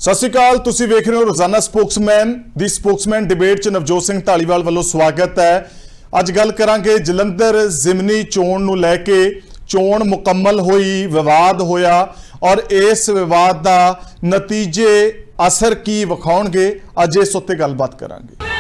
सत श्री अकाल, तुसीं वेख रहे हो रोजाना स्पोक्समैन दी स्पोक्समैन डिबेट च नवजोत सिंह ढालीवाल वालों स्वागत है। अज गल करांगे जलंधर जिमनी चोण नूं लैके चोण मुकम्मल हुई, विवाद होया और इस विवाद का नतीजे असर की विखाउणगे, अज इस उत्ते गलबात करांगे।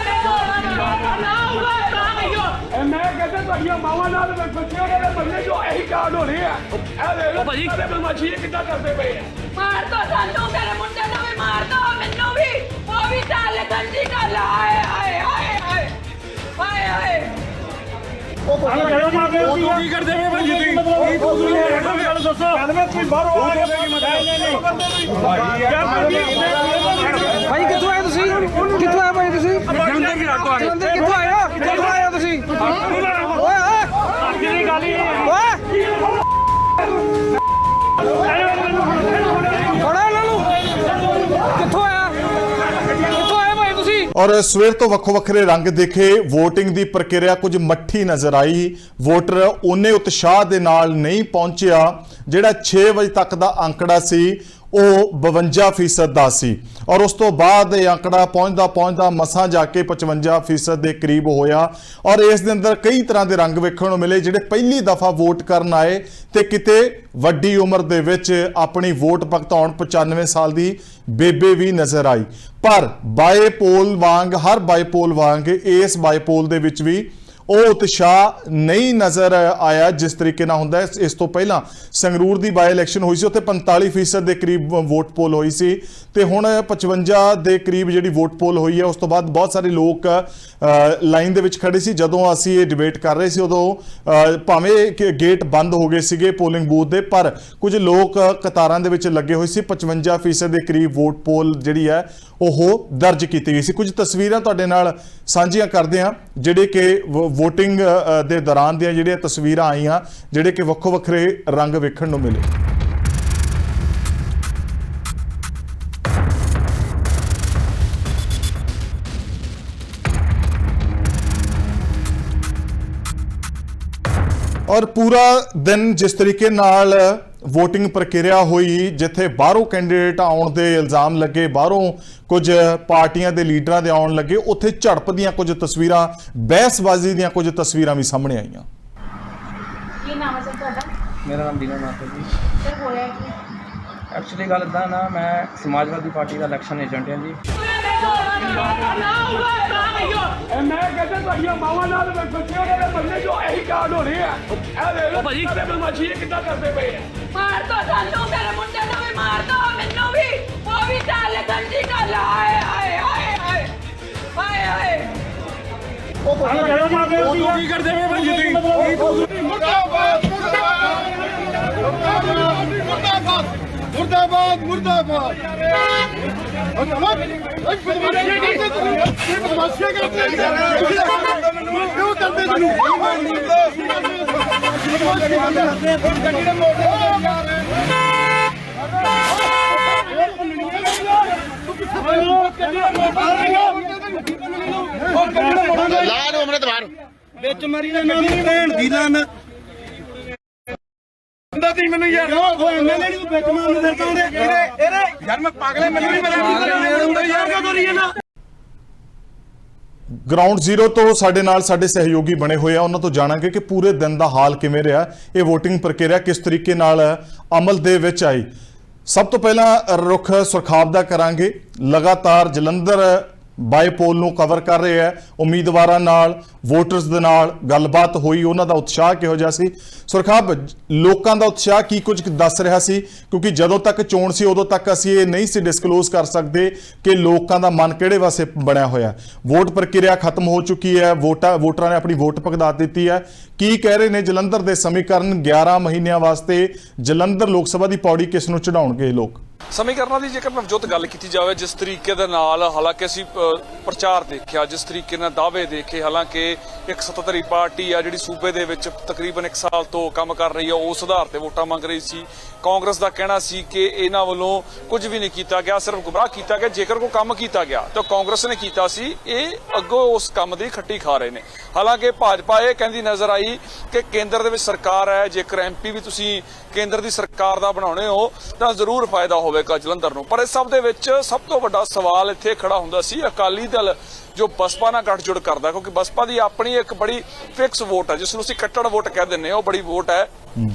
भाई कित्थों आए तुसी? कित्थों आए भाई तुसी? जलंधर कित्थों आए हो? कित्थों आए हो तुसी? ओए किहदी गल ही ओए बड़ा लालू कित्थों आया? कित्थों आए भाई तुसी? और सवेर तो वक्खो वक्खरे रंग दिखे। वोटिंग की प्रक्रिया कुछ मट्ठी नज़र आई। वोटर उन्ने उत्साह के नाल नहीं पहुंचया जिहड़ा 6 बजे तक का आंकड़ा सी वो 52% का सी और उस तो बाद ये आंकड़ा पहुंचता पहुंचता मसां जाके 55% के करीब होया। और इस दे अंदर कई तरह के रंग वेखण नूं मिले। जिहड़े पहली दफा वोट करन आए ते किते वड्डी उम्र दे विच अपनी वोट भगताउण 95 साल की बेबे भी नज़र आई। पर बायपोल वांग हर बायपोल वांग इस बायपोल दे विच भी ਉਹ ਉਤਸ਼ਾਹ नहीं नज़र आया जिस तरीके ना ਹੁੰਦਾ। इस तो पहला संगरूर की बाय इलैक्शन हुई सी, उत्थे 45% के करीब वोट पोल हुई सी ते हुण 55 के करीब जिहड़ी वोट पोल हुई है। उस तो बाद बहुत सारे लोग लाइन दे विच खड़े सी। जदों असीं ये डिबेट कर रहे सी उदों भावें गेट बंद हो गए सीगे पोलिंग बूथ दे, पर कुछ लोग कतारां दे विच लगे हुए सी। 55% के करीब वोट पोल जिहड़ी है ਉਹ दर्ज की गई सी। कुछ तस्वीरां तुहाडे नाल साਂਝੀਆਂ करदे हां जिहड़े कि वोटिंग दे दौरान ਦੀਆਂ ਜਿਹੜੀਆਂ तस्वीरां आईयां ਜਿਹੜੇ कि ਵੱਖੋ ਵੱਖਰੇ रंग ਵੇਖਣ ਨੂੰ मिले। और पूरा दिन जिस तरीके नाल वोटिंग प्रक्रिया हुई, जिथे बाहरों कैंडीडेट आउण दे इल्जाम लगे, बाहरों कुछ पार्टियां दे लीडरां दे आउण लगे, उत्थे झड़प दीयां कुछ तस्वीरां, बहसबाजी दीयां कुछ तस्वीरां भी सामने आईयां। ਕੀ ਨਾਮ ਹੈ ਸਰ ਤੁਹਾਡਾ? मेरा नाम दीनानाथ है जी। ਸਰ ਹੋਇਆ ਕੀ? एक्चुअली गल इदा ना, मैं समाजवादी पार्टी का इलैक्शन एजेंट हाँ जी। मैं कहता ਤੁਹਾਡੀਆਂ ਮਾਵਾਂ ਨਾਲ ਬੱਚਿਆਂ ਦੇ ਬੰਦੇ ਜੋ ਇਹੀ ਕਾਂਡ ਹੋ ਰਹੇ ਆ ਇਹ ਦੇਖ ਲਓ ਭਾਜੀ ਬਦਮਾਸ਼ੀ ਇਹ ਕਿੱਦਾਂ ਕਰਦੇ ਪਏ ਆ। ਮਾਰ ਦੋ ਸਾਨੂੰ, ਮੇਰੇ ਮੁੰਡੇ ਨੂੰ ਵੀ ਮਾਰ ਦੋ, ਮੈਨੂੰ ਵੀ ਉਹ ਵੀ ਚੱਲ ਗੰਜੀ ਕਰ ਆਏ ਆਏ ਆਏ ਆਏ ਆਏ ਆਏ ਉਹ ਕੀ ਕਰਦੇ ਪਏ ਭਾਜੀ ਤੁਸੀਂ? ਮੁਰਦਾਬਾਦ ਮੁਰਦਾਬਾਦ ਮੁਰਦਾਬਾਦ ਵਿੱਚ ਮਰੀ ਦਾ ਨਾਮ ਭੈਣ ਦੀ ਲਾਨ ਦੀ ਮੈਨੂੰ ਯਾਰ ਐਮਐਲਏ ਨੂੰ ਵਿੱਚ ਮਾਰਨ ਫਿਰਦਾ ਉਹਦੇ ਯਾਰ ਮੈਂ ਪਾਗਲ ਮੈਨੂੰ ਨਹੀਂ ਪਤਾ ਯਾਰ ਕਦੋਂ ਕਰੀ ਜਾਣਾ। ग्राउंड जीरो तो साडे नाल साडे सहयोगी बने हुए हैं, उन्हां तो जाणांगे कि पूरे दिन का हाल किवें रहा, ये वोटिंग प्रक्रिया किस तरीके नाल अमल दे विच आई। सब तो पहला रुख सुरखाब दा करांगे। लगातार जलंधर बायपोल नूं कवर कर रहे हैं, उम्मीदवारां नाल वोटर्स दे नाल गलबात हुई, उन्हां दा उत्साह किहो जिहा सी? सुरखाब, लोकां दा उत्साह की कुछ दस रहा सी? क्योंकि जदों तक चोण सी उदों तक असीं ये नहीं सी डिस्कलोज कर सकते कि लोकां दा मन किहड़े पासे बणिया होया। वोट प्रक्रिया खत्म हो चुकी है, वोटरां ने अपनी वोट भुगता दी है। की कह रहे ने जलंधर दे समीकरण? 11 महीनों वास्ते जलंधर लोक सभा की पौड़ी किस नूं चढ़ाउणगे लोग? समीकरणों की जेकर नवजोत गल की जाए, जिस तरीके दे नाल हालांकि असीं प्रचार देखिया, जिस तरीके नाल दावे देखे, हालांकि एक सत्ताधारी पार्टी आ जिहड़ी सूबे दे विच तकरीबन 1 साल तो काम कर रही है, उस आधार ते वोटां मंग रही सी। कांग्रेस का कहना सी कि इन्हां वल्लों कुछ भी नहीं किया गया, सिर्फ गुमराह किया गया। जेकर कोई काम किया गया तो कांग्रेस ने किया सी, ये अगों उस काम की खट्टी खा रहे हैं। हालांकि भाजपा ये कहती नजर आई कि केंद्र दे विच सरकार है, जेकर MP भी तुसीं केंद्र की सरकार का बनाने हो तो जरूर फायदा हो। ਹੋਵੇਗਾ ਜਲੰਧਰ ਨੂੰ। ਪਰ ਇਸ ਸਭ ਦੇ ਵਿੱਚ ਸਭ ਤੋਂ ਵੱਡਾ ਸਵਾਲ ਇੱਥੇ ਖੜਾ ਹੁੰਦਾ ਸੀ ਅਕਾਲੀ ਦਲ ਜੋ ਬਸਪਾ ਨਾਲ ਗੱਠਜੋੜ ਕਰਦਾ, ਕਿਉਂਕਿ ਬਸਪਾ ਦੀ ਆਪਣੀ ਇੱਕ ਬੜੀ ਫਿਕਸ ਵੋਟ ਹੈ ਜਿਸ ਨੂੰ ਅਸੀਂ ਕੱਟੜ ਵੋਟ ਕਹਿ ਦਿੰਦੇ ਹਾਂ, ਉਹ ਬੜੀ ਵੋਟ ਹੈ।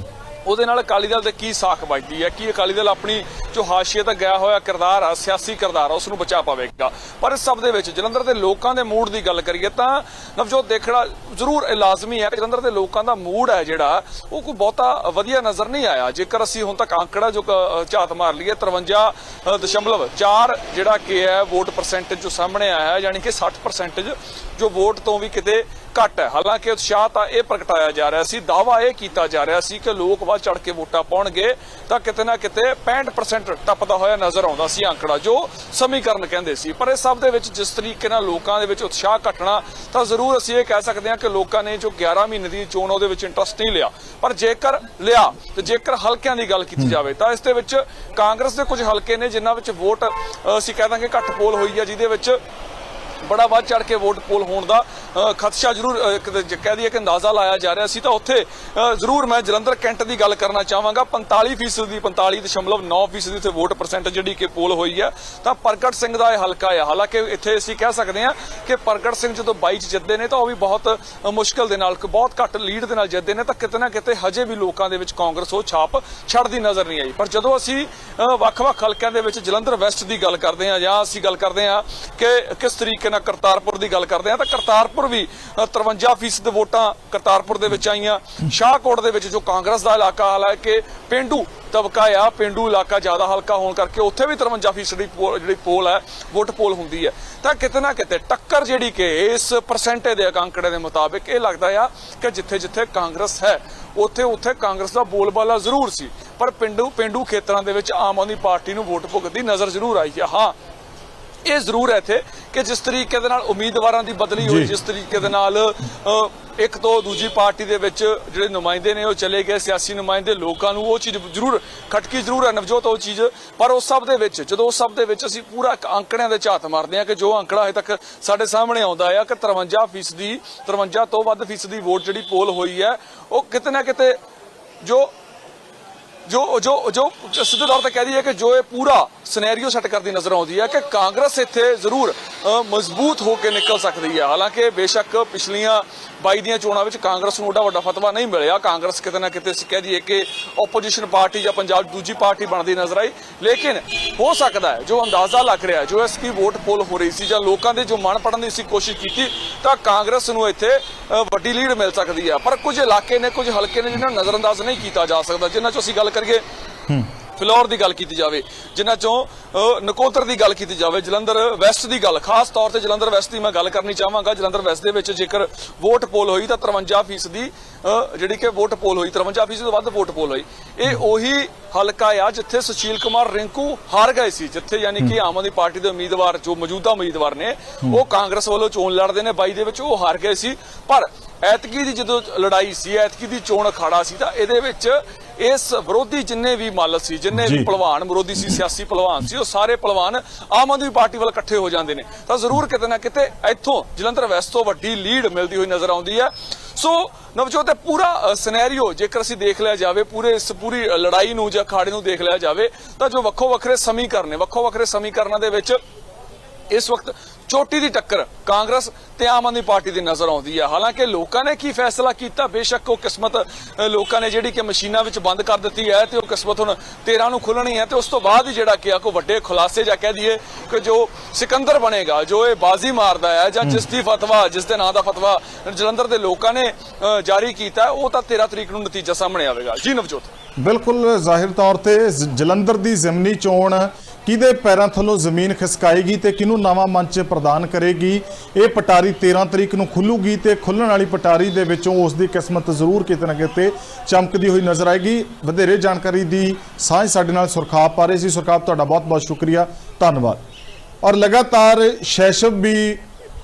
ਉਹਦੇ ਨਾਲ ਅਕਾਲੀ ਦਲ ਦੇ ਕੀ ਸਾਖ ਵੱਜਦੀ ਹੈ, ਕੀ ਅਕਾਲੀ ਦਲ ਆਪਣੀ ਜੋ ਹਾਸ਼ੀਏ ਤੱਕ ਗਿਆ ਹੋਇਆ ਕਿਰਦਾਰ ਆ, ਸਿਆਸੀ ਕਿਰਦਾਰ ਆ, ਉਸ ਨੂੰ ਬਚਾ ਪਾਵੇਗਾ। ਪਰ ਇਸ ਸਭ ਦੇ ਵਿੱਚ ਜਲੰਧਰ ਦੇ ਲੋਕਾਂ ਦੇ ਮੂਡ ਦੀ ਗੱਲ ਕਰੀਏ ਤਾਂ ਨਵਜੋਤ ਦੇਖਣਾ ਜ਼ਰੂਰ ਲਾਜ਼ਮੀ ਹੈ ਕਿ ਜਲੰਧਰ ਦੇ ਲੋਕਾਂ ਦਾ ਮੂਡ ਹੈ ਜਿਹੜਾ ਉਹ ਕੋਈ ਬਹੁਤਾ ਵਧੀਆ ਨਜ਼ਰ ਨਹੀਂ ਆਇਆ। ਜੇਕਰ ਅਸੀਂ ਹੁਣ ਤੱਕ ਅੰਕੜਾ ਜੋ ਝਾਤ ਮਾਰ ਲਈਏ 53.4 ਜਿਹੜਾ ਕਿ ਹੈ ਵੋਟ ਪਰਸੈਂਟੇਜ ਜੋ ਸਾਹਮਣੇ ਆਇਆ ਹੈ, ਯਾਨੀ ਕਿ 60% ਜੋ ਵੋਟ ਤੋਂ ਵੀ ਕਿਤੇ ਘੱਟ ਹੈ। ਹਾਲਾਂਕਿ ਉਤਸ਼ਾਹ ਤਾਂ ਇਹ ਪ੍ਰਗਟਾਇਆ ਜਾ ਰਿਹਾ ਸੀ, ਦਾਅਵਾ ਇਹ ਕੀਤਾ ਜਾ ਰਿਹਾ ਸੀ ਕਿ ਲੋਕ ਵੱਧ ਚੜ ਕੇ ਵੋਟਾਂ ਪਾਉਣਗੇ ਤਾਂ ਕਿਤੇ ਨਾ ਕਿਤੇ 65% ਟੱਪਦਾ ਹੋਇਆ ਨਜ਼ਰ ਆਉਂਦਾ ਸੀ ਅੰਕੜਾ ਜੋ ਸਮੀਕਰਨ ਕਹਿੰਦੇ ਸੀ। ਪਰ ਇਸ ਸਭ ਦੇ ਵਿੱਚ ਜਿਸ ਤਰੀਕੇ ਨਾਲ ਲੋਕਾਂ ਦੇ ਵਿੱਚ ਉਤਸ਼ਾਹ ਘਟਣਾ, ਤਾਂ ਜ਼ਰੂਰ ਅਸੀਂ ਇਹ ਕਹਿ ਸਕਦੇ ਹਾਂ ਕਿ ਲੋਕਾਂ ਨੇ ਜੋ 11 ਮਹੀਨੇ ਦੀ ਚੋਣ ਉਹਦੇ ਵਿੱਚ ਇੰਟਰਸਟ ਨਹੀਂ ਲਿਆ। ਪਰ ਜੇਕਰ ਲਿਆ ਤੇ ਜੇਕਰ ਹਲਕਿਆਂ ਦੀ ਗੱਲ ਕੀਤੀ ਜਾਵੇ ਤਾਂ ਇਸ ਦੇ ਵਿੱਚ ਕਾਂਗਰਸ ਦੇ ਕੁਝ ਹਲਕੇ ਨੇ ਜਿਨ੍ਹਾਂ ਵਿੱਚ ਵੋਟ ਅਸੀਂ ਕਹਿ ਦਾਂਗੇ ਘੱਟ ਪੋਲ ਹੋਈ ਹੈ, ਜਿਹਦੇ ਵਿੱਚ ਬੜਾ ਵੱਧ ਚੜ ਕੇ ਵੋਟ ਪੋਲ ਹੋਣ ਦਾ ਖਦਸ਼ਾ ਜ਼ਰੂਰ ਕਹਿ ਦਈਏ ਕਿ ਅੰਦਾਜ਼ਾ ਲਾਇਆ ਜਾ ਰਿਹਾ ਸੀ। ਤਾਂ ਉੱਥੇ ਜ਼ਰੂਰ ਮੈਂ ਜਲੰਧਰ ਕੈਂਟ ਦੀ ਗੱਲ ਕਰਨਾ ਚਾਹਾਂਗਾ। 45% ਦੀ 45.9% ਉੱਥੇ ਵੋਟ ਪਰਸੈਂਟ ਜਿਹੜੀ ਕਿ ਪੋਲ ਹੋਈ ਹੈ। ਤਾਂ ਪ੍ਰਗਟ ਸਿੰਘ ਦਾ ਇਹ ਹਲਕਾ ਹੈ। ਹਾਲਾਂਕਿ ਇੱਥੇ ਅਸੀਂ ਕਹਿ ਸਕਦੇ ਹਾਂ ਕਿ ਪ੍ਰਗਟ ਸਿੰਘ ਜਦੋਂ 22 ਚ ਜਿੱਤਦੇ ਨੇ ਤਾਂ ਉਹ ਵੀ ਬਹੁਤ ਮੁਸ਼ਕਲ ਦੇ ਨਾਲ, ਬਹੁਤ ਘੱਟ ਲੀਡ ਦੇ ਨਾਲ ਜਿੱਤਦੇ ਨੇ, ਤਾਂ ਕਿਤੇ ਨਾ ਕਿਤੇ ਹਜੇ ਵੀ ਲੋਕਾਂ ਦੇ ਵਿੱਚ ਕਾਂਗਰਸ ਉਹ ਛਾਪ ਛੱਡਦੀ ਨਜ਼ਰ ਨਹੀਂ ਆਈ। ਪਰ ਜਦੋਂ ਅਸੀਂ ਵੱਖ-ਵੱਖ ਹਲਕਿਆਂ ਦੇ ਵਿੱਚ ਜਲੰਧਰ ਵੈਸਟ ਦੀ ਗੱਲ ਕਰਦੇ ਹਾਂ ਜਾਂ ਅਸੀਂ ਗੱਲ ਕਰਦੇ ਹਾਂ ਕਿ ਕਿਸ ਤਰੀਕੇ ਨਾਲ ਕਰਤਾਰਪੁਰ ਦੀ ਗੱਲ ਕਰਦੇ ਹਾਂ, ਤਾਂ ਕਰਤਾਰਪੁਰ ਵੀ 53% ਵੋਟਾਂ ਕਰਤਾਰਪੁਰ ਦੇ ਵਿੱਚ ਆਈਆਂ। ਸ਼ਾਹਕੋਟ ਦੇ ਵਿੱਚ ਜੋ ਕਾਂਗਰਸ ਦਾ ਇਲਾਕਾ, ਹਾਲਾਂਕਿ ਪੇਂਡੂ ਤਬਕਾ ਆ, ਪੇਂਡੂ ਇਲਾਕਾ ਜ਼ਿਆਦਾ ਹਲਕਾ ਹੋਣ ਕਰਕੇ ਉੱਥੇ ਵੀ 53% ਜਿਹੜੀ ਪੋਲ ਹੈ ਵੋਟ ਪੋਲ ਹੁੰਦੀ ਹੈ। ਤਾਂ ਕਿਤੇ ਨਾ ਕਿਤੇ ਟੱਕਰ ਜਿਹੜੀ ਕਿ ਇਸ ਪਰਸੈਂਟੇਜ ਦੇ ਅੰਕੜੇ ਦੇ ਮੁਤਾਬਿਕ ਇਹ ਲੱਗਦਾ ਆ ਕਿ ਜਿੱਥੇ ਜਿੱਥੇ ਕਾਂਗਰਸ ਹੈ ਉੱਥੇ ਕਾਂਗਰਸ ਦਾ ਬੋਲਬਾਲਾ ਜ਼ਰੂਰ ਸੀ, ਪਰ ਪੇਂਡੂ ਖੇਤਰਾਂ ਦੇ ਵਿੱਚ ਆਮ ਆਦਮੀ ਪਾਰਟੀ ਨੂੰ ਵੋਟ ਭੁਗਤਦੀ ਨਜ਼ਰ ਜ਼ਰੂਰ ਆਈ ਹੈ। ਹਾਂ, ਇਹ ਜ਼ਰੂਰ ਹੈ ਇੱਥੇ ਕਿ ਜਿਸ ਤਰੀਕੇ ਦੇ ਨਾਲ ਉਮੀਦਵਾਰਾਂ ਦੀ ਬਦਲੀ ਹੋਈ, ਜਿਸ ਤਰੀਕੇ ਦੇ ਨਾਲ ਇੱਕ ਤੋਂ ਦੂਜੀ ਪਾਰਟੀ ਦੇ ਵਿੱਚ ਜਿਹੜੇ ਨੁਮਾਇੰਦੇ ਨੇ ਉਹ ਚਲੇ ਗਏ, ਸਿਆਸੀ ਨੁਮਾਇੰਦੇ, ਲੋਕਾਂ ਨੂੰ ਉਹ ਚੀਜ਼ ਜ਼ਰੂਰ ਖਟਕੀ ਜ਼ਰੂਰ ਹੈ ਨਵਜੋਤ ਉਹ ਚੀਜ਼। ਪਰ ਉਸ ਸਭ ਦੇ ਵਿੱਚ ਜਦੋਂ ਉਸ ਸਭ ਦੇ ਵਿੱਚ ਅਸੀਂ ਪੂਰਾ ਅੰਕੜਿਆਂ ਦੇ ਝਾਤ ਮਾਰਦੇ ਹਾਂ ਕਿ ਜੋ ਅੰਕੜਾ ਹਜੇ ਤੱਕ ਸਾਡੇ ਸਾਹਮਣੇ ਆਉਂਦਾ ਹੈ ਕਿ 53 ਤੋਂ ਵੱਧ ਫੀਸਦੀ ਵੋਟ ਜਿਹੜੀ ਪੋਲ ਹੋਈ ਹੈ, ਉਹ ਕਿਤੇ ਨਾ ਕਿਤੇ ਜੋ ਸਿੱਧੇ ਤੌਰ ਤੇ ਕਹਿ ਦਈਏ ਕਿ ਜੋ ਇਹ ਪੂਰਾ ਸਿਨੈਰੀਓ ਸੈੱਟ ਕਰਦੀ ਨਜ਼ਰ ਆਉਂਦੀ ਹੈ ਕਿ ਕਾਂਗਰਸ ਇੱਥੇ ਜ਼ਰੂਰ ਮਜ਼ਬੂਤ ਹੋ ਕੇ ਨਿਕਲ ਸਕਦੀ ਹੈ। ਹਾਲਾਂਕਿ ਬੇਸ਼ੱਕ ਪਿਛਲੀਆਂ 22 ਦੀਆਂ ਚੋਣਾਂ ਵਿੱਚ ਕਾਂਗਰਸ ਨੂੰ ਓਡਾ ਵੱਡਾ ਫਤਵਾ ਨਹੀਂ ਮਿਲਿਆ, ਕਾਂਗਰਸ ਕਿਤੇ ਨਾ ਕਿਤੇ ਕਹਿ ਦਈਏ ਕਿ ਓਪੋਜੀਸ਼ਨ ਪਾਰਟੀ ਜਾਂ ਪੰਜਾਬ ਦੂਜੀ ਪਾਰਟੀ ਬਣਦੀ ਨਜ਼ਰ ਆਈ। ਲੇਕਿਨ ਹੋ ਸਕਦਾ ਹੈ ਜੋ ਅੰਦਾਜ਼ਾ ਲੱਗ ਰਿਹਾ, ਜੋ ਇਸ ਦੀ ਵੋਟ ਪੋਲ ਹੋ ਰਹੀ ਸੀ ਜਾਂ ਲੋਕਾਂ ਦੇ ਜੋ ਮਨ ਪੜਨ ਦੀ ਸੀ ਕੋਸ਼ਿਸ਼ ਕੀਤੀ, ਤਾਂ ਕਾਂਗਰਸ ਨੂੰ ਇੱਥੇ ਵੱਡੀ ਲੀਡ ਮਿਲ ਸਕਦੀ ਹੈ। ਪਰ ਕੁਝ ਇਲਾਕੇ ਨੇ, ਕੁਝ ਹਲਕੇ ਨੇ ਜਿਨ੍ਹਾਂ ਨੂੰ ਨਜ਼ਰਅੰਦਾਜ਼ ਨਹੀਂ ਕੀਤਾ ਜਾ ਸਕਦਾ। ਜਿਨ੍ਹਾਂ ਚੋਂ ਅਸੀਂ ਗੱਲ ਕਰੀਏ ਫਿਲੌਰ ਦੀ ਗੱਲ ਕੀਤੀ ਜਾਵੇ, ਜਿਨ੍ਹਾਂ ਚੋਂ ਨਕੋਦਰ ਦੀ ਗੱਲ ਕੀਤੀ ਜਾਵੇ, ਜਲੰਧਰ ਵੈਸਟ ਦੀ ਗੱਲ, ਖਾਸ ਤੌਰ ਤੇ ਜਲੰਧਰ ਵੈਸਟ ਦੀ ਮੈਂ ਗੱਲ ਕਰਨੀ ਚਾਹਾਂਗਾ। ਜਲੰਧਰ ਵੈਸਟ ਦੇ ਵਿੱਚ ਜੇਕਰ ਵੋਟ ਪੋਲ ਹੋਈ ਤਾਂ 53% ਦੀ ਜਿਹੜੀ ਕਿ ਵੋਟ ਪੋਲ ਹੋਈ, 53% ਤੋਂ ਵੱਧ ਵੋਟ ਪੋਲ ਹੋਈ। ਇਹ ਉਹੀ ਹਲਕਾ ਆ ਜਿੱਥੇ ਸੁਸ਼ੀਲ ਕੁਮਾਰ ਰਿੰਕੂ ਹਾਰ ਗਏ ਸੀ, ਜਿੱਥੇ ਯਾਨੀ ਕਿ ਆਮ ਆਦਮੀ ਪਾਰਟੀ ਦੇ ਉਮੀਦਵਾਰ ਜੋ ਮੌਜੂਦਾ ਉਮੀਦਵਾਰ ਨੇ ਉਹ ਕਾਂਗਰਸ ਵੱਲੋਂ ਚੋਣ ਲੜਦੇ ਨੇ 22 ਦੇ ਵਿੱਚ, ਉਹ ਹਾਰ ਗਏ ਸੀ। ਪਰ ਐਤਕੀ ਦੀ ਜਦੋਂ ਲੜਾਈ ਸੀ, ਐਤਕੀ ਦੀ ਚੋਣ ਅਖਾੜਾ ਸੀ, ਤਾਂ ਇਹਦੇ ਵਿੱਚ ਇਸ ਵਿਰੋਧੀ ਜਿੰਨੇ ਵੀ ਮੱਲ ਸੀ, ਜਿੰਨੇ ਵੀ ਪਹਿਲਵਾਨ ਵਿਰੋਧੀ ਸੀ, ਸਿਆਸੀ ਪਹਿਲਵਾਨ ਸੀ, ਉਹ ਸਾਰੇ ਪਹਿਲਵਾਨ ਆਮ ਆਦਮੀ ਪਾਰਟੀ ਵੱਲ ਇਕੱਠੇ ਹੋ ਜਾਂਦੇ ਨੇ। ਤਾਂ ਜ਼ਰੂਰ ਕਿਤੇ ਨਾ ਕਿਤੇ ਇੱਥੋਂ ਜਲੰਧਰ ਵੈਸਟ ਤੋਂ ਵੱਡੀ ਲੀਡ ਮਿਲਦੀ ਹੋਈ ਨਜ਼ਰ ਆਉਂਦੀ ਹੈ। ਸੋ ਨਵਜੋਤ ਪੂਰਾ ਸਿਨੈਰੀਓ ਜੇਕਰ ਅਸੀਂ ਦੇਖ ਲਿਆ ਜਾਵੇ, ਪੂਰੀ ਲੜਾਈ ਨੂੰ ਜਾਂ ਅਖਾੜੇ ਨੂੰ ਦੇਖ ਲਿਆ ਜਾਵੇ, ਤਾਂ ਜੋ ਵੱਖੋ ਵੱਖਰੇ ਸਮੀਕਰਨਾਂ ਦੇ ਵਿੱਚ ਇਸ ਵਕਤ ਚੋਟੀ ਦੀ ਟੱਕਰ ਕਾਂਗਰਸ ਤੇ ਆਮ ਆਦਮੀ ਪਾਰਟੀ ਦੀ ਨਜ਼ਰ ਆਉਂਦੀ ਹੈ। ਹਾਲਾਂਕਿ ਲੋਕਾਂ ਨੇ ਕੀ ਫੈਸਲਾ ਕੀਤਾ, ਬੇਸ਼ੱਕ ਉਹ ਕਿਸਮਤ ਲੋਕਾਂ ਨੇ ਜਿਹੜੀ ਕਿ ਮਸ਼ੀਨਾਂ ਵਿੱਚ ਬੰਦ ਕਰ ਦਿੱਤੀ ਹੈ ਤੇ ਉਹ ਕਿਸਮਤ ਹੁਣ 13 ਨੂੰ ਖੁੱਲਣੀ ਹੈ, ਤੇ ਉਸ ਤੋਂ ਬਾਅਦ ਹੀ ਜਿਹੜਾ ਕਿ ਕੋਈ ਵੱਡੇ ਖੁਲਾਸੇ ਜਾਂ ਕਹਿ ਦਈਏ ਕਿ ਜੋ ਸਿਕੰਦਰ ਬਣੇਗਾ, ਜੋ ਇਹ ਬਾਜ਼ੀ ਮਾਰਦਾ ਹੈ ਜਾਂ ਜਿਸ ਦੇ ਨਾਂ ਦਾ ਫਤਵਾ ਜਲੰਧਰ ਦੇ ਲੋਕਾਂ ਨੇ ਜਾਰੀ ਕੀਤਾ, ਉਹ ਤਾਂ 13 ਤਰੀਕ ਨੂੰ ਨਤੀਜਾ ਸਾਹਮਣੇ ਆਵੇਗਾ। ਜੀ ਨਵਜੋਤ, ਬਿਲਕੁਲ ਜ਼ਾਹਿਰ ਤੌਰ ਤੇ ਜਲੰਧਰ ਦੀ ਜ਼ਿਮਨੀ ਚੋਣ ਕਿਹਦੇ ਪੈਰਾਂ ਥੱਲੋਂ ਜ਼ਮੀਨ ਖਿਸਕਾਏਗੀ ਤੇ ਕਿਹਨੂੰ ਨਵਾਂ ਮੰਚ ਪ੍ਰਦਾਨ ਕਰੇਗੀ, ਇਹ ਪਟਾਰੀ 13 ਤਰੀਕ ਨੂੰ ਖੁੱਲੂਗੀ ਤੇ ਖੁੱਲਣ ਵਾਲੀ ਪਟਾਰੀ ਦੇ ਵਿੱਚੋਂ ਉਸ ਦੀ ਕਿਸਮਤ ਜ਼ਰੂਰ ਕਿਤੇ ਨਾ ਕਿਤੇ ਚਮਕਦੀ ਹੋਈ ਨਜ਼ਰ ਆਏਗੀ। ਵਧੇਰੇ ਜਾਣਕਾਰੀ ਦੀ ਸਾਂਝ ਸਾਡੇ ਨਾਲ ਸੁਰਖਾਬ ਪਾ ਰਹੇ ਸੀ। ਸੁਰਖਾਬ, ਤੁਹਾਡਾ ਬਹੁਤ ਬਹੁਤ ਸ਼ੁਕਰੀਆ, ਧੰਨਵਾਦ। ਔਰ ਲਗਾਤਾਰ ਸ਼ੈਸ਼ਵ ਵੀ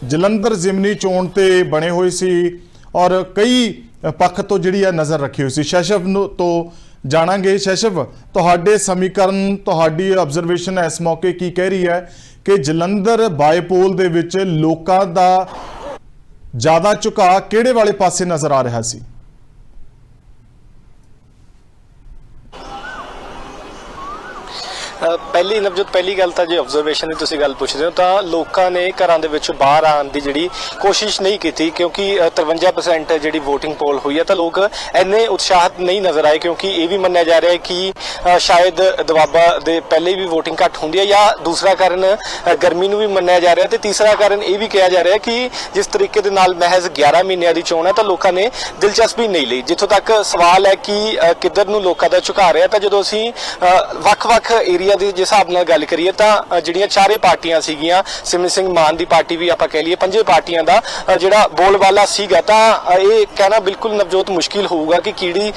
ਜਲੰਧਰ ਜ਼ਿਮਨੀ ਚੋਣ ਤੇ ਬਣੇ ਹੋਏ ਸੀ ਔਰ ਕਈ ਪੱਖ ਤੋਂ ਜਿਹੜੀ ਆ ਨਜ਼ਰ ਰੱਖੀ ਹੋਈ ਸੀ। ਸ਼ੈਸ਼ਵ ਨੂੰ ਤੋਂ ਜਾਣਾਂਗੇ। ਸ਼ੈਸ਼ਵ, ਤੁਹਾਡੇ ਸਮੀਕਰਨ, ਤੁਹਾਡੀ ਆਬਜ਼ਰਵੇਸ਼ਨ ਇਸ ਮੌਕੇ ਕੀ ਕਹਿ ਰਹੀ ਹੈ ਕਿ ਜਲੰਧਰ ਬਾਈਪੋਲ ਦੇ ਵਿੱਚ ਲੋਕਾਂ ਦਾ ਜ਼ਿਆਦਾ ਝੁਕਾਅ ਕਿਹੜੇ ਵਾਲੇ ਪਾਸੇ ਨਜ਼ਰ ਆ ਰਿਹਾ ਸੀ? ਪਹਿਲੀ ਨਵਜੋਤ ਪਹਿਲੀ ਗੱਲ ਤਾਂ ਜੇ ਆਬਜ਼ਰਵੇਸ਼ਨ ਦੀ ਤੁਸੀਂ ਗੱਲ ਪੁੱਛਦੇ ਹੋ ਤਾਂ ਲੋਕਾਂ ਨੇ ਘਰਾਂ ਦੇ ਵਿੱਚੋਂ ਬਾਹਰ ਆਉਣ ਦੀ ਜਿਹੜੀ ਕੋਸ਼ਿਸ਼ ਨਹੀਂ ਕੀਤੀ, ਕਿਉਂਕਿ 53% ਜਿਹੜੀ VOTING ਪੋਲ ਹੋਈ ਹੈ ਤਾਂ ਲੋਕ ਇੰਨੇ ਉਤਸ਼ਾਹਿਤ ਨਹੀਂ ਨਜ਼ਰ ਆਏ, ਕਿਉਂਕਿ ਇਹ ਵੀ ਮੰਨਿਆ ਜਾ ਰਿਹਾ ਹੈ ਕਿ ਸ਼ਾਇਦ ਦਵਾਬਾ ਦੇ ਪਹਿਲੇ ਵੀ VOTING ਘੱਟ ਹੁੰਦੀ ਹੈ, ਜਾਂ ਦੂਸਰਾ ਕਾਰਨ ਗਰਮੀ ਨੂੰ ਵੀ ਮੰਨਿਆ ਜਾ ਰਿਹਾ, ਤੇ ਤੀਸਰਾ ਕਾਰਨ ਇਹ ਵੀ ਕਿਹਾ ਜਾ ਰਿਹਾ ਕਿ ਜਿਸ ਤਰੀਕੇ ਦੇ ਨਾਲ ਮਹਿਜ਼ 11 ਮਹੀਨਿਆਂ ਦੀ ਚੋਣ ਹੈ ਤਾਂ ਲੋਕਾਂ ਨੇ ਦਿਲਚਸਪੀ ਨਹੀਂ ਲਈ। ਜਿੱਥੋਂ ਤੱਕ ਸਵਾਲ ਹੈ ਕਿ ਕਿੱਧਰ ਨੂੰ ਲੋਕਾਂ ਦਾ ਝੁਕਾਅ ਰਿਹਾ, ਤਾਂ ਜਦੋਂ ਅਸੀਂ ਵੱਖ-ਵੱਖ ਏਰੀਆ ਦੇ ਹਿਸਾਬ ਨਾਲ ਗੱਲ ਕਰੀਏ ਤਾਂ ਜਿਹੜੀਆਂ ਚਾਰੇ ਪਾਰਟੀਆਂ ਸੀਗੀਆਂ, ਸਿਮਰਨ ਸਿੰਘ ਮਾਨ ਦੀ ਪਾਰਟੀ ਵੀ ਆਪਾਂ ਕਹਿ ਲਈਏ, ਪੰਜੇ ਪਾਰਟੀਆਂ ਦਾ ਜਿਹੜਾ ਬੋਲਬਾਲਾ ਸੀਗਾ, ਤਾਂ ਇਹ ਕਹਿਣਾ ਬਿਲਕੁਲ ਨਵਜੋਤ ਮੁਸ਼ਕਿਲ ਹੋਊਗਾ ਕਿ ਕਿਹੜੀ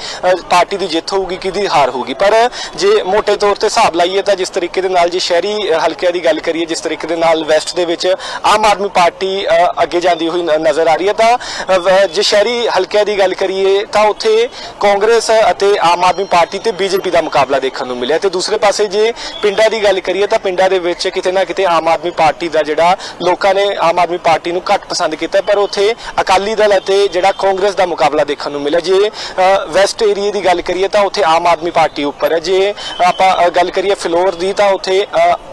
ਪਾਰਟੀ ਦੀ ਜਿੱਤ ਹੋਊਗੀ, ਕਿਹਦੀ ਹਾਰ ਹੋਊਗੀ। ਪਰ ਜੇ ਮੋਟੇ ਤੌਰ ਤੇ ਹਿਸਾਬ ਲਾਈਏ ਤਾਂ ਜਿਸ ਤਰੀਕੇ ਦੇ ਨਾਲ ਜੇ ਸ਼ਹਿਰੀ ਹਲਕਿਆਂ ਦੀ ਗੱਲ ਕਰੀਏ, ਜਿਸ ਤਰੀਕੇ ਦੇ ਨਾਲ ਵੈਸਟ ਦੇ ਵਿੱਚ ਆਮ ਆਦਮੀ ਪਾਰਟੀ ਅੱਗੇ ਜਾਂਦੀ ਹੋਈ ਨਜ਼ਰ ਆ ਰਹੀ ਹੈ, ਤਾਂ ਜੇ ਸ਼ਹਿਰੀ ਹਲਕਿਆਂ ਦੀ ਗੱਲ ਕਰੀਏ ਤਾਂ ਉੱਥੇ ਕਾਂਗਰਸ ਅਤੇ ਆਮ ਆਦਮੀ ਪਾਰਟੀ ਤੇ BJP ਦਾ ਮੁਕਾਬਲਾ ਦੇਖਣ ਨੂੰ ਮਿਲਿਆ। ਤੇ ਦੂਸਰੇ ਪਾਸੇ ਜੇ ਪਿੰਡਾਂ ਦੀ ਗੱਲ ਕਰੀਏ ਤਾਂ ਪਿੰਡਾਂ ਦੇ ਵਿੱਚ ਕਿਤੇ ਨਾ ਕਿਤੇ ਆਮ ਆਦਮੀ ਪਾਰਟੀ ਦਾ ਜਿਹੜਾ ਲੋਕਾਂ ਨੇ ਆਮ ਆਦਮੀ ਪਾਰਟੀ ਨੂੰ ਘੱਟ ਪਸੰਦ ਕੀਤਾ, ਪਰ ਉੱਥੇ ਅਕਾਲੀ ਦਲ ਅਤੇ ਜਿਹੜਾ ਕਾਂਗਰਸ ਦਾ ਮੁਕਾਬਲਾ ਦੇਖਣ ਨੂੰ ਮਿਲਿਆ। ਜੇ ਵੈਸਟ ਏਰੀਆ ਦੀ ਗੱਲ ਕਰੀਏ ਤਾਂ ਉੱਥੇ ਆਮ ਆਦਮੀ ਪਾਰਟੀ ਉੱਪਰ ਹੈ, ਜੇ ਆਪਾਂ ਗੱਲ ਕਰੀਏ ਫਿਲੌਰ ਦੀ ਤਾਂ ਉੱਥੇ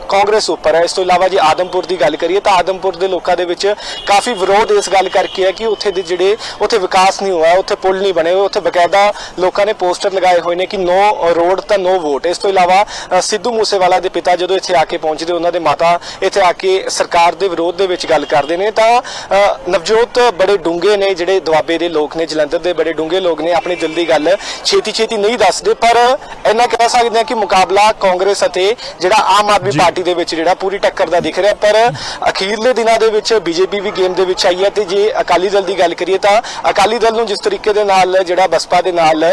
ਕਾਂਗਰਸ ਉੱਪਰ ਹੈ। ਇਸ ਤੋਂ ਇਲਾਵਾ ਜੇ ਆਦਮਪੁਰ ਦੀ ਗੱਲ ਕਰੀਏ ਤਾਂ ਆਦਮਪੁਰ ਦੇ ਲੋਕਾਂ ਦੇ ਵਿੱਚ ਕਾਫੀ ਵਿਰੋਧ ਇਸ ਗੱਲ ਕਰਕੇ ਹੈ ਕਿ ਉੱਥੇ ਦੇ ਜਿਹੜੇ ਉੱਥੇ ਵਿਕਾਸ ਨਹੀਂ ਹੋਇਆ, ਉੱਥੇ ਪੁਲ ਨਹੀਂ ਬਣੇ ਹੋਏ, ਉੱਥੇ ਬਕਾਇਦਾ ਲੋਕਾਂ ਨੇ ਪੋਸਟਰ ਲਗਾਏ ਹੋਏ ਨੇ ਕਿ ਨੋ ਰੋਡ ਤਾਂ ਨੋ ਵੋਟ। ਇਸ ਤੋਂ ਇਲਾਵਾ ਸਿੱਧੂ ਮੂਸੇਵਾਲਾ ਦੇ ਪਿਤਾ ਜਦੋਂ ਇੱਥੇ ਆ ਕੇ ਪਹੁੰਚਦੇ, ਉਹਨਾਂ ਦੇ ਮਾਤਾ ਇੱਥੇ ਆ ਕੇ ਸਰਕਾਰ ਦੇ ਵਿਰੋਧ ਦੇ ਵਿੱਚ ਗੱਲ ਕਰਦੇ ਨੇ, ਤਾਂ ਨਵਜੋਤ ਬੜੇ ਡੂੰਘੇ ਨੇ ਜਿਹੜੇ ਦੁਆਬੇ ਦੇ ਲੋਕ ਨੇ, ਜਲੰਧਰ ਦੇ ਬੜੇ ਡੂੰਘੇ ਲੋਕ ਨੇ, ਆਪਣੀ ਦਿਲ ਦੀ ਗੱਲ ਛੇਤੀ ਨਹੀਂ ਦੱਸਦੇ, ਪਰ ਇੰਨਾ ਕਹਿ ਸਕਦੇ ਹਾਂ ਕਿ ਮੁਕਾਬਲਾ ਕਾਂਗਰਸ ਅਤੇ ਜਿਹੜਾ ਆਮ ਆਦਮੀ ਪਾਰਟੀ ਦੇ ਵਿੱਚ ਜਿਹੜਾ ਪੂਰੀ ਟੱਕਰ ਦਾ ਦਿਖ ਰਿਹਾ। ਪਰ ਅਖੀਰਲੇ ਦਿਨਾਂ ਦੇ ਵਿੱਚ BJP ਵੀ ਗੇਮ ਦੇ ਵਿੱਚ ਆਈ ਹੈ, ਤੇ ਜੇ ਅਕਾਲੀ ਦਲ ਦੀ ਗੱਲ ਕਰੀਏ ਤਾਂ ਅਕਾਲੀ ਦਲ ਨੂੰ ਜਿਸ ਤਰੀਕੇ ਦੇ ਨਾਲ ਜਿਹੜਾ ਬਸਪਾ ਦੇ ਨਾਲ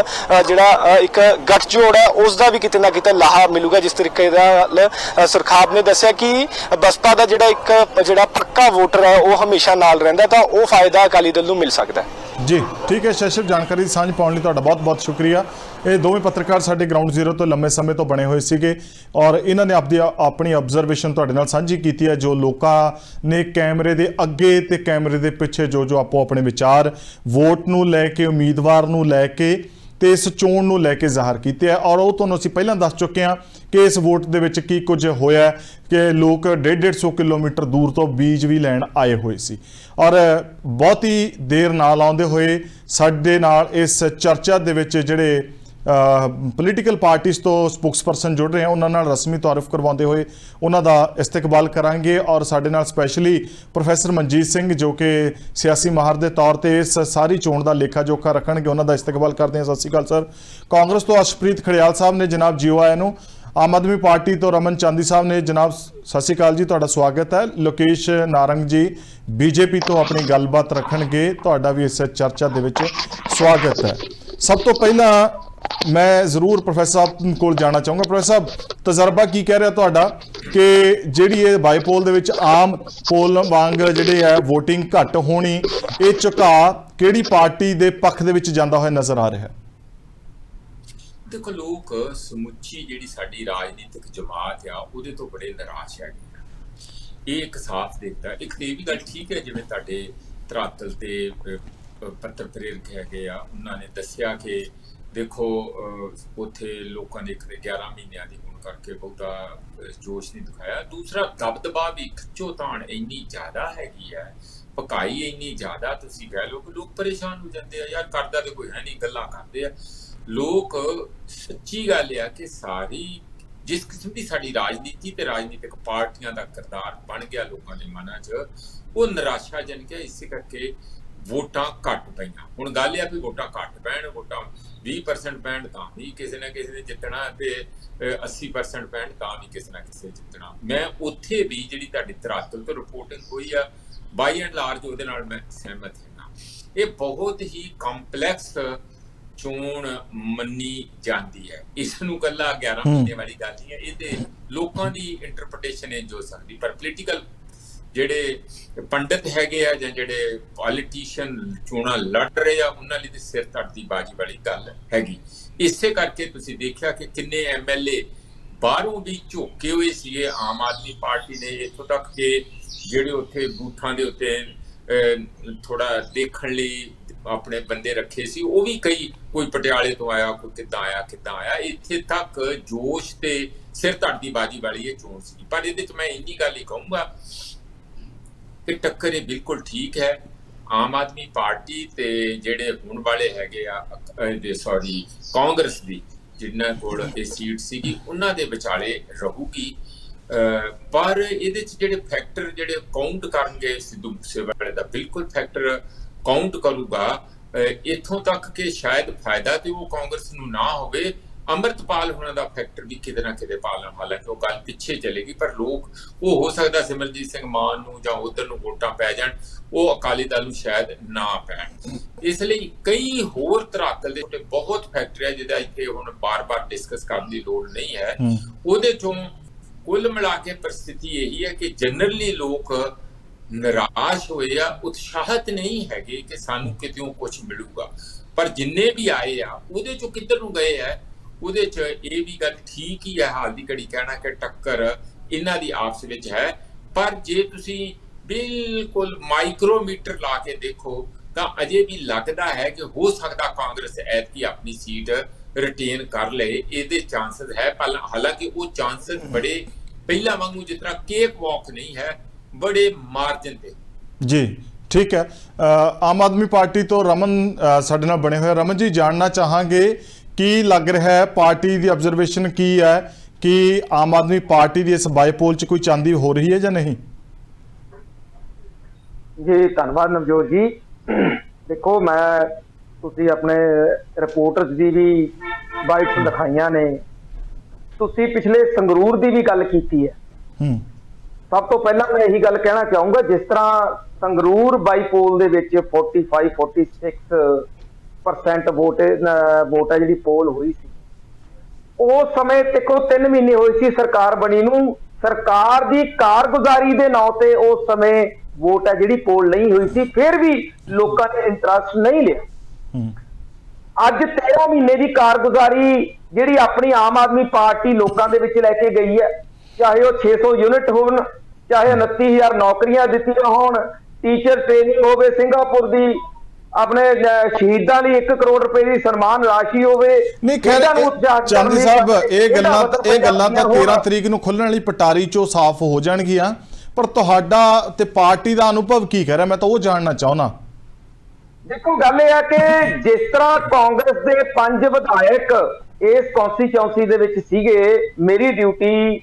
ਜਿਹੜਾ ਇੱਕ ਗੱਠਜੋੜ ਹੈ, ਉਸ ਦਾ ਵੀ ਕਿਤੇ ਨਾ ਕਿਤੇ ਲਾਹਾ ਮਿਲੂਗਾ। ਜਿਸ ਤਰੀਕੇ ਨਾਲ ਸੁਰਖਾਬ ਨੇ ਦੱਸਿਆ ਕਿ ਬਸਪਾ ਦਾ ਜਿਹੜਾ ਪੱਕਾ ਵੋਟਰ ਹੈ ਉਹ ਹਮੇਸ਼ਾ ਨਾਲ ਰਹਿੰਦਾ, ਤਾਂ ਉਹ ਫਾਇਦਾ ਅਕਾਲੀ ਦਲ ਨੂੰ ਮਿਲ ਸਕਦਾ ਹੈ। ਜੀ ਠੀਕ ਹੈ ਸ਼ਸ਼ਿਪ, ਜਾਣਕਾਰੀ ਦੀ ਸਾਂਝ ਪਾਉਣ ਲਈ ਤੁਹਾਡਾ ਬਹੁਤ-ਬਹੁਤ ਸ਼ੁਕਰੀਆ। ਇਹ ਦੋਵੇਂ ਪੱਤਰਕਾਰ ਸਾਡੇ ਗਰਾਊਂਡ ਜ਼ੀਰੋ ਤੋਂ ਲੰਮੇ ਸਮੇਂ ਤੋਂ ਬਣੇ ਹੋਏ ਸੀਗੇ ਔਰ ਇਹਨਾਂ ਨੇ ਆਪਣੀ ਆਬਜ਼ਰਵੇਸ਼ਨ ਤੁਹਾਡੇ ਨਾਲ ਸਾਂਝੀ ਕੀਤੀ ਹੈ, ਜੋ ਲੋਕਾਂ ਨੇ ਕੈਮਰੇ ਦੇ ਅੱਗੇ ਤੇ ਕੈਮਰੇ ਦੇ ਪਿੱਛੇ ਜੋ ਆਪੋ ਆਪਣੇ ਵਿਚਾਰ ਵੋਟ ਨੂੰ ਲੈ ਕੇ, ਉਮੀਦਵਾਰ ਨੂੰ ਲੈ ਕੇ ਤੇ ਇਸ ਚੋਣ ਨੂੰ ਲੈ ਕੇ ਜ਼ਾਹਰ ਕੀਤੇ ਹੈ। ਔਰ ਉਹ ਤੁਹਾਨੂੰ ਅਸੀਂ ਪਹਿਲਾਂ ਦੱਸ ਚੁੱਕੇ ਹਾਂ ਕਿ ਇਸ ਵੋਟ ਦੇ ਵਿੱਚ ਕੀ ਕੁਝ ਹੋਇਆ ਕਿ ਲੋਕ 150 ਕਿਲੋਮੀਟਰ ਦੂਰ ਤੋਂ ਬੀਜ ਵੀ ਲੈਣ ਆਏ ਹੋਏ ਸੀ ਔਰ ਬਹੁਤੀ ਦੇਰ ਨਾਲ ਆਉਂਦੇ ਹੋਏ ਸਾਡੇ ਨਾਲ ਇਸ ਚਰਚਾ ਦੇ ਵਿੱਚ ਜਿਹੜੇ ਪੋਲੀਟੀਕਲ ਪਾਰਟੀਜ਼ ਤੋਂ ਸਪੋਕਸਪਰਸਨ ਜੁੜ ਰਹੇ ਹਨ, ਉਹਨਾਂ ਨਾਲ ਰਸਮੀ ਤਾਰਫ ਕਰਵਾਉਂਦੇ ਹੋਏ ਉਹਨਾਂ ਦਾ ਇਸਤਕਬਾਲ ਕਰਾਂਗੇ। ਔਰ ਸਾਡੇ ਨਾਲ ਸਪੈਸ਼ਲੀ ਪ੍ਰੋਫੈਸਰ ਮਨਜੀਤ ਸਿੰਘ ਜੋ ਕਿ ਸਿਆਸੀ ਮਾਹਰ ਦੇ ਤੌਰ ਤੇ ਇਸ ਸਾਰੀ ਚੋਣ ਦਾ ਲੇਖਾ ਜੋਖਾ ਰੱਖਣਗੇ, ਉਹਨਾਂ ਦਾ ਇਸਤਕਬਾਲ ਕਰਦੇ ਹਾਂ। ਸਤਿ ਸ਼੍ਰੀ ਅਕਾਲ ਸਰ। ਕਾਂਗਰਸ ਤੋਂ ਅਰਸ਼ਪ੍ਰੀਤ ਖੜਿਆਲ ਸਾਹਿਬ ਨੇ, ਜਨਾਬ ਜੀਓ ਆਇਆਂ ਨੂੰ। ਆਮ ਆਦਮੀ ਪਾਰਟੀ ਤੋਂ ਰਮਨ ਚਾਂਦੀ ਸਾਹਿਬ ਨੇ, ਜਨਾਬ ਸਤਿ ਸ਼੍ਰੀ ਅਕਾਲ ਜੀ, ਤੁਹਾਡਾ ਸਵਾਗਤ ਹੈ। ਲੋਕੇਸ਼ ਨਾਰੰਗ ਜੀ BJP ਤੋਂ ਆਪਣੀ ਗੱਲਬਾਤ ਰੱਖਣਗੇ, ਤੁਹਾਡਾ ਵੀ ਇਸ ਚਰਚਾ ਦੇ ਵਿੱਚ ਸਵਾਗਤ ਹੈ। ਸਭ ਤੋਂ ਪਹਿਲਾਂ ਮੈਂ ਜ਼ਰੂਰ ਪ੍ਰੋਫੈਸਰ ਸਾਹਿਬ ਕੋਲ ਜਾਣਾ ਚਾਹੂੰਗਾ। ਪ੍ਰੋਫੈਸਰ ਸਾਹਿਬ, ਤਜਰਬਾ ਕੀ ਕਹਿ ਰਿਹਾ ਤੁਹਾਡਾ ਕਿ ਜਿਹੜੀ ਇਹ ਬਾਈਪੋਲ ਦੇ ਵਿੱਚ ਆਮ ਪੋਲ ਵਾਂਗ ਜਿਹੜੇ ਹੈ VOTING ਘੱਟ ਹੋਣੀ, ਇਹ ਝੁਕਾਅ ਕਿਹੜੀ ਪਾਰਟੀ ਦੇ ਪੱਖ ਦੇ ਵਿੱਚ ਜਾਂਦਾ ਹੋਇਆ ਨਜ਼ਰ ਆ ਰਿਹਾ ਹੈ? ਦੇਖੋ, ਲੋਕ ਸਮੁੱਚੀ ਜਿਹੜੀ ਸਾਡੀ ਰਾਜਨੀਤਿਕ ਜਮਾਤ ਆ ਉਹਦੇ ਤੋਂ ਬੜੇ ਨਿਰਾਸ਼ ਹੈਗੇ ਆ। ਇਹ ਇੱਕ ਸਾਫ਼ ਦਿਖਦਾ। ਇੱਕ ਤੇ ਇਹ ਵੀ ਗੱਲ ਠੀਕ ਹੈ, ਜਿਵੇਂ ਤੁਹਾਡੇ ਧਰਾਤਲ ਤੇ ਪੱਤਰ ਪ੍ਰੇਰਕ ਹੈਗੇ ਆ, ਉਹਨਾਂ ਨੇ ਦੱਸਿਆ ਕਿ ਦੇਖੋ ਉੱਥੇ ਲੋਕਾਂ ਨੇ 11 ਮਹੀਨਿਆਂ ਦੀ ਹੋਣ ਕਰਕੇ ਬਹੁਤਾ ਜੋਸ਼ ਨਹੀਂ ਦਿਖਾਇਆ। ਦੂਸਰਾ, ਦਬਦਬਾ ਵੀ, ਖਿੱਚੋਤਾਣ ਇੰਨੀ ਜ਼ਿਆਦਾ ਹੈਗੀ ਹੈ, ਪਕਾਈ ਇੰਨੀ ਜ਼ਿਆਦਾ, ਤੁਸੀਂ ਕਹਿ ਲਓ ਕਿ ਲੋਕ ਪਰੇਸ਼ਾਨ ਹੋ ਜਾਂਦੇ ਆ। ਯਾਰ ਕਰਦਾ ਤੇ ਕੋਈ ਹੈ ਨਹੀਂ, ਗੱਲਾਂ ਕਰਦੇ ਆ ਲੋਕ। ਸੱਚੀ ਗੱਲ ਆ ਕਿ ਸਾਰੀ ਜਿਸ ਕਿਸਮ ਦੀ ਸਾਡੀ ਰਾਜਨੀਤੀ ਤੇ ਰਾਜਨੀਤਿਕ ਪਾਰਟੀਆਂ ਦਾ ਕਿਰਦਾਰ ਬਣ ਗਿਆ ਲੋਕਾਂ ਦੇ ਮਨਾਂ 'ਚ, ਉਹ ਨਿਰਾਸ਼ਾਜਨਕ ਹੈ। ਇਸੇ ਕਰਕੇ ਵੋਟਾਂ ਘੱਟ ਪਈਆਂ। ਹੁਣ ਗੱਲ ਇਹ ਆ ਵੀ ਵੋਟਾਂ ਘੱਟ ਪੈਣ, ਵੋਟਾਂ 20% ਪੈਣ ਤਾਂ ਵੀ ਕਿਸੇ ਨਾ ਕਿਸੇ ਨੇ ਜਿੱਤਣਾ, ਤੇ 80% ਪੈਣ ਤਾਂ ਵੀ ਕਿਸੇ ਨਾ ਕਿਸੇ ਜਿੱਤਣਾ। ਮੈਂ ਉੱਥੇ ਵੀ ਜਿਹੜੀ ਤੁਹਾਡੀ ਧਰਾਤਲ ਤੋਂ ਰਿਪੋਰਟਿੰਗ ਹੋਈ ਆ, ਬਾਈ ਐਂਡ ਲਾਰਜ ਉਹਦੇ ਨਾਲ ਮੈਂ ਸਹਿਮਤ ਹਾਂ। ਇਹ ਬਹੁਤ ਹੀ ਕੰਪਲੈਕਸ ਚੋਣ ਮੰਨੀ ਜਾਂਦੀ ਹੈ। ਇਸ ਨੂੰ ਇਕੱਲਾ 11 ਮਹੀਨੇ ਵਾਲੀ ਗੱਲ ਨਹੀਂ ਹੈ, ਇਹ ਤੇ ਲੋਕਾਂ ਦੀ ਇੰਟਰਪ੍ਰੀਟੇਸ਼ਨ ਇੰਝ ਹੋ ਸਕਦੀ। ਪਰ ਪੋਲੀਟੀਕਲ ਜਿਹੜੇ ਪੰਡਿਤ ਹੈਗੇ ਆ ਜਾਂ ਜਿਹੜੇ ਪੋਲੀਟੀਸ਼ੀਅਨ ਚੋਣਾਂ ਲੜ ਰਹੇ ਆ, ਉਹਨਾਂ ਲਈ ਤੇ ਸਿਰ ਧੜ ਦੀ ਬਾਜੀ ਵਾਲੀ ਗੱਲ ਹੈਗੀ। ਇਸੇ ਕਰਕੇ ਤੁਸੀਂ ਦੇਖਿਆ ਕਿ ਕਿੰਨੇ MLA ਬਾਹਰੋਂ ਵੀ ਝੋਕੇ ਹੋਏ ਸੀਗੇ ਆਮ ਆਦਮੀ ਪਾਰਟੀ ਨੇ, ਇੱਥੋਂ ਤੱਕ ਕਿ ਜਿਹੜੇ ਉੱਥੇ ਬੂਥਾਂ ਦੇ ਉੱਤੇ ਥੋੜਾ ਦੇਖਣ ਲਈ ਆਪਣੇ ਬੰਦੇ ਰੱਖੇ ਸੀ, ਉਹ ਵੀ ਕੋਈ ਪਟਿਆਲੇ ਤੋਂ ਆਇਆ, ਕੋਈ ਕਿੱਦਾਂ ਆਇਆ। ਇੱਥੇ ਤੱਕ ਜੋਸ਼ ਤੇ ਸਿਰ ਧੜ ਦੀ ਬਾਜੀ ਵਾਲੀ ਇਹ ਚੋਣ ਸੀ। ਪਰ ਇਹਦੇ 'ਚ ਮੈਂ ਇੰਨੀ ਗੱਲ ਹੀ ਕਹੂੰਗਾ ਕਿ ਟੱਕਰ ਇਹ ਬਿਲਕੁਲ ਠੀਕ ਹੈ। ਆਮ ਆਦਮੀ ਪਾਰਟੀ ਤੇ ਜਿਹੜੇ ਹੁਣ ਵਾਲੇ ਹੈਗੇ ਆ ਸੌਰੀ ਕਾਂਗਰਸ ਦੀ ਜਿਨ੍ਹਾਂ ਕੋਲ ਇਹ ਸੀਟ ਸੀਗੀ ਉਹਨਾਂ ਦੇ ਵਿਚਾਲੇ ਰਹੂਗੀ। ਪਰ ਇਹਦੇ 'ਚ ਜਿਹੜੇ ਫੈਕਟਰ ਜਿਹੜੇ ਕਾਊਂਟ ਕਰਨਗੇ, ਸਿੱਧੂ ਮੂਸੇਵਾਲੇ ਦਾ ਬਿਲਕੁਲ ਫੈਕਟਰ ਕਾਊਂਟ ਕਰੂਗਾ। ਇੱਥੋਂ ਤੱਕ ਕਿ ਸ਼ਾਇਦ ਫਾਇਦਾ ਤੇ ਉਹ ਕਾਂਗਰਸ ਨੂੰ ਨਾ ਹੋਵੇ, ਅੰਮ੍ਰਿਤਪਾਲ ਹੋਣਾ ਦਾ ਫੈਕਟਰ ਵੀ ਕਿਤੇ ਨਾ ਕਿਤੇ ਪਾਲਣ, ਹਾਲਾਂਕਿ ਉਹ ਗੱਲ ਪਿੱਛੇ ਚਲੇਗੀ, ਪਰ ਲੋਕ ਉਹ ਹੋ ਸਕਦਾ ਸਿਮਰਜੀਤ ਸਿੰਘ ਮਾਨ ਨੂੰ ਜਾਂ ਉਧਰ ਨੂੰ ਵੋਟਾਂ ਪੈ ਜਾਣ, ਉਹ ਅਕਾਲੀ ਦਲ ਨੂੰ ਸ਼ਾਇਦ ਨਾ ਪੈਣ। ਇਸ ਲਈ ਕਈ ਹੋਰ ਧਰਾਤਲ ਦੇ ਬਹੁਤ ਫੈਕਟਰ ਹੈ ਜਿਹਦਾ ਇੱਥੇ ਹੁਣ ਬਾਰ-ਬਾਰ ਡਿਸਕਸ ਕਰਨ ਦੀ ਲੋੜ ਨਹੀਂ ਹੈ। ਉਹਦੇ ਚੋਂ ਕੁੱਲ ਮਿਲਾ ਕੇ ਪਰਿਸਥਿਤੀ ਇਹੀ ਹੈ ਕਿ ਜਨਰਲੀ ਲੋਕ ਨਿਰਾਸ਼ ਹੋਏ ਆ, ਉਤਸ਼ਾਹਿਤ ਨਹੀਂ ਹੈਗੇ ਕਿ ਸਾਨੂੰ ਕਿਤਿਓਂ ਕੁਝ ਮਿਲੂਗਾ। ਪਰ ਜਿੰਨੇ ਵੀ ਆਏ ਆ ਉਹਦੇ ਚੋਂ ਕਿੱਧਰ ਨੂੰ ਗਏ ਆ, ਉਹਦੇ 'ਚ ਇਹ ਵੀ ਗੱਲ ਠੀਕ ਹੀ ਹੈ ਹਾਲ ਦੀ ਘੜੀ ਕਹਿਣਾ ਕਿ ਟੱਕਰ ਇਹਨਾਂ ਦੀ ਆਪਸ ਵਿੱਚ ਹੈ। ਪਰ ਜੇ ਤੁਸੀਂ ਬਿਲਕੁਲ ਮਾਈਕਰੋਮੀਟਰ ਲਾ ਕੇ ਦੇਖੋ ਤਾਂ ਅਜੇ ਵੀ ਲੱਗਦਾ ਹੈ ਕਿ ਹੋ ਸਕਦਾ ਕਾਂਗਰਸ ਐਤਕੀ ਆਪਣੀ ਸੀਟ ਰਿਟੇਨ ਕਰ ਲਏ, ਇਹਦੇ ਚਾਂਸਸ ਹੈ। ਪਰ ਹਾਲਾਂਕਿ ਉਹ ਚਾਂਸਸ ਬੜੇ ਪਹਿਲਾਂ ਵਾਂਗੂ ਜਿਸ ਤਰ੍ਹਾਂ ਕੇਕ ਵਾਕ ਨਹੀਂ ਹੈ, ਬੜੇ ਮਾਰਜਨ ਤੇ। ਜੀ ਠੀਕ ਹੈ। ਆਮ ਆਦਮੀ ਪਾਰਟੀ ਤੋਂ ਰਮਨ ਸਾਡੇ ਨਾਲ ਬਣੇ ਹੋਏ। ਰਮਨ ਜੀ, ਜਾਣਨਾ ਚਾਹਾਂਗੇ ਕੀ ਲੱਗ ਰਿਹਾ ਹੈ, ਪਾਰਟੀ ਦੀ ਆਬਜ਼ਰਵੇਸ਼ਨ ਕੀ ਹੈ ਕਿ ਆਮ ਆਦਮੀ ਪਾਰਟੀ ਦੀ ਇਸ ਬਾਈਪੋਲ 'ਚ ਕੋਈ ਚਾਂਦੀ ਹੋ ਰਹੀ ਹੈ ਜਾਂ ਨਹੀਂ? ਜੀ ਧੰਨਵਾਦ ਨਵਜੋਤ ਜੀ। ਦੇਖੋ ਮੈਂ ਤੁਸੀਂ ਆਪਣੇ ਰਿਪੋਰਟਰਸ ਦੀ ਵੀ ਬਾਈਟਸ ਦਿਖਾਈਆਂ ਨੇ, ਤੁਸੀਂ ਪਿਛਲੇ ਸੰਗਰੂਰ ਦੀ ਵੀ ਗੱਲ ਕੀਤੀ ਹੈ। ਸਭ ਤੋਂ ਪਹਿਲਾਂ ਮੈਂ ਇਹੀ ਗੱਲ ਕਹਿਣਾ ਚਾਹੂੰਗਾ, ਜਿਸ ਤਰ੍ਹਾਂ ਸੰਗਰੂਰ ਬਾਈਪੋਲ ਦੇ ਵਿੱਚ 45-46% ਵੋਟ ਹੈ ਜਿਹੜੀ ਪੋਲ ਹੋਈ ਸੀ, ਉਸ ਸਮੇਂ ਦੇਖੋ 3 ਮਹੀਨੇ ਹੋਏ ਸੀ ਸਰਕਾਰ ਬਣੀ ਨੂੰ। ਸਰਕਾਰ ਦੀ ਕਾਰਗੁਜ਼ਾਰੀ ਦੇ ਨਾਂ ਤੇ ਉਸ ਸਮੇਂ ਵੋਟ ਹੈ ਜਿਹੜੀ ਪੋਲ ਨਹੀਂ ਹੋਈ ਸੀ, ਫਿਰ ਵੀ ਲੋਕਾਂ ਨੇ ਇੰਟਰਸਟ ਨਹੀਂ ਲਿਆ। ਅੱਜ 13 ਮਹੀਨੇ ਦੀ ਕਾਰਗੁਜ਼ਾਰੀ ਜਿਹੜੀ ਆਪਣੀ ਆਮ ਆਦਮੀ ਪਾਰਟੀ ਲੋਕਾਂ ਦੇ ਵਿੱਚ ਲੈ ਕੇ ਗਈ ਹੈ, ਚਾਹੇ ਉਹ 600 ਯੂਨਿਟ ਹੋਣ, ਚਾਹੇ 29,000 ਨੌਕਰੀਆਂ ਦਿੱਤੀਆਂ ਹੋਣ, ਟੀਚਰ ਟ੍ਰੇਨਿੰਗ ਹੋਵੇ, ਸਿੰਗਾਪੁਰ ਦੀ ਆਪਣੇ ਸ਼ਹੀਦਾਂ ਲਈ 1 ਕਰੋੜ ਰੁਪਏ ਦੀ ਸਨਮਾਨ ਰਾਸ਼ੀ ਹੋਵੇ। ਨਹੀਂ ਖੈਰ ਚਾਂਦੀ ਸਾਹਿਬ, ਇਹ ਗੱਲਾਂ ਤਾਂ 13 ਤਰੀਕ ਨੂੰ ਖੁੱਲਣ ਵਾਲੀ ਪਟਾਰੀ 'ਚੋਂ ਸਾਫ਼ ਹੋ ਜਾਣਗੀਆਂ, ਪਰ ਤੁਹਾਡਾ ਤੇ ਪਾਰਟੀ ਦਾ ਅਨੁਭਵ ਕੀ ਕਹਿ ਰਿਹਾ, ਮੈਂ ਤਾਂ ਉਹ ਜਾਣਨਾ ਚਾਹੁੰਦਾ। ਦੇਖੋ ਗੱਲ ਇਹ ਹੈ ਕਿ ਜਿਸ ਤਰ੍ਹਾਂ ਕਾਂਗਰਸ ਦੇ 5 ਵਿਧਾਇਕ ਇਸ ਕੌਂਸਟੀਚੁਐਂਸੀ ਦੇ ਵਿੱਚ ਸੀਗੇ, ਮੇਰੀ ਡਿਊਟੀ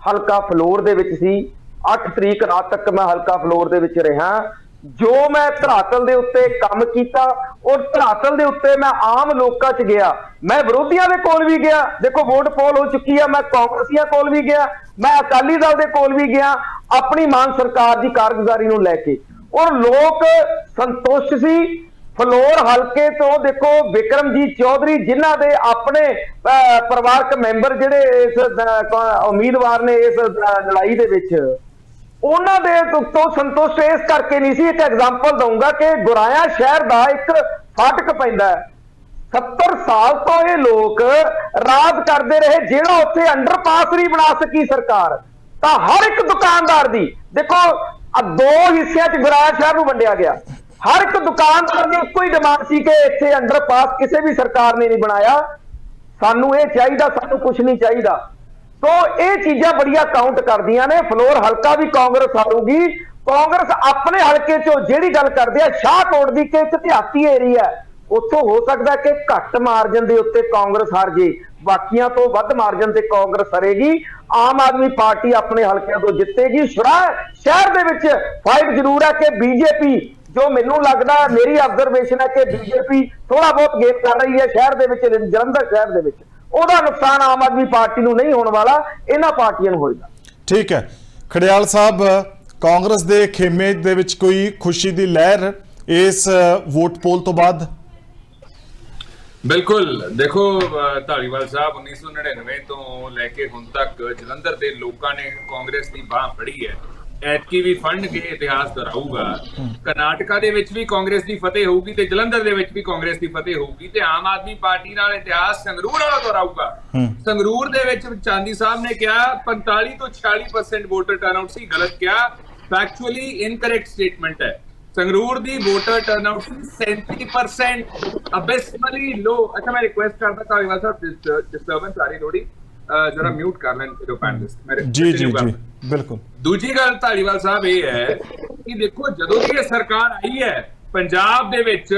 ਹਲਕਾ ਫਲੋਰ ਦੇ ਵਿੱਚ ਸੀ। 8 ਤਰੀਕ ਰਾਤ ਤੱਕ ਮੈਂ ਹਲਕਾ ਫਲੋਰ ਦੇ ਵਿੱਚ ਰਿਹਾ। ਜੋ ਮੈਂ ਧਰਾਤਲ ਦੇ ਉੱਤੇ ਕੰਮ ਕੀਤਾ, ਔਰ ਧਰਾਤਲ ਦੇ ਉੱਤੇ ਮੈਂ ਆਮ ਲੋਕਾਂ 'ਚ ਗਿਆ, ਮੈਂ ਵਿਰੋਧੀਆਂ ਦੇ ਕੋਲ ਵੀ ਗਿਆ। ਦੇਖੋ ਵੋਟ ਪੋਲ ਹੋ ਚੁੱਕੀ ਆ, ਮੈਂ ਕਾਂਗਰਸੀਆਂ ਕੋਲ ਵੀ ਗਿਆ, ਮੈਂ ਅਕਾਲੀ ਦਲ ਦੇ ਕੋਲ ਵੀ ਗਿਆ ਆਪਣੀ ਮਾਨ ਸਰਕਾਰ ਦੀ ਕਾਰਗੁਜ਼ਾਰੀ ਨੂੰ ਲੈ ਕੇ, ਔਰ ਲੋਕ ਸੰਤੁਸ਼ਟ ਸੀ। ਫਲੋਰ ਹਲਕੇ ਤੋਂ ਦੇਖੋ ਵਿਕਰਮਜੀਤ ਚੌਧਰੀ, ਜਿਨ੍ਹਾਂ ਦੇ ਆਪਣੇ ਪਰਿਵਾਰਕ ਮੈਂਬਰ ਜਿਹੜੇ ਇਸ ਉਮੀਦਵਾਰ ਨੇ ਇਸ ਲੜਾਈ ਦੇ ਵਿੱਚ, ਉਹਨਾਂ ਦੇ ਤੋਂ ਸੰਤੁਸ਼ਟ ਇਸ ਕਰਕੇ ਨਹੀਂ ਸੀ। ਇੱਕ ਐਗਜ਼ਾਮਪਲ ਦਊਂਗਾ ਕਿ ਗੁਰਾਇਆ ਸ਼ਹਿਰ ਦਾ ਇੱਕ ਫਾਟਕ ਪੈਂਦਾ ਹੈ, 70 ਸਾਲ ਤੋਂ ਇਹ ਲੋਕ ਰਾਜ ਕਰਦੇ ਰਹੇ, ਜਿਹੜਾ ਉੱਥੇ ਅੰਡਰਪਾਸ ਨਹੀਂ ਬਣਾ ਸਕੀ ਸਰਕਾਰ, ਤਾਂ ਹਰ ਇੱਕ ਦੁਕਾਨਦਾਰ ਦੀ ਦੇਖੋ 2 ਹਿੱਸਿਆਂ 'ਚ ਗੁਰਾਇਆ ਸ਼ਹਿਰ ਨੂੰ ਵੰਡਿਆ ਗਿਆ। ਹਰ ਇੱਕ ਦੁਕਾਨਦਾਰ ਦੀ ਇੱਕੋ ਹੀ ਡਿਮਾਂਡ ਸੀ ਕਿ ਇੱਥੇ ਅੰਡਰਪਾਸ ਕਿਸੇ ਵੀ ਸਰਕਾਰ ਨੇ ਨਹੀਂ ਬਣਾਇਆ, ਸਾਨੂੰ ਇਹ ਚਾਹੀਦਾ, ਸਾਨੂੰ ਕੁਝ ਨਹੀਂ ਚਾਹੀਦਾ। तो ਇਹ ਚੀਜ਼ਾਂ ਬੜੀਆਂ ਕਾਊਂਟ ਕਰਦੀਆਂ ਨੇ। ਫਲੋਰ ਹਲਕਾ ਵੀ ਕਾਂਗਰਸ ਹਾਰੂਗੀ। ਕਾਂਗਰਸ ਆਪਣੇ ਹਲਕੇ ਚੋਂ ਜਿਹੜੀ ਗੱਲ ਕਰਦੇ ਆ ਸ਼ਾਹਕੋਟ ਦੀ ਕਿ ਇੱਕ ਦਿਹਾਤੀ ਏਰੀਆ, ਉੱਥੋਂ ਹੋ ਸਕਦਾ ਕਿ ਘੱਟ ਮਾਰਜਨ ਦੇ ਉੱਤੇ ਕਾਂਗਰਸ ਹਾਰ ਜੇ, ਬਾਕੀਆਂ ਤੋਂ ਵੱਧ ਮਾਰਜਨ ਤੇ ਕਾਂਗਰਸ ਹਰੇਗੀ। ਆਮ ਆਦਮੀ ਪਾਰਟੀ ਆਪਣੇ ਹਲਕਿਆਂ ਤੋਂ ਜਿੱਤੇਗੀ। ਸ਼ਹਿਰ ਦੇ ਵਿੱਚ ਫਾਈਟ ਜ਼ਰੂਰ ਹੈ ਕਿ ਬੀਜੇਪੀ, ਜੋ ਮੈਨੂੰ ਲੱਗਦਾ ਮੇਰੀ ਆਬਜ਼ਰਵੇਸ਼ਨ ਹੈ ਕਿ ਬੀਜੇਪੀ ਥੋੜਾ ਬਹੁਤ ਗੇਮ ਕਰ ਰਹੀ ਹੈ ਸ਼ਹਿਰ ਦੇ ਵਿੱਚ, ਜਲੰਧਰ ਸ਼ਹਿਰ ਦੇ ਵਿੱਚ, ਉਹਦਾ ਨੁਕਸਾਨ ਆਮ ਆਦਮੀ ਪਾਰਟੀ ਨੂੰ ਨਹੀਂ ਹੋਣ ਵਾਲਾ, ਇਹਨਾਂ ਪਾਰਟੀਆਂ ਨੂੰ ਹੋਏਗਾ। ਠੀਕ ਹੈ ਖੜਿਆਲ ਸਾਹਿਬ, ਕਾਂਗਰਸ ਦੇ ਖੇਮੇ ਦੇ ਵਿੱਚ ਕੋਈ ਖੁਸ਼ੀ ਦੀ ਲਹਿਰ ਇਸ ਵੋਟ ਪੋਲ ਤੋਂ ਬਾਅਦ? ਬਿਲਕੁਲ, ਦੇਖੋ ਧਾਲੀਵਾਲ ਸਾਹਿਬ 1999 ਤੋਂ ਲੈ ਕੇ ਹੁਣ ਤੱਕ ਜਲੰਧਰ ਦੇ ਲੋਕਾਂ ਨੇ ਕਾਂਗਰਸ ਦੀ ਬਾਹ ਫੜੀ ਹੈ। ਐਤਕੀ ਵੀ ਫੰਡ ਕੇ ਇਤਿਹਾਸ ਦੁਹਰਾਊਗਾ। ਕਰਨਾਟਕਾ ਦੇ ਵਿੱਚ ਵੀ ਕਾਂਗਰਸ ਦੀ ਫਤਿਹ ਹੋਊਗੀ ਤੇ ਜਲੰਧਰ ਦੇ ਵਿੱਚ ਵੀ ਕਾਂਗਰਸ ਦੀ ਫਤਿਹ ਹੋਊਗੀ ਤੇ ਆਮ ਆਦਮੀ ਪਾਰਟੀ ਨਾਲ ਇਤਿਹਾਸ ਸੰਗਰੂਰ ਵਾਲਾ ਦੁਹਰਾਊਗਾ। ਸੰਗਰੂਰ ਦੇ ਵਿੱਚ ਚਾਂਦੀ ਸਾਹਿਬ ਨੇ ਕਿਹਾ 45 ਤੋਂ 46% ਵੋਟਰ ਟਰਨਆਊਟ ਸੀ, ਗਲਤ ਕਿਹਾ, ਫੈਕਚੁਅਲੀ ਇਨਕਰੈਕਟ ਸਟੇਟਮੈਂਟ ਹੈ। ਸੰਗਰੂਰ ਦੀ ਵੋਟਰ ਟਰਨਆਊਟ 37%, ਅਬੈਸਮਲੀ ਲੋ। ਅੱਛਾ, ਮੈਂ ਰਿਕੁਐਸਟ ਕਰਦਾ ਧਾਲੀਵਾਲ ਸਾਹਿਬ, ਡਿਸਟਰਬੈਂਸ ਆ ਰਹੀ ਥੋੜੀ, जरा म्यूट कर लें जो पैनलिस्ट मेरे जी जी जी बिल्कुल। दूजी गल धालीवाल साहब ये है कि देखो ਜਦੋਂ ਦੀ ਇਹ ਸਰਕਾਰ ਆਈ ਹੈ ਪੰਜਾਬ ਦੇ ਵਿੱਚ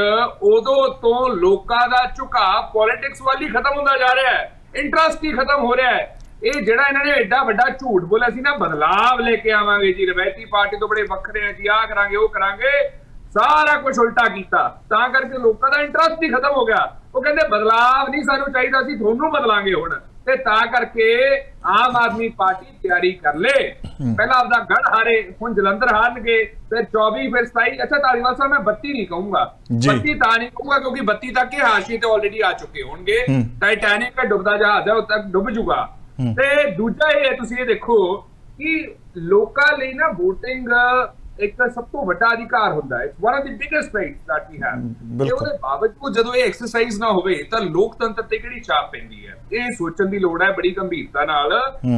ਉਦੋਂ ਤੋਂ ਲੋਕਾਂ ਦਾ ਝੁਕਾਅ ਪੋਲਿਟਿਕਸ ਵੱਲ ਹੀ ਖਤਮ ਹੁੰਦਾ ਜਾ ਰਿਹਾ ਹੈ, ਇੰਟਰਸਟ ਹੀ ਖਤਮ ਹੋ ਰਿਹਾ ਹੈ। ਇਹ ਜਿਹੜਾ ਇਹਨਾਂ ਨੇ ਐਡਾ ਵੱਡਾ ਝੂਠ ਬੋਲਿਆ ਸੀ ਨਾ, ਬਦਲਾਵ ਲੈ ਕੇ ਆਵਾਂਗੇ ਜੀ, ਰਵਾਇਤੀ ਪਾਰਟੀ ਤੋਂ ਬੜੇ ਵੱਖਰੇ ਆ ਜੀ, ਆਹ ਕਰਾਂਗੇ ਉਹ ਕਰਾਂਗੇ, ਸਾਰਾ ਕੁਝ ਉਲਟਾ ਕੀਤਾ, ਤਾਂ ਕਰਕੇ ਲੋਕਾਂ ਦਾ ਇੰਟਰਸਟ ਹੀ ਖਤਮ ਹੋ ਗਿਆ। ਉਹ ਕਹਿੰਦੇ ਬਦਲਾਵ ਨਹੀਂ ਸਾਨੂੰ ਚਾਹੀਦਾ, ਸੀ ਤੁਹਾਨੂੰ ਬਦਲਾਂਗੇ ਹੁਣ, ਤੇ ਤਾਂ ਕਰਕੇ ਆਮ ਆਦਮੀ ਪਾਰਟੀ ਤਿਆਰੀ ਕਰ ਲੇ। ਪਹਿਲਾਂ ਆਪਦਾ ਗੜ ਹਾਰੇ, ਹੁਣ ਜਲੰਧਰ ਹਾਰਨਗੇ, ਫਿਰ 24, ਫਿਰ 27। ਅੱਛਾ ਧਾਲੀਵਾਲ ਸਾਹਿਬ ਮੈਂ 32 ਨਹੀਂ ਕਹੂੰਗਾ, 32 ਤਾਂ ਨਹੀਂ ਕਹੂੰਗਾ ਕਿਉਂਕਿ 32 ਤੱਕ ਇਹ ਹਾਸ਼ੀ ਤੇ ਆਲਰੇਡੀ ਆ ਚੁੱਕੇ ਹੋਣਗੇ। ਟਾਈਟੈਨਿਕ ਡੁੱਬਦਾ ਜਹਾਜ਼ ਹੈ, ਉਹ ਤੱਕ ਡੁੱਬ ਜੂਗਾ। ਤੇ ਦੂਜਾ ਇਹ ਤੁਸੀਂ ਇਹ ਦੇਖੋ ਕਿ ਲੋਕਾਂ ਲਈ ਨਾ VOTING ਇੱਕ ਸਭ ਤੋਂ ਵੱਡਾ ਅਧਿਕਾਰ ਹੁੰਦਾ ਹੈ। It's one of the biggest rights that we have. ਤੇ ਉਹਦੇ ਬਾਵਜੂਦ ਜਦੋਂ ਇਹ ਐਕਸਰਸਾਈਜ਼ ਨਾ ਹੋਵੇ ਤਾਂ ਲੋਕਤੰਤਰ ਤੇ ਕਿਹੜੀ ਛਾਪ ਪੈਂਦੀ ਹੈ, ਇਹ ਸੋਚਣ ਦੀ ਲੋੜ ਹੈ ਬੜੀ ਗੰਭੀਰਤਾ ਨਾਲ।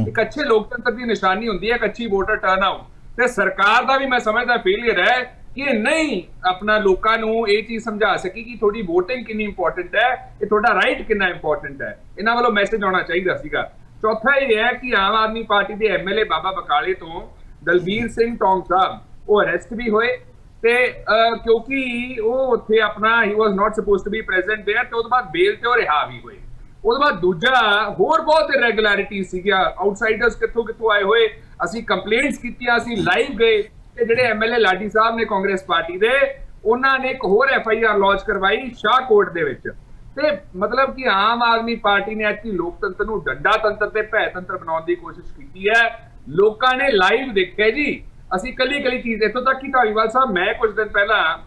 ਇੱਕ ਅੱਛੇ ਲੋਕਤੰਤਰ ਦੀ ਨਿਸ਼ਾਨੀ ਹੁੰਦੀ ਹੈ ਇੱਕ ਅੱਛੀ ਵੋਟਰ ਟਰਨਆਊਟ। ਤੇ ਸਰਕਾਰ ਦਾ ਵੀ ਮੈਂ ਸਮਝਦਾ ਫੇਲਿਅਰ ਹੈ ਕਿ ਇਹ ਨਹੀਂ ਆਪਣਾ ਲੋਕਾਂ ਨੂੰ ਇਹ ਚੀਜ਼ ਸਮਝਾ ਸਕੀ ਕਿ ਤੁਹਾਡੀ VOTING ਕਿੰਨੀ ਇੰਪੋਰਟੈਂਟ ਹੈ, ਇਹ ਤੁਹਾਡਾ ਰਾਈਟ ਕਿੰਨਾ ਇੰਪੋਰਟੈਂਟ ਹੈ। ਇਹਨਾਂ ਵੱਲੋਂ ਮੈਸੇਜ ਆਉਣਾ ਚਾਹੀਦਾ ਸੀਗਾ। ਚੌਥਾ ਇਹ ਹੈ ਕਿ ਆਮ ਆਦਮੀ ਪਾਰਟੀ ਦੇ MLA ਬਾਬਾ ਬਕਾਲੇ ਤੋਂ ਦਲਬੀਰ ਸਿੰਘ ਟੌਂਗ ਸਾਹਿਬ ਉਹ ਅਰੈਸਟ ਵੀ ਹੋਏ ਤੇ ਕਿਉਂਕਿ ਉਹ ਉੱਥੇ ਆਪਣਾ ਹੀ was not supposed to be present there, ਤੇ ਉਹਦੇ ਬਾਅਦ ਬੇਲ ਤੇ ਉਹ ਰਿਹਾ ਵੀ ਹੋਏ। ਉਹਦੇ ਬਾਅਦ ਦੂਜਾ ਹੋਰ ਬਹੁਤ ਇਰੈਗੂਲੈਰਿਟੀ ਸੀਗੀਆਂ, ਆਊਟਸਾਈਡਰਸ ਕਿੱਥੋਂ ਆਏ ਹੋਏ, ਅਸੀਂ ਕੰਪਲੇਂਟਸ ਕੀਤੀਆਂ, ਅਸੀਂ ਲਾਈਵ ਗਏ। ਤੇ ਜਿਹੜੇ MLA ਲਾਡੀ ਸਾਹਿਬ ਨੇ ਕਾਂਗਰਸ ਪਾਰਟੀ ਦੇ, ਉਹਨਾਂ ਨੇ ਇੱਕ ਹੋਰ FIR ਲਾਂਚ ਕਰਵਾਈ ਸ਼ਾਹਕੋਟ ਦੇ ਵਿੱਚ। ਤੇ ਮਤਲਬ ਕਿ ਆਮ ਆਦਮੀ ਪਾਰਟੀ ਨੇ ਐਤਕੀ ਲੋਕਤੰਤਰ ਨੂੰ ਡੰਡਾ ਤੰਤਰ ਤੇ ਭੈ ਤੰਤਰ ਬਣਾਉਣ ਦੀ ਕੋਸ਼ਿਸ਼ ਕੀਤੀ ਹੈ। ਲੋਕਾਂ ਨੇ ਲਾਈਵ ਦੇਖਿਆ ਜੀ। ਅਸੀਂ ਕੱਲੀ ਚੀਜ਼ ਇੱਥੋਂ ਤੱਕ ਕਿ ਧਾਲੀਵਾਲ ਸਾਹਿਬ ਮੈਂ ਕੁਝ ਦਿਨ ਪਹਿਲਾਂ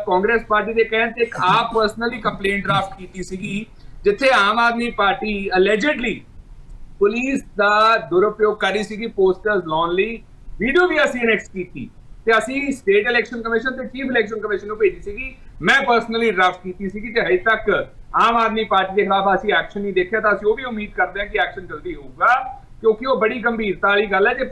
ਕਾਂਗਰਸ ਪਾਰਟੀ ਦੇ ਕਹਿਣ ਤੇ ਇੱਕ ਆਪ ਪਰਸਨਲੀ ਕੰਪਲੇਂਟ ਡਰਾਫਟ ਕੀਤੀ ਸੀਗੀ, ਜਿੱਥੇ ਆਮ ਆਦਮੀ ਪਾਰਟੀ ਅਲੈਜਡਲੀ ਪੁਲਿਸ ਦਾ ਦੁਰਉਪਯੋਗ ਕਰ ਰਹੀ ਸੀਗੀ ਪੋਸਟਰਸ ਲਾਉਣ ਲਈ। ਵੀਡੀਓ ਵੀ ਅਸੀਂ ਨੈਕਸਟ ਕੀਤੀ ਤੇ ਅਸੀਂ ਸਟੇਟ ਇਲੈਕਸ਼ਨ ਕਮਿਸ਼ਨ ਤੇ ਚੀਫ ਇਲੈਕਸ਼ਨ ਕਮਿਸ਼ਨ ਨੂੰ ਭੇਜੀ ਸੀਗੀ। ਮੈਂ ਪਰਸਨਲੀ ਡਰਾਫਟ ਕੀਤੀ ਸੀਗੀ ਤੇ ਹਜੇ ਤੱਕ ਆਮ ਆਦਮੀ ਪਾਰਟੀ ਦੇ ਖਿਲਾਫ ਅਸੀਂ ਐਕਸ਼ਨ ਨਹੀਂ ਦੇਖਿਆ। ਤਾਂ ਅਸੀਂ ਉਹ ਵੀ ਉਮੀਦ ਕਰਦੇ ਹਾਂ ਕਿ ਐਕਸ਼ਨ ਜਲਦੀ ਹੋਊਗਾ, ਕਿਉਂਕਿ ਉਹ ਬੜੀ ਗੰਭੀਰਤਾ ਵਾਲੀ ਗੱਲ ਹੈ ਕਿ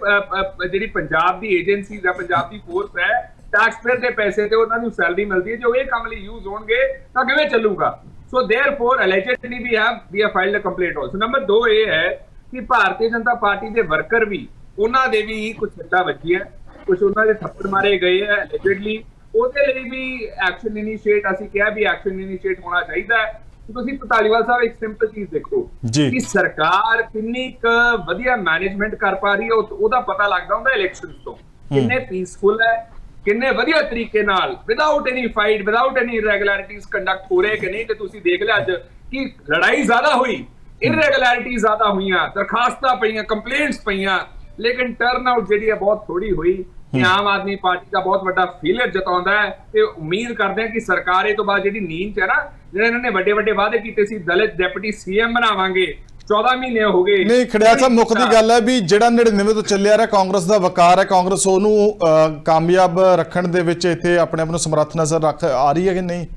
ਜਿਹੜੀ ਪੰਜਾਬ ਦੀ ਏਜੰਸੀਜ਼ ਹੈ, ਪੰਜਾਬ ਦੀ ਫੋਰਸ ਹੈ, ਟੈਕਸਪੇਅਰ ਦੇ ਪੈਸੇ ਤੇ ਉਹਨਾਂ ਨੂੰ ਸੈਲਰੀ ਮਿਲਦੀ ਹੈ, ਜੋ ਇਹ ਕੰਮ ਲਈ ਯੂਜ਼ ਹੋਣਗੇ ਤਾਂ ਕਿਵੇਂ ਚੱਲੂਗਾ। So therefore allegedly we have filed a complaint also. Number 2 ਇਹ ਹੈ ਕਿ ਭਾਰਤੀ ਜਨਤਾ ਪਾਰਟੀ ਦੇ ਵਰਕਰ ਵੀ, ਉਹਨਾਂ ਦੇ ਵੀ ਕੁਝ ਸੱਟਾਂ ਵੱਜੀਆਂ, ਕੁਝ ਉਹਨਾਂ ਦੇ ਥੱਪੜ ਮਾਰੇ ਗਏ ਹੈ ਅਲੈਜਡਲੀ। ਉਹਦੇ ਲਈ ਵੀ ਐਕਸ਼ਨ ਇਨੀਸ਼ੀਏਟ, ਅਸੀਂ ਕਿਹਾ ਵੀ ਐਕਸ਼ਨ ਇਨੀਸ਼ੀਏਟ ਹੋਣਾ ਚਾਹੀਦਾ ਹੈ। ਤੁਸੀਂ ਧਾਲੀਵਾਲ ਸਾਹਿਬ ਇੱਕ ਸਿੰਪਲ ਚੀਜ਼ ਦੇਖੋ ਕਿ ਸਰਕਾਰ ਕਿੰਨੀ ਕੁ ਵਧੀਆ ਮੈਨੇਜਮੈਂਟ ਕਰ ਪਾ ਰਹੀ ਹੈ, ਉਹਦਾ ਪਤਾ ਲੱਗਦਾ ਹੁੰਦਾ ਇਲੈਕਸ਼ਨਸ ਤੋਂ। ਕਿੰਨੇ ਪੀਸਫੁਲ ਹੈ, ਕਿੰਨੇ ਵਧੀਆ ਤਰੀਕੇ ਨਾਲ without any fight, without any irregularities conduct ਹੋ ਰਹੇ ਕਿ ਨਹੀਂ। ਤੇ ਤੁਸੀਂ ਦੇਖ ਲਿਆ ਅੱਜ ਕਿ ਲੜਾਈ ਜ਼ਿਆਦਾ ਹੋਈ, ਇਰੈਗੂਲੈਰਿਟੀਜ਼ ਜ਼ਿਆਦਾ ਹੋਈਆਂ, ਦਰਖਾਸਤਾਂ ਪਈਆਂ, ਕੰਪਲੇਂਟਸ ਪਈਆਂ, ਲੇਕਿਨ ਟਰਨ ਆਊਟ ਜਿਹੜੀ ਹੈ ਬਹੁਤ ਥੋੜੀ ਹੋਈ। ਆਮ ਆਦਮੀ ਪਾਰਟੀ ਦਾ ਬਹੁਤ ਵੱਡਾ ਫੇਲਿਅਰ ਜਤਾਉਂਦਾ ਹੈ ਤੇ ਉਮੀਦ ਕਰਦੇ ਹਾਂ ਕਿ ਸਰਕਾਰ ਇਹ ਤੋਂ ਬਾਅਦ ਜਿਹੜੀ ਨੀਂਦ ਚ ਹੈ ਨਾ, ਜਿਹੜੇ ਇਹਨਾਂ ਨੇ ਵੱਡੇ ਵਾਅਦੇ ਕੀਤੇ ਸੀ, ਦਲਿਤ ਡਿਪਟੀ CM ਬਣਾਵਾਂਗੇ, 14 ਮਹੀਨੇ ਹੋ ਗਏ। ਨਹੀਂ ਖੜਿਆਲ ਸਾਹਿਬ, ਮੁੱਖ ਦੀ ਗੱਲ ਹੈ ਵੀ ਜਿਹੜਾ 99 ਤੋਂ ਚੱਲਿਆ ਰਿਹਾ ਕਾਂਗਰਸ ਦਾ ਵਕਾਰ ਹੈ, ਕਾਂਗਰਸ ਉਹਨੂੰ ਕਾਮਯਾਬ ਰੱਖਣ ਦੇ ਵਿੱਚ ਇੱਥੇ ਆਪਣੇ ਆਪ ਨੂੰ ਸਮਰੱਥ ਨਜ਼ਰ ਰੱਖ ਆ ਰਹੀ ਹੈ ਕਿ ਨਹੀਂ?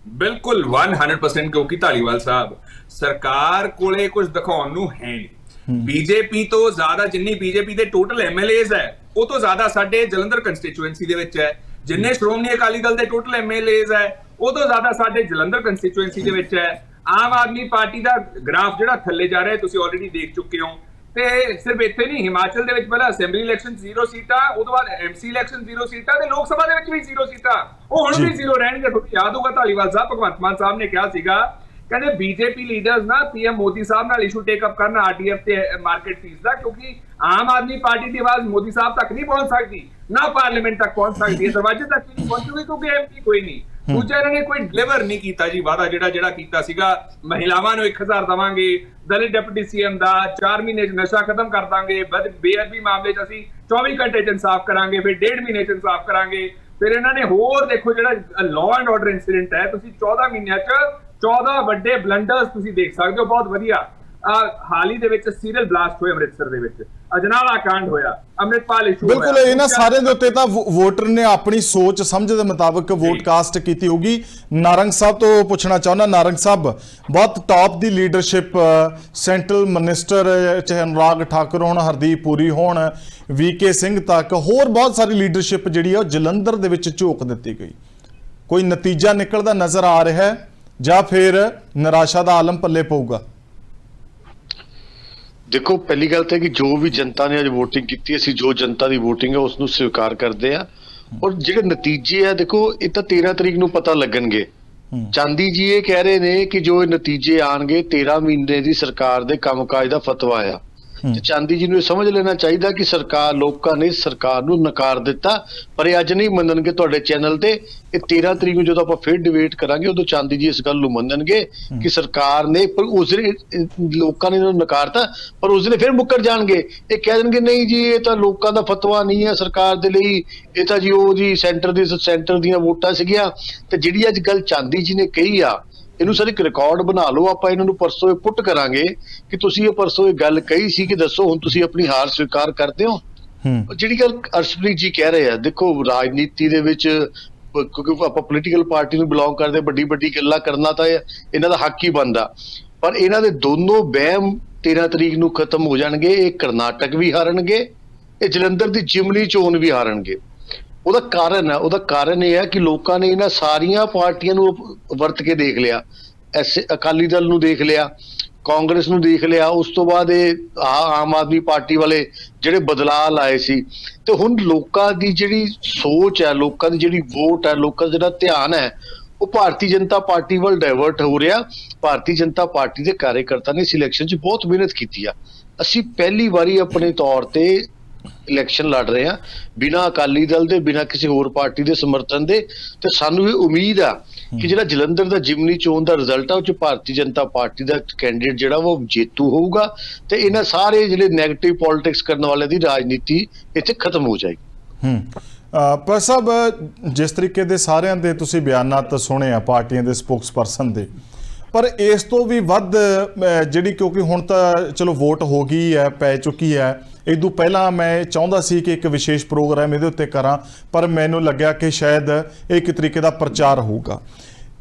ਬਿਲਕੁਲ 100%, ਕਿਉਂਕਿ ਧਾਲੀਵਾਲ ਸਾਹਿਬ ਸਰਕਾਰ ਕੋਲੇ ਕੁਝ ਦਿਖਾਉਣ ਨੂੰ ਹੈ ਨਹੀਂ। ਬੀਜੇਪੀ ਤੋਂ ਜ਼ਿਆਦਾ, ਜਿੰਨੀ ਬੀਜੇਪੀ ਦੇ ਟੋਟਲ MLAs ਹੈ ਉਹ ਤੋਂ ਜ਼ਿਆਦਾ ਸਾਡੇ ਜਲੰਧਰ ਕੰਸਟੀਚੁਐਂਸੀ ਦੇ ਵਿੱਚ ਹੈ। ਜਿੰਨੇ ਸ਼੍ਰੋਮਣੀ ਅਕਾਲੀ ਦਲ ਦੇ ਟੋਟਲ MLAs ਹੈ ਉਹ ਤੋਂ ਜ਼ਿਆਦਾ ਸਾਡੇ ਜਲੰਧਰ ਕੰਸਟੀਚੁਐਂਸੀ ਦੇ ਵਿੱਚ ਹੈ। ਆਮ ਆਦਮੀ ਪਾਰਟੀ ਦਾ ਗ੍ਰਾਫ ਜਿਹੜਾ ਥੱਲੇ ਜਾ ਰਿਹਾ ਤੁਸੀਂ ਆਲਰੇਡੀ ਦੇਖ ਚੁੱਕੇ ਹੋ। ਤੇ ਸਿਰਫ ਇੱਥੇ ਨਹੀਂ, ਹਿਮਾਚਲ ਦੇ ਵਿੱਚ ਪਹਿਲਾਂ ਅਸੈਂਬਲੀ ਇਲੈਕਸ਼ਨ 0 ਸੀਟਾਂ, ਉਹ ਤੋਂ ਬਾਅਦ MC ਇਲੈਕਸ਼ਨ 0 ਸੀਟਾਂ, ਤੇ ਲੋਕ ਸਭਾ ਦੇ ਵਿੱਚ ਵੀ 0 ਸੀਟਾਂ। ਉਹ ਹੁਣ ਵੀ 0 ਰਹਿਣਗੇ। ਤੁਹਾਨੂੰ ਯਾਦ ਹੋਊਗਾ ਧਾਲੀਵਾਲ ਸਾਹਿਬ, ਭਗਵੰਤ ਮਾਨ ਸਾਹਿਬ ਨੇ ਕਿਹਾ ਸੀਗਾ, ਕਹਿੰਦੇ ਬੀਜੇਪੀ ਲੀਡਰਸ ਨਾ PM ਮੋਦੀ ਸਾਹਿਬ ਨਾਲ ਇਸ਼ੂ ਟੇਕ ਅਪ ਕਰਨ RTF ਤੇ ਮਾਰਕੀਟ ਫੀਸ ਦਾ, ਕਿਉਂਕਿ ਆਮ ਆਦਮੀ ਪਾਰਟੀ ਦੀ ਆਵਾਜ਼ ਮੋਦੀ ਸਾਹਿਬ ਤੱਕ ਨਹੀਂ ਪਹੁੰਚ ਸਕਦੀ, ਨਾ ਪਾਰਲੀਮੈਂਟ ਤੱਕ ਪਹੁੰਚ ਸਕਦੀ ਹੈ, ਦਰਵਾਜ਼ੇ ਤੱਕ ਨਹੀਂ ਪਹੁੰਚੂਗੀ ਕਿਉਂਕਿ MP ਕੋਈ ਨਹੀਂ। ਦੂਜਾ ਇਹਨਾਂ ਨੇ ਕੋਈ ਡਿਲੀਵਰ ਨਹੀਂ ਕੀਤਾ ਜੀ ਵਾਅਦਾ ਜਿਹੜਾ ਕੀਤਾ ਸੀਗਾ, ਮਹਿਲਾਵਾਂ ਨੂੰ 1000 ਦੇਵਾਂਗੇ, ਦਲਿਤ ਡਿਪਟੀ CM ਦਾ 4 ਮਹੀਨੇ 'ਚ ਨਸ਼ਾ ਖਤਮ ਕਰ ਦਾਂਗੇ, ਬੇਅਦਬੀ ਮਾਮਲੇ 'ਚ ਅਸੀਂ 24 ਘੰਟੇ 'ਚ ਇਨਸਾਫ ਕਰਾਂਗੇ, ਫਿਰ 1.5 ਮਹੀਨੇ 'ਚ ਇਨਸਾਫ ਕਰਾਂਗੇ। ਫਿਰ ਇਹਨਾਂ ਨੇ ਹੋਰ ਦੇਖੋ ਜਿਹੜਾ ਲਾਅ ਐਂਡ ਆਰਡਰ ਇਨਸੀਡੈਂਟ ਹੈ, ਤੁਸੀਂ 14 ਮਹੀਨਿਆਂ 'ਚ 14 ਵੱਡੇ ਬਲੰਡਰਸ ਤੁਸੀਂ ਦੇਖ ਸਕਦੇ ਹੋ, ਬਹੁਤ ਵਧੀਆ। ਹਾਲ ਹੀ ਦੇ ਵਿੱਚ ਸੀਰੀਅਲ ਬਲਾਸਟ ਹੋਏ ਅੰਮ੍ਰਿਤਸਰ ਦੇ ਵਿੱਚ, ਅਜਨਾਲਾ ਕਾਂਡ ਹੋਇਆ, ਅੰਮ੍ਰਿਤਪਾਲ ਇਸ਼ੂ ਹੋਇਆ। ਬਿਲਕੁਲ, ਇਹਨਾਂ ਸਾਰੇ ਦੇ ਉੱਤੇ ਤਾਂ ਵੋਟਰ ਨੇ ਆਪਣੀ ਸੋਚ ਸਮਝ ਦੇ ਮੁਤਾਬਕ ਵੋਟ ਕਾਸਟ ਕੀਤੀ ਹੋਗੀ। ਨਾਰੰਗ ਸਾਹਿਬ ਤੋਂ ਪੁੱਛਣਾ ਚਾਹੁੰਦਾ, ਨਾਰੰਗ ਸਾਹਿਬ ਬਹੁਤ ਟੌਪ ਦੀ ਲੀਡਰਸ਼ਿਪ, ਸੈਂਟਰਲ ਮਿਨਿਸਟਰ ਚਾਹੇ ਅਨੁਰਾਗ ਠਾਕੁਰ ਹੋਣ, ਹਰਦੀਪ ਪੁਰੀ ਹੋਣ, VK ਸਿੰਘ ਤੱਕ, ਹੋਰ ਬਹੁਤ ਸਾਰੀ ਲੀਡਰਸ਼ਿਪ ਜਿਹੜੀ ਹੈ ਉਹ ਜਲੰਧਰ ਦੇ ਵਿੱਚ ਝੋਕ ਦਿੱਤੀ ਗਈ। ਕੋਈ ਨਤੀਜਾ ਨਿਕਲਦਾ ਨਜ਼ਰ ਆ ਰਿਹਾ ਹੈ ਜਾਂ ਫਿਰ ਨਿਰਾਸ਼ਾ ਦਾ ਆਲਮ ਪੱਲੇ ਪਊਗਾ? ਦੇਖੋ ਪਹਿਲੀ ਗੱਲ ਤਾਂ ਕਿ ਜੋ ਵੀ ਜਨਤਾ ਨੇ ਅੱਜ VOTING ਕੀਤੀ, ਅਸੀਂ ਜੋ ਜਨਤਾ ਦੀ VOTING ਹੈ ਉਸ ਨੂੰ ਸਵੀਕਾਰ ਕਰਦੇ ਆ। ਔਰ ਜਿਹੜੇ ਨਤੀਜੇ ਆ ਦੇਖੋ ਇਹ ਤਾਂ 13 ਤਰੀਕ ਨੂੰ ਪਤਾ ਲੱਗਣਗੇ। ਚਾਂਦੀ ਜੀ ਇਹ ਕਹਿ ਰਹੇ ਨੇ ਕਿ ਜੋ ਇਹ ਨਤੀਜੇ ਆਣਗੇ 13 ਮਹੀਨੇ ਦੀ ਸਰਕਾਰ ਦੇ ਕੰਮਕਾਜ ਦਾ ਫਤਵਾ ਆ। ਤੇ ਚਾਂਦੀ ਜੀ ਨੂੰ ਇਹ ਸਮਝ ਲੈਣਾ ਚਾਹੀਦਾ ਕਿ ਸਰਕਾਰ, ਲੋਕਾਂ ਨੇ ਸਰਕਾਰ ਨੂੰ ਨਕਾਰ ਦਿੱਤਾ, ਪਰ ਇਹ ਅੱਜ ਨਹੀਂ ਮੰਨਣਗੇ ਤੁਹਾਡੇ ਚੈਨਲ ਤੇ। ਇਹ 13 ਤਰੀਕ ਨੂੰ ਜਦੋਂ ਆਪਾਂ ਫਿਰ ਡਿਬੇਟ ਕਰਾਂਗੇ ਉਦੋਂ ਚਾਂਦੀ ਜੀ ਇਸ ਗੱਲ ਨੂੰ ਮੰਨਣਗੇ ਕਿ ਸਰਕਾਰ ਨੇ, ਪਰ ਉਸ ਦਿਨ ਲੋਕਾਂ ਨੇ ਇਹਨੂੰ ਨਕਾਰਤਾ, ਪਰ ਉਸ ਦਿਨ ਫਿਰ ਮੁੱਕਰ ਜਾਣਗੇ। ਇਹ ਕਹਿ ਦੇਣਗੇ ਨਹੀਂ ਜੀ ਇਹ ਤਾਂ ਲੋਕਾਂ ਦਾ ਫਤਵਾ ਨਹੀਂ ਹੈ ਸਰਕਾਰ ਦੇ ਲਈ, ਇਹ ਤਾਂ ਜੀ ਉਹ ਜੀ ਸੈਂਟਰ ਦੀਆਂ ਵੋਟਾਂ ਸੀਗੀਆਂ। ਤੇ ਜਿਹੜੀ ਅੱਜ ਗੱਲ ਚਾਂਦੀ ਜੀ ਨੇ ਕਹੀ ਆ, ਇਹਨੂੰ ਸਰ ਇੱਕ ਰਿਕਾਰਡ ਬਣਾ ਲਓ, ਆਪਾਂ ਇਹਨਾਂ ਨੂੰ ਪਰਸੋਂ ਇਹ ਪੁੱਟ ਕਰਾਂਗੇ ਕਿ ਤੁਸੀਂ ਇਹ ਪਰਸੋਂ ਇਹ ਗੱਲ ਕਹੀ ਸੀ ਕਿ ਦੱਸੋ ਹੁਣ ਤੁਸੀਂ ਆਪਣੀ ਹਾਰ ਸਵੀਕਾਰ ਕਰਦੇ ਹੋ। ਜਿਹੜੀ ਗੱਲ ਅਰਸ਼ਪ੍ਰੀਤ ਜੀ ਕਹਿ ਰਹੇ ਆ, ਦੇਖੋ ਰਾਜਨੀਤੀ ਦੇ ਵਿੱਚ ਕਿਉਂਕਿ ਆਪਾਂ ਪੋਲੀਟੀਕਲ ਪਾਰਟੀ ਨੂੰ ਬਿਲੋਂਗ ਕਰਦੇ, ਵੱਡੀ ਗੱਲਾਂ ਕਰਨਾ ਤਾਂ ਇਹਨਾਂ ਦਾ ਹੱਕ ਹੀ ਬਣਦਾ, ਪਰ ਇਹਨਾਂ ਦੇ ਦੋਨੋਂ ਵਹਿਮ 13 ਤਰੀਕ ਨੂੰ ਖਤਮ ਹੋ ਜਾਣਗੇ। ਇਹ ਕਰਨਾਟਕ ਵੀ ਹਾਰਨਗੇ, ਇਹ ਜਲੰਧਰ ਦੀ ਜਿਮਨੀ ਚੋਣ ਵੀ ਹਾਰਨਗੇ। ਉਹਦਾ ਕਾਰਨ ਇਹ ਹੈ ਕਿ ਲੋਕਾਂ ਨੇ ਇਹਨਾਂ ਸਾਰੀਆਂ ਪਾਰਟੀਆਂ ਨੂੰ ਵਰਤ ਕੇ ਦੇਖ ਲਿਆ। ਅਕਾਲੀ ਦਲ ਨੂੰ ਦੇਖ ਲਿਆ, ਕਾਂਗਰਸ ਨੂੰ ਦੇਖ ਲਿਆ, ਉਸ ਤੋਂ ਬਾਅਦ ਇਹ ਆਮ ਆਦਮੀ ਪਾਰਟੀ ਵਾਲੇ ਜਿਹੜੇ ਬਦਲਾਅ ਲਾਏ ਸੀ। ਤੇ ਹੁਣ ਲੋਕਾਂ ਦੀ ਜਿਹੜੀ ਸੋਚ ਹੈ, ਲੋਕਾਂ ਦੀ ਜਿਹੜੀ ਵੋਟ ਹੈ, ਲੋਕਾਂ ਦਾ ਜਿਹੜਾ ਧਿਆਨ ਹੈ ਉਹ ਭਾਰਤੀ ਜਨਤਾ ਪਾਰਟੀ ਵੱਲ ਡਾਇਵਰਟ ਹੋ ਰਿਹਾ। ਭਾਰਤੀ ਜਨਤਾ ਪਾਰਟੀ ਦੇ ਕਾਰਜਕਰਤਾ ਨੇ ਇਸ ਇਲੈਕਸ਼ਨ 'ਚ ਬਹੁਤ ਮਿਹਨਤ ਕੀਤੀ ਆ। ਅਸੀਂ ਪਹਿਲੀ ਵਾਰੀ ਆਪਣੇ ਤੌਰ ਤੇ ਇਲੈਕਸ਼ਨ ਲੜ ਰਹੇ ਆ ਬਿਨਾਂ ਅਕਾਲੀ ਦਲ ਦੇ, ਬਿਨਾਂ ਕਿਸੇ ਹੋਰ ਪਾਰਟੀ ਦੇ ਸਮਰਥਨ ਦੇ। ਤੇ ਸਾਨੂੰ ਇਹ ਉਮੀਦ ਆ ਕਿ ਜਿਹੜਾ ਜਲੰਧਰ ਦਾ ਜਿਮਨੀ ਚੋਣ ਦਾ ਰਿਜ਼ਲਟ ਆ ਉਹ 'ਚ ਭਾਰਤੀ ਜਨਤਾ ਪਾਰਟੀ ਦਾ ਕੈਂਡੀਡੇਟ ਜਿਹੜਾ ਉਹ ਜੇਤੂ ਹੋਊਗਾ ਤੇ ਇਹਨਾਂ ਸਾਰੇ ਜਿਹੜੇ ਨੈਗੇਟਿਵ ਪੋਲਿਟਿਕਸ ਕਰਨ ਵਾਲੇ ਦੀ ਰਾਜਨੀਤੀ ਇੱਥੇ ਖਤਮ ਹੋ ਜਾਏਗੀ। ਪਰ ਸਾਹਿਬ, ਜਿਸ ਤਰੀਕੇ ਦੇ ਸਾਰਿਆਂ ਦੇ ਤੁਸੀਂ ਬਿਆਨਾਤ ਸੁਣੇ ਆ ਪਾਰਟੀਆਂ ਦੇ ਸਪੋਕਸਪਰਸਨ ਦੇ, ਪਰ ਇਸ ਤੋਂ ਵੀ ਵੱਧ ਜਿਹੜੀ, ਕਿਉਂਕਿ ਹੁਣ ਤਾਂ ਚਲੋ ਵੋਟ ਹੋ ਗਈ ਹੈ, ਪੈ ਚੁੱਕੀ ਹੈ, ਇਦੋਂ ਪਹਿਲਾਂ ਮੈਂ ਚਾਹੁੰਦਾ ਸੀ ਕਿ ਇੱਕ ਵਿਸ਼ੇਸ਼ ਪ੍ਰੋਗਰਾਮ ਇਹਦੇ ਉੱਤੇ ਕਰਾਂ, ਪਰ ਮੈਨੂੰ ਲੱਗਿਆ ਕਿ ਸ਼ਾਇਦ ਇਹ ਇੱਕ ਤਰੀਕੇ ਦਾ ਪ੍ਰਚਾਰ ਹੋਊਗਾ।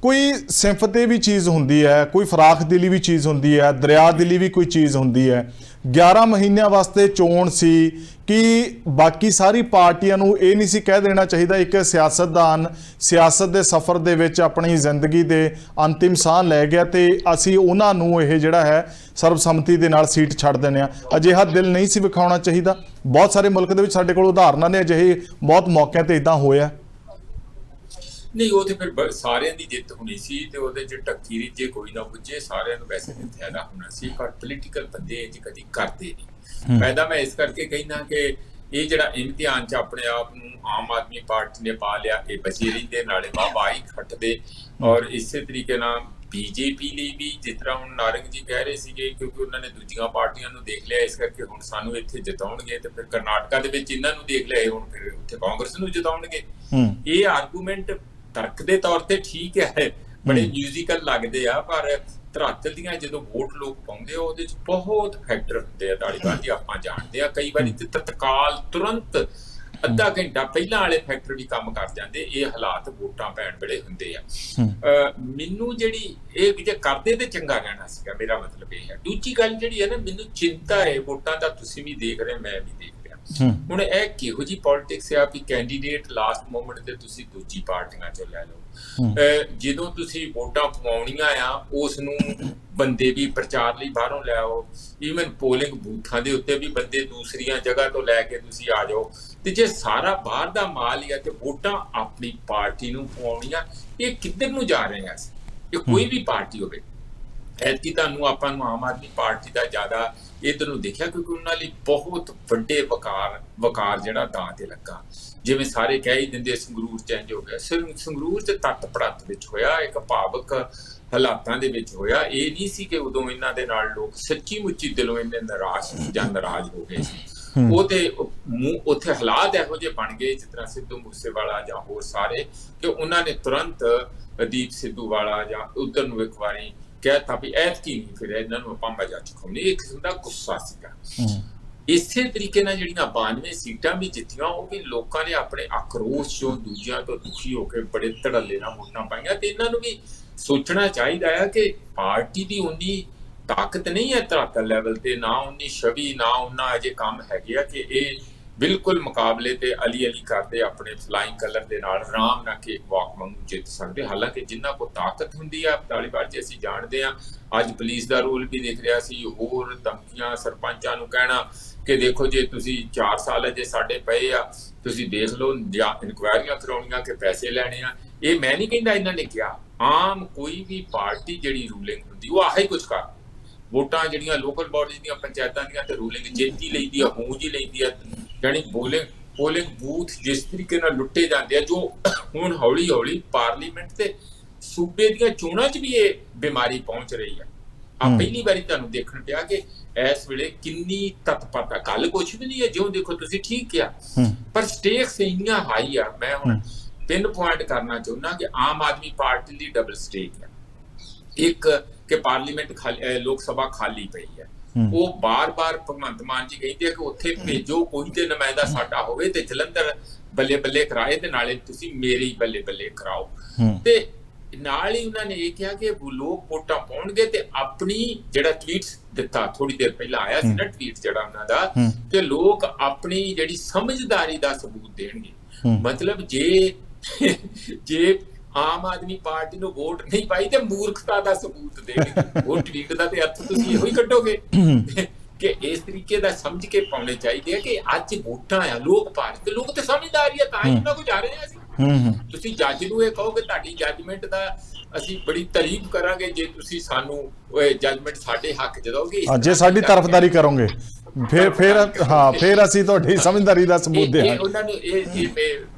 ਕੋਈ ਸਿੰਪਥੀ ਵੀ ਚੀਜ਼ ਹੁੰਦੀ ਹੈ, ਕੋਈ ਫਰਾਖ ਦਿਲੀ ਵੀ ਚੀਜ਼ ਹੁੰਦੀ ਹੈ, ਦਰਿਆ ਦਿਲੀ ਵੀ ਕੋਈ ਚੀਜ਼ ਹੁੰਦੀ ਹੈ। 11 ਮਹੀਨਿਆਂ ਵਾਸਤੇ ਚੋਣ ਸੀ ਕਿ ਬਾਕੀ ਸਾਰੀ ਪਾਰਟੀਆਂ ਨੂੰ ਇਹ ਨਹੀਂ ਸੀ ਕਹਿ ਦੇਣਾ ਚਾਹੀਦਾ ਇੱਕ ਸਿਆਸਤਦਾਨ ਸਿਆਸਤ ਦੇ ਸਫ਼ਰ ਦੇ ਵਿੱਚ ਆਪਣੀ ਜ਼ਿੰਦਗੀ ਦੇ ਅੰਤਿਮ ਸਾਹ ਲੈ ਗਿਆ ਤੇ ਅਸੀਂ ਉਹਨਾਂ ਨੂੰ ਇਹ ਜਿਹੜਾ ਹੈ ਸਰਬਸੰਮਤੀ ਦੇ ਨਾਲ ਸੀਟ ਛੱਡ ਦਿੰਦੇ ਆ। ਅਜਿਹਾ ਦਿਲ ਨਹੀਂ ਸੀ ਵਿਖਾਉਣਾ ਚਾਹੀਦਾ। ਬਹੁਤ ਸਾਰੇ ਮੁਲਕ ਦੇ ਵਿੱਚ ਸਾਡੇ ਕੋਲ ਉਦਾਹਰਨਾਂ ਨੇ, ਅਜਿਹੇ ਬਹੁਤ ਮੌਕਿਆਂ ਤੇ ਇਦਾਂ ਹੋਇਆ। ਨਹੀਂ, ਉਹ ਤੇ ਫਿਰ ਸਾਰਿਆਂ ਦੀ ਜਿੱਤ ਹੋਣੀ ਸੀ ਤੇ ਉਹਦੇ ਚ ਟੱਕੀ ਰਿੱਝੇ ਕੋਈ ਨਾ ਪੁੱਜੇ, ਸਾਰਿਆਂ ਨੂੰ ਵੈਸੇ ਤੇ ਫਾਇਦਾ ਹੋਣਾ ਸੀ, ਪਰ ਪੋਲੀਟੀਕਲ ਬੰਦੇ ਇਹ ਕਦੀ ਕਰਦੇ ਨਹੀਂ। ਫਾਇਦਾ ਮੈਂ ਇਸ ਕਰਕੇ ਕਹਿਣਾ ਕਿ ਇਹ ਜਿਹੜਾ ਇਮਤਿਹਾਨ ਚ ਆਪਣੇ ਆਪ ਨੂੰ ਆਮ ਆਦਮੀ ਪਾਰਟੀ ਨੇ ਪਾ ਲਿਆ, ਇਹ ਬਚੇ ਰਹਿੰਦੇ ਨਾਲੇ ਵਾਹਵਾਹੀ ਖੱਟਦੇ। ਔਰ ਇਸੇ ਤਰੀਕੇ ਨਾਲ ਬੀਜੇਪੀ ਲਈ ਵੀ ਜਿਸ ਤਰ੍ਹਾਂ ਹੁਣ ਨਾਰੰਗ ਜੀ ਕਹਿ ਰਹੇ ਸੀਗੇ, ਕਿਉਂਕਿ ਉਹਨਾਂ ਨੇ ਦੂਜੀਆਂ ਪਾਰਟੀਆਂ ਨੂੰ ਦੇਖ ਲਿਆ, ਇਸ ਕਰਕੇ ਹੁਣ ਸਾਨੂੰ ਇੱਥੇ ਜਿਤਾਉਣਗੇ, ਤੇ ਫਿਰ ਕਰਨਾਟਕਾ ਦੇ ਵਿੱਚ ਇਹਨਾਂ ਨੂੰ ਦੇਖ ਲਿਆ, ਹੁਣ ਫਿਰ ਉੱਥੇ ਕਾਂਗਰਸ ਨੂੰ ਜਿਤਾਉਣਗੇ। ਇਹ ਆਰਗੂਮੈਂਟ ਤਰਕ ਦੇ ਤੌਰ ਤੇ ਠੀਕ ਹੈ, ਬੜੇ ਮਿਊਜ਼ੀਕਲ ਲੱਗਦੇ ਆ, ਪਰ ਧਰਾਤਲ ਦੀਆਂ ਜਦੋਂ ਵੋਟ ਲੋਕ ਪਾਉਂਦੇ ਆ ਉਹਦੇ ਚ ਬਹੁਤ ਫੈਕਟਰ ਹੁੰਦੇ ਆ। ਧਾਲੀਵਾਲ ਜੀ ਆਪਾਂ ਜਾਣਦੇ ਆ, ਕਈ ਵਾਰੀ ਤਤਕਾਲ ਤੁਰੰਤ ਅੱਧਾ ਘੰਟਾ ਪਹਿਲਾਂ ਵਾਲੇ ਫੈਕਟਰ ਵੀ ਕੰਮ ਕਰ ਜਾਂਦੇ। ਇਹ ਹਾਲਾਤ ਵੋਟਾਂ ਪੈਣ ਵੇਲੇ ਹੁੰਦੇ ਆ। ਮੈਨੂੰ ਜਿਹੜੀ ਇਹ ਜੇ ਕਰਦੇ ਤੇ ਚੰਗਾ ਰਹਿਣਾ ਸੀਗਾ, ਮੇਰਾ ਮਤਲਬ ਇਹ ਹੈ। ਦੂਜੀ ਗੱਲ ਜਿਹੜੀ ਹੈ ਨਾ, ਮੈਨੂੰ ਚਿੰਤਾ ਹੈ ਵੋਟਾਂ ਦਾ, ਤੁਸੀਂ ਵੀ ਦੇਖ ਰਹੇ, ਮੈਂ ਵੀ ਦੇਖ ਰਿਹਾ। ਹੁਣ ਇਹ ਕਿਹੋ ਜੀ ਪੋਲਿਟਿਕਸ ਆ ਵੀ ਕੈਂਡੀਡੇਟ ਲਾਸਟ ਮੋਮੈਂਟ ਤੇ ਤੁਸੀਂ ਦੂਜੀ ਪਾਰਟੀਆਂ ਚੋਂ ਲੈ ਲਓ। ਜਦੋਂ ਤੁਸੀਂ ਵੋਟਾਂ ਪਵਾਉਣੀਆਂ ਆ ਉਸ ਨੂੰ ਬੰਦੇ ਵੀ ਪ੍ਰਚਾਰ ਲਈ ਬਾਹਰੋਂ ਲੈ ਆਓ, ਈਵਨ ਪੋਲਿੰਗ ਬੂਥਾਂ ਦੇ ਉੱਤੇ ਵੀ ਬੰਦੇ ਦੂਸਰੀਆਂ ਜਗ੍ਹਾ ਤੋਂ ਲੈ ਕੇ ਤੁਸੀਂ ਆ ਜਾਓ। ਤੇ ਜੇ ਸਾਰਾ ਬਾਹਰ ਦਾ ਮਾਲ ਹੀ ਆ ਤੇ ਵੋਟਾਂ ਆਪਣੀ ਪਾਰਟੀ ਨੂੰ ਪਵਾਉਣੀਆਂ, ਇਹ ਕਿੱਧਰ ਨੂੰ ਜਾ ਰਹੇ ਆ? ਇਹ ਕੋਈ ਵੀ ਪਾਰਟੀ ਹੋਵੇ। ਐਤਕੀ ਤੁਹਾਨੂੰ ਆਪਾਂ ਨੂੰ ਆਮ ਆਦਮੀ ਪਾਰਟੀ ਦਾ ਜ਼ਿਆਦਾ ਇਧਰ ਨੂੰ ਦੇਖਿਆ, ਕਿਉਂਕਿ ਉਹਨਾਂ ਲਈ ਬਹੁਤ ਵੱਡੇ ਵਕਾਰ ਜਿਹੜਾ ਦਾਅ ਤੇ ਲੱਗਾ। ਜਿਵੇਂ ਸਾਰੇ ਕਹਿ ਹੀ ਦਿੰਦੇ ਸੰਗਰੂਰ ਚੇਂਜ ਹੋ ਗਿਆ, ਸੰਗਰੂਰ ਚ ਤੱਤ ਪੜਤ ਵਿੱਚ ਹੋਇਆ, ਇੱਕ ਭਾਵਕ ਹਾਲਾਤਾਂ ਦੇ ਵਿੱਚ ਹੋਇਆ। ਇਹ ਨਹੀਂ ਸੀ ਕਿ ਉਦੋਂ ਇਹਨਾਂ ਦੇ ਨਾਲ ਲੋਕ ਸੱਚੀ ਮੁੱਚੀ ਦਿਲੋਂ ਇੰਨੇ ਨਾਰਾਜ਼ ਹੋ ਗਏ ਸੀ। ਉਹ ਤੇ ਉੱਥੇ ਹਾਲਾਤ ਇਹੋ ਜਿਹੇ ਬਣ ਗਏ, ਜਿਸ ਤਰ੍ਹਾਂ ਸਿੱਧੂ ਮੂਸੇਵਾਲਾ ਜਾਂ ਹੋਰ ਸਾਰੇ, ਕਿ ਉਹਨਾਂ ਨੇ ਤੁਰੰਤ ਅਦੀਪ ਸਿੱਧੂ ਵਾਲਾ ਜਾਂ ਉਧਰ ਨੂੰ ਇੱਕ ਵਾਰੀ ਕਹਿਤਾ ਵੀ ਐਤਕੀ ਨਹੀਂ, ਫਿਰ ਇਹਨਾਂ ਨੂੰ ਆਪਾਂ ਮਜ਼ਾ ਚੁਕਾਉਣੀ। ਇਹ ਕਿਸਮ ਦਾ ਗੁੱਸਾ ਸੀਗਾ। ਇਸੇ ਤਰੀਕੇ ਨਾਲ ਜਿਹੜੀਆਂ 92 ਸੀਟਾਂ ਵੀ ਜਿੱਤੀਆਂ, ਉਹ ਵੀ ਲੋਕਾਂ ਨੇ ਆਪਣੇ ਆਕਰੋਸ਼ ਚੋਂ ਦੂਜਿਆਂ ਤੋਂ ਦੁਖੀ ਹੋ ਕੇ ਬੜੇ ਧੜੱਲੇ ਨਾਲ ਵੋਟਾਂ ਪਾਈਆਂ। ਤੇ ਇਹਨਾਂ ਨੂੰ ਵੀ ਸੋਚਣਾ ਚਾਹੀਦਾ ਹੈ ਕਿ ਪਾਰਟੀ ਦੀ ਉਨੀ ਤਾਕਤ ਨਹੀਂ ਹੈ ਧਰਾਤਲ ਲੈਵਲ ਤੇ, ਨਾ ਉਨੀ ਛਵੀ, ਨਾ ਉਹਨਾਂ ਅਜੇ ਕੰਮ ਹੈਗੇ ਆ ਕਿ ਇਹ ਬਿਲਕੁਲ ਮੁਕਾਬਲੇ ਤੇ ਅਲੀ ਕਰਦੇ ਆਪਣੇ ਫਲਾਈਂਗ ਕਲਰ ਦੇ ਨਾਲ ਆਰਾਮ ਨਾਲ ਕੇਕ ਵਾਕ ਵਾਂਗੂ ਜਿੱਤ ਸਕਦੇ। ਹਾਲਾਂਕਿ ਜਿੰਨਾ ਕੋ ਤਾਕਤ ਹੁੰਦੀ ਆ ਤਾਲੀਬਾਨ 'ਚ ਅਸੀਂ ਜਾਣਦੇ ਆ। ਅੱਜ ਪੁਲਿਸ ਦਾ ਰੋਲ ਵੀ ਦੇਖ ਰਿਹਾ ਸੀ, ਹੋਰ ਧਮਕੀਆਂ ਸਰਪੰਚਾਂ ਨੂੰ ਕਹਿਣਾ ਕਿ ਦੇਖੋ ਜੇ ਤੁਸੀਂ 4 ਸਾਲ ਜੇ ਸਾਡੇ ਪਏ ਆ ਤੁਸੀਂ ਦੇਖ ਲਓ, ਜਾਂ ਇਨਕੁਆਇਰੀਆਂ ਕਰਾਉਣੀਆਂ ਕਿ ਪੈਸੇ ਲੈਣੇ ਆ। ਇਹ ਮੈਂ ਨਹੀਂ ਕਹਿੰਦਾ ਇਹਨਾਂ ਨੇ ਕਿਹਾ, ਆਮ ਕੋਈ ਵੀ ਪਾਰਟੀ ਜਿਹੜੀ ਰੂਲਿੰਗ ਹੁੰਦੀ ਉਹ ਆਹੀ ਕੁਝ ਕਰ ਵੋਟਾਂ ਜਿਹੜੀਆਂ ਲੋਕਲ ਬਾਡੀਜ਼ ਦੀਆਂ ਪੰਚਾਇਤਾਂ ਦੀਆਂ ਤੇ ਰੂਲਿੰਗ ਜੇਤੀ ਲੈਂਦੀ ਆ, ਗੂੰਜ ਹੀ ਲੈਂਦੀ ਆ। ਜਾਣੀ ਪੋਲਿੰਗ ਬੂਥ ਜਿਸ ਤਰੀਕੇ ਨਾਲ ਲੁੱਟੇ ਜਾਂਦੇ ਆ, ਜੋ ਹੁਣ ਹੌਲੀ ਹੌਲੀ ਪਾਰਲੀਮੈਂਟ ਤੇ ਸੂਬੇ ਦੀਆਂ ਚੋਣਾਂ 'ਚ ਵੀ ਇਹ ਬਿਮਾਰੀ ਪਹੁੰਚ ਰਹੀ ਆ। ਆ ਪਹਿਲੀ ਵਾਰੀ ਤੁਹਾਨੂੰ ਦੇਖਣ ਪਿਆ ਕਿ ਇਸ ਵੇਲੇ ਕਿੰਨੀ ਤਤਪਰਤਾ, ਕੱਲ ਕੁਛ ਵੀ ਨਹੀਂ ਹੈ ਜਿਉਂ ਦੇਖੋ ਤੁਸੀਂ ਠੀਕ ਕਿਹਾ, ਪਰ ਸਟੇਕਸ ਇੰਨੀਆਂ ਹਾਈ ਆ। ਮੈਂ ਹੁਣ ਪਿੰਨ ਪੁਆਇੰਟ ਕਰਨਾ ਚਾਹੁੰਦਾ ਕਿ ਆਮ ਆਦਮੀ ਪਾਰਟੀ ਦੀ ਡਬਲ ਸਟੇਕ ਹੈ। ਇੱਕ ਕਿ ਪਾਰਲੀਮੈਂਟ ਲੋਕ ਸਭਾ ਖਾਲੀ ਪਈ ਹੈ, ਉਹ ਬਾਰ-ਬਾਰ ਭਗਵੰਤ ਮਾਨ ਜੀ ਕਹਿੰਦੇ ਆ ਕਿ ਉੱਥੇ ਭੇਜੋ ਕੋਈ ਤੇ ਨੁਮਾਇੰਦਾ ਸਾਡਾ ਹੋਵੇ ਤੇ ਜਲੰਧਰ ਬੱਲੇ ਬੱਲੇ ਕਰਾਏ ਤੇ ਨਾਲੇ ਤੁਸੀਂ ਮੇਰੇ ਹੀ ਬੱਲੇ ਬੱਲੇ ਕਰਾਓ। ਤੇ ਨਾਲ ਹੀ ਉਹਨਾਂ ਨੇ ਇਹ ਕਿਹਾ ਕਿ ਲੋਕ ਵੋਟਾਂ ਪਾਉਣਗੇ ਤੇ ਆਪਣੀ ਜਿਹੜਾ ਟਵੀਟ ਦਿੱਤਾ ਥੋੜੀ ਦੇਰ ਪਹਿਲਾਂ ਆਇਆ ਸੀ ਨਾ ਟਵੀਟ ਜਿਹੜਾ ਉਹਨਾਂ ਦਾ, ਕਿ ਲੋਕ ਆਪਣੀ ਜਿਹੜੀ ਸਮਝਦਾਰੀ ਦਾ ਸਬੂਤ ਦੇਣਗੇ। ਮਤਲਬ ਜੇ ਆਮ ਆਦਮੀ ਪਾਰਟੀ ਨੂੰ ਵੋਟ ਨਹੀਂ ਪਾਈ ਤੇ ਮੂਰਖਤਾ ਦਾ ਸਬੂਤ ਦੇਣਗੇ। ਉਹ ਟਵੀਟ ਦਾ ਤੇ ਅਰਥ ਤੁਸੀਂ ਇਹੋ ਹੀ ਕੱਢੋਗੇ ਕਿ ਇਸ ਤਰੀਕੇ ਦਾ ਸਮਝ ਕੇ ਪਾਉਣੇ ਚਾਹੀਦੇ ਆ ਕਿ ਅੱਜ ਵੋਟਾਂ ਆ, ਲੋਕ ਪਾ ਰਹੇ ਤੇ ਲੋਕ ਤੇ ਸਮਝਦਾਰੀ ਆ ਤਾਂ ਹੀ ਉਹਨਾਂ ਕੋਲ ਜਾ ਰਹੇ ਆ। ਅਸੀਂ ਤੁਸੀਂ ਜੱਜ ਨੂੰ ਇਹ ਕਹੋਗੇ ਤੁਹਾਡੀ ਜੱਜਮੈਂਟ ਦਾ ਅਸੀਂ ਬੜੀ ਤਾਰੀਫ ਕਰਾਂਗੇ ਜੇ ਤੁਸੀਂ ਸਾਨੂੰ ਜੱਜਮੈਂਟ ਸਾਡੇ ਹੱਕ ਚ ਦਓਗੇ, ਜੇ ਸਾਡੀ ਤਰਫਦਾਰੀ ਕਰੋਗੇ ਫਿਰ ਅਸੀਂ ਤੁਹਾਡੀ ਸਮਝਦਾਰੀ ਦਾ ਸਬੂਤ ਦੇਵਾਂਗੇ। ਉਹਨਾਂ ਨੂੰ ਇਹ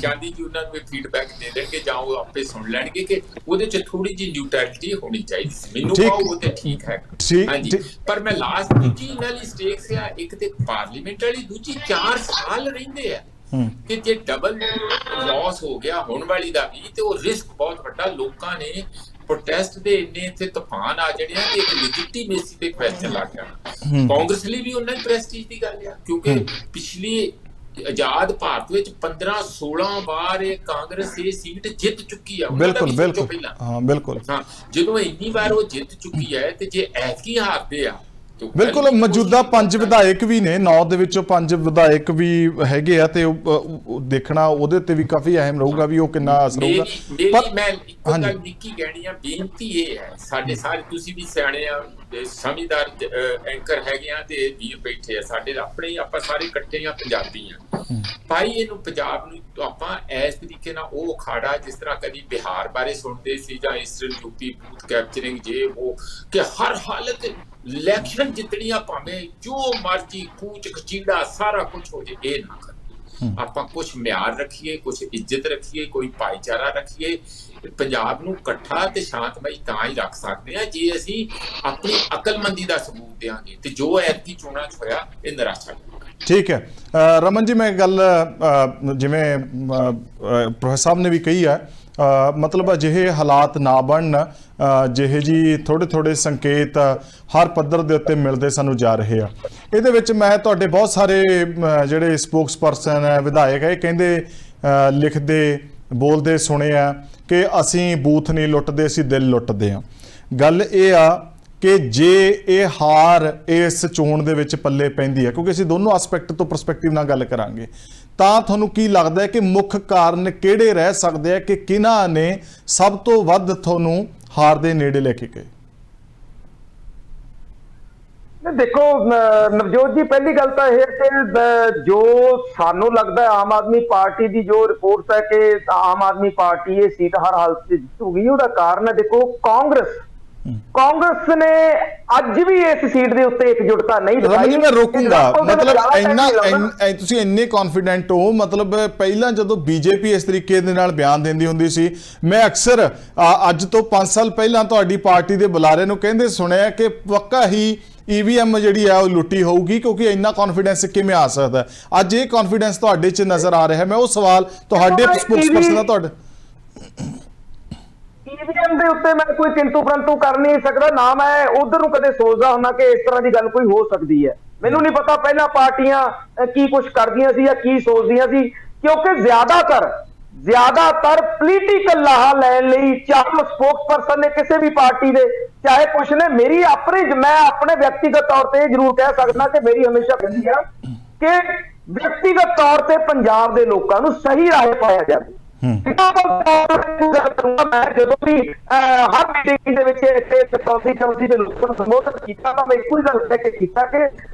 ਚਾਹੁੰਦੀ ਕਿ ਉਹਨਾਂ ਨੂੰ ਫੀਡਬੈਕ ਦੇ ਦੇਣਗੇ ਜਾਂ ਉਹ ਆਪੇ ਸੁਣ ਲੈਣਗੇ ਕਿ ਉਹਦੇ ਚ ਥੋੜੀ ਜਿਹੀ ਨਿਊਟਰੈਲਿਟੀ ਹੋਣੀ ਚਾਹੀਦੀ ਸੀ। ਮੈਨੂੰ ਕਹੋ ਉਹ ਤੇ ਠੀਕ ਹੈ, ਹਾਂਜੀ, ਪਰ ਮੈਂ ਲਾਸਟ ਦੂਜੀ ਇਹਨਾਂ ਲਈ ਸਟੇਕਸ ਆ, ਇੱਕ ਤੇ ਪਾਰਲੀਮੈਂਟ ਵਾਲੀ, ਦੂਜੀ 4 ਸਾਲ ਰਹਿੰਦੇ ਆ ਕਿ ਜੇ ਡਬਲ ਲਾਸ ਹੋ ਗਿਆ ਹੁਣ ਵਾਲੀ ਦਾ ਵੀ ਤੇ ਉਹ ਰਿਸਕ ਬਹੁਤ ਵੱਡਾ। ਲੋਕਾਂ ਨੇ ਪ੍ਰੋਟੈਸਟ ਦੇ ਇੰਨੇ ਇੱਥੇ ਤੂਫਾਨ ਆ ਜਿਹੜੇ ਆ ਕਿ ਇੱਕ ਲੈਜਿਟੀਮੇਸੀ ਤੇ ਕੁਐਸਚਨ ਲੱਗ ਜਾਣਾ। ਕਾਂਗਰਸ ਲਈ ਵੀ ਉਹਨਾਂ ਹੀ ਪ੍ਰੈਸਟੀਜ ਦੀ ਗੱਲ ਆ, ਕਿਉਂਕਿ ਪਿਛਲੀ ਆਜ਼ਾਦ ਭਾਰਤ ਵਿੱਚ 15-16 ਵਾਰ ਇਹ ਕਾਂਗਰਸ ਇਹ ਸੀਟ ਜਿੱਤ ਚੁੱਕੀ ਆ। ਬਿਲਕੁਲ ਹਾਂ ਬਿਲਕੁਲ ਹਾਂ, ਜਦੋਂ ਇੰਨੀ ਵਾਰ ਉਹ ਜਿੱਤ ਚੁੱਕੀ ਹੈ ਤੇ ਜੇ ਐਤਕੀ ਹਾਰਦੇ ਆ ਬਿਲਕੁਲ ਮੌਜੂਦਾ 5 ਵਿਧਾਇਕ ਵੀ ਨੇ, 9 ਦੇ ਵਿੱਚੋਂ 5 ਵਿਧਾਇਕ ਵੀ ਹੈਗੇ ਆ ਤੇ ਦੇਖਣਾ ਉਹਦੇ ਤੇ ਵੀ ਕਾਫੀ ਅਹਿਮ ਰਹੂਗਾ ਵੀ ਉਹ ਕਿੰਨਾ ਅਸਰ ਹੋਊਗਾ। ਪਰ ਮੈਂ ਇੱਕ ਗੱਲ ਨਿੱਕੀ ਕਹਿਣੀ ਆ, ਬੇਨਤੀ ਇਹ ਹੈ ਸਾਡੇ ਸਾਰੇ, ਤੁਸੀਂ ਵੀ ਸਿਆਣੇ ਆ ਸਮਝਦਾਰ ਐਂਕਰ ਹੈਗੇ ਆ ਤੇ ਵੀਰ ਬੈਠੇ ਆ ਸਾਡੇ ਆਪਣੇ, ਆਪਾਂ ਸਾਰੇ ਇਕੱਠੇ ਆ, ਪੰਜਾਬੀ ਆ ਭਾਈ। ਇਹਨੂੰ ਪੰਜਾਬ ਨੂੰ ਆਪਾਂ ਇਸ ਤਰੀਕੇ ਨਾਲ ਉਹ ਅਖਾੜਾ ਜਿਸ ਤਰ੍ਹਾਂ ਕਦੀ ਬਿਹਾਰ ਬਾਰੇ ਸੁਣਦੇ ਸੀ ਜਾਂ ਈਸਟਰਨ ਯੂਪੀ ਬੂਥ ਕੈਪਚਰਿੰਗ ਜੇ ਉਹ ਕਿ ਹਰ ਹਾਲਤ ਇਲੈਕਸ਼ਨ ਜਿੱਤਣੀਆਂ ਭਾਵੇਂ ਜੋ ਮਰਜੀ ਕੂਚ ਕਚੀੜਾ ਸਾਰਾ ਕੁਝ ਹੋ ਜੇ, ਇਹ ਨਾ ਕਰੀਏ। ਆਪਾਂ ਕੁਝ ਮਿਆਰ ਰੱਖੀਏ, ਕੁਝ ਇੱਜ਼ਤ ਰੱਖੀਏ, ਕੋਈ ਭਾਈਚਾਰਾ ਰੱਖੀਏ। ਪੰਜਾਬ ਨੂੰ ਇਕੱਠਾ ਤੇ ਸ਼ਾਂਤਮਈ ਤਾਂ ਹੀ ਰੱਖ ਸਕਦੇ ਆ ਜੇ ਅਸੀਂ ਆਪਣੀ ਅਕਲਮੰਦੀ ਦਾ ਸਬੂਤ ਦੇਵਾਂਗੇ ਤੇ ਜੋ ਐਤਕੀ ਚੋਣਾਂ 'ਚ ਹੋਇਆ ਇਹ ਨਿਰਾਸ਼ਾ। ਠੀਕ ਹੈ ਰਮਨ ਜੀ, ਮੈਂ ਗੱਲ ਜਿਵੇਂ ਪ੍ਰੋਫੈਸਰ ਸਾਹਿਬ ਨੇ ਵੀ ਕਹੀ ਹੈ, ਮਤਲਬ ਅਜਿਹੇ ਹਾਲਾਤ ਨਾ ਬਣਨ, ਜਿਹੇ ਜੀ ਥੋੜੇ ਸੰਕੇਤ ਹਰ ਪੱਧਰ ਦੇ ਉੱਤੇ ਮਿਲਦੇ ਸਾਨੂੰ ਜਾ ਰਹੇ ਆ। ਇਹਦੇ ਵਿੱਚ ਮੈਂ ਤੁਹਾਡੇ ਬਹੁਤ ਸਾਰੇ ਜਿਹੜੇ ਸਪੋਕਸ ਪਰਸਨ ਹੈ, ਵਿਧਾਇਕ ਹੈ, ਇਹ ਕਹਿੰਦੇ ਲਿਖਦੇ ਬੋਲਦੇ ਸੁਣੇ ਆ ਕਿ ਅਸੀਂ ਬੂਥ ਨਹੀਂ ਲੁੱਟਦੇ, ਅਸੀਂ ਦਿਲ ਲੁੱਟਦੇ ਆ। ਗੱਲ ਇਹ ਆ ਕਿ ਜੇ ਇਹ ਹਾਰ ਇਸ ਚੋਣ ਦੇ ਵਿੱਚ ਪੱਲੇ ਪੈਂਦੀ ਹੈ, ਕਿਉਂਕਿ ਅਸੀਂ ਦੋਨੋਂ ਐਸਪੈਕਟ ਤੋਂ ਪਰਸਪੈਕਟਿਵ ਨਾਲ ਗੱਲ ਕਰਾਂਗੇ, ਤਾਂ ਤੁਹਾਨੂੰ ਕੀ ਲੱਗਦਾ ਹੈ ਕਿ ਮੁੱਖ ਕਾਰਨ ਕਿਹੜੇ ਰਹਿ ਸਕਦੇ ਆ ਕਿ ਕਿਹਨਾਂ ਨੇ ਸਭ ਤੋਂ ਵੱਧ ਤੁਹਾਨੂੰ ਹਾਰ ਦੇ ਨੇੜੇ ਲੈ ਕੇ ਗਏ? ਦੇਖੋ ਨਵਜੋਤ ਜੀ, ਪਹਿਲੀ ਗੱਲ ਤਾਂ ਇਹ ਕਿ ਜੋ ਸਾਨੂੰ ਲੱਗਦਾ ਆਮ ਆਦਮੀ ਪਾਰਟੀ ਦੀ ਜੋ ਰਿਪੋਰਟ ਹੈ ਕਿ ਆਮ ਆਦਮੀ ਪਾਰਟੀ ਇਹ ਸੀਟ ਹਰ ਹਾਲਤ 'ਚ ਜਿੱਤੂਗੀ, ਉਹਦਾ ਕਾਰਨ ਹੈ ਦੇਖੋ ਕਾਂਗਰਸ ਨੇ ਅੱਜ ਵੀ ਇਸ ਸੀਟ ਦੇ ਉੱਤੇ ਇਕਜੁੱਟਤਾ ਨਹੀਂ ਦਿਖਾਈ। ਮੈਂ ਰੋਕੂੰਗਾ, ਮਤਲਬ ਤੁਸੀਂ ਇੰਨੇ ਕੌਨਫੀਡੈਂਟ ਹੋ, ਮਤਲਬ ਪਹਿਲਾਂ ਜਦੋਂ ਬੀਜੇਪੀ ਇਸ ਤਰੀਕੇ ਦੇ ਨਾਲ ਬਿਆਨ ਦਿੰਦੀ ਹੁੰਦੀ ਸੀ, ਮੈਂ ਅਕਸਰ ਅੱਜ ਤੋਂ 5 ਸਾਲ ਪਹਿਲਾਂ ਤੁਹਾਡੀ ਪਾਰਟੀ ਦੇ ਬੁਲਾਰੇ ਨੂੰ ਕਹਿੰਦੇ ਸੁਣਿਆ ਕਿ ਪੱਕਾ ਹੀ EVM ਜਿਹੜੀ ਆ ਉਹ ਲੁੱਟੀ ਹੋਊਗੀ, ਕਿਉਂਕਿ ਇੰਨਾ ਕੌਨਫੀਡੈਂਸ ਕਿਵੇਂ ਆ ਸਕਦਾ? ਅੱਜ ਇਹ ਕੌਨਫੀਡੈਂਸ ਤੁਹਾਡੇ 'ਚ ਨਜ਼ਰ ਆ ਰਿਹਾ। ਮੈਂ ਉਹ ਸਵਾਲ ਤੁਹਾਡੇ ਸਪੋਕਸਪਰਸਨ ਦਾ ਤੁਹਾਡੇ EVM ਦੇ ਉੱਤੇ ਮੈਂ ਕੋਈ ਕਿੰਤੂ ਪਰੰਤੂ ਕਰ ਨਹੀਂ ਸਕਦਾ, ਨਾ ਮੈਂ ਉਧਰ ਨੂੰ ਕਦੇ ਸੋਚਦਾ ਹੁੰਦਾ ਕਿ ਇਸ ਤਰ੍ਹਾਂ ਦੀ ਗੱਲ ਕੋਈ ਹੋ ਸਕਦੀ ਹੈ। ਮੈਨੂੰ ਨਹੀਂ ਪਤਾ ਪਹਿਲਾਂ ਪਾਰਟੀਆਂ ਕੀ ਕੁਝ ਕਰਦੀਆਂ ਸੀ ਜਾਂ ਕੀ ਸੋਚਦੀਆਂ ਸੀ, ਕਿਉਂਕਿ ਜ਼ਿਆਦਾਤਰ ਪੋਲੀਟੀਕਲ ਲਾਹਾ ਲੈਣ ਲਈ ਚਾਹੇ ਸਪੋਕਸ ਪਰਸਨ ਨੇ ਕਿਸੇ ਵੀ ਪਾਰਟੀ ਦੇ ਚਾਹੇ ਕੁਛ ਨੇ, ਮੈਂ ਆਪਣੇ ਵਿਅਕਤੀਗਤ ਤੌਰ ਤੇ ਜ਼ਰੂਰ ਕਹਿ ਸਕਦਾ ਕਿ ਮੇਰੀ ਹਮੇਸ਼ਾ ਕਹਿੰਦੀ ਆ ਕਿ ਵਿਅਕਤੀਗਤ ਤੌਰ ਤੇ ਪੰਜਾਬ ਦੇ ਲੋਕਾਂ ਨੂੰ ਸਹੀ ਰਾਹ ਪਾਇਆ ਜਾਵੇ। ਮੈਂ ਜਦੋਂ ਵੀ ਹਰ ਮੀਟਿੰਗ ਦੇ ਵਿੱਚ ਇੱਥੇ ਚੌਥੀ ਦੇ ਲੋਕਾਂ ਨੂੰ ਸੰਬੋਧਨ ਕੀਤਾ ਤਾਂ ਮੈਂ ਇੱਕੋ ਹੀ ਗੱਲ ਕਹਿ ਕੇ ਕੀਤਾ ਕਿ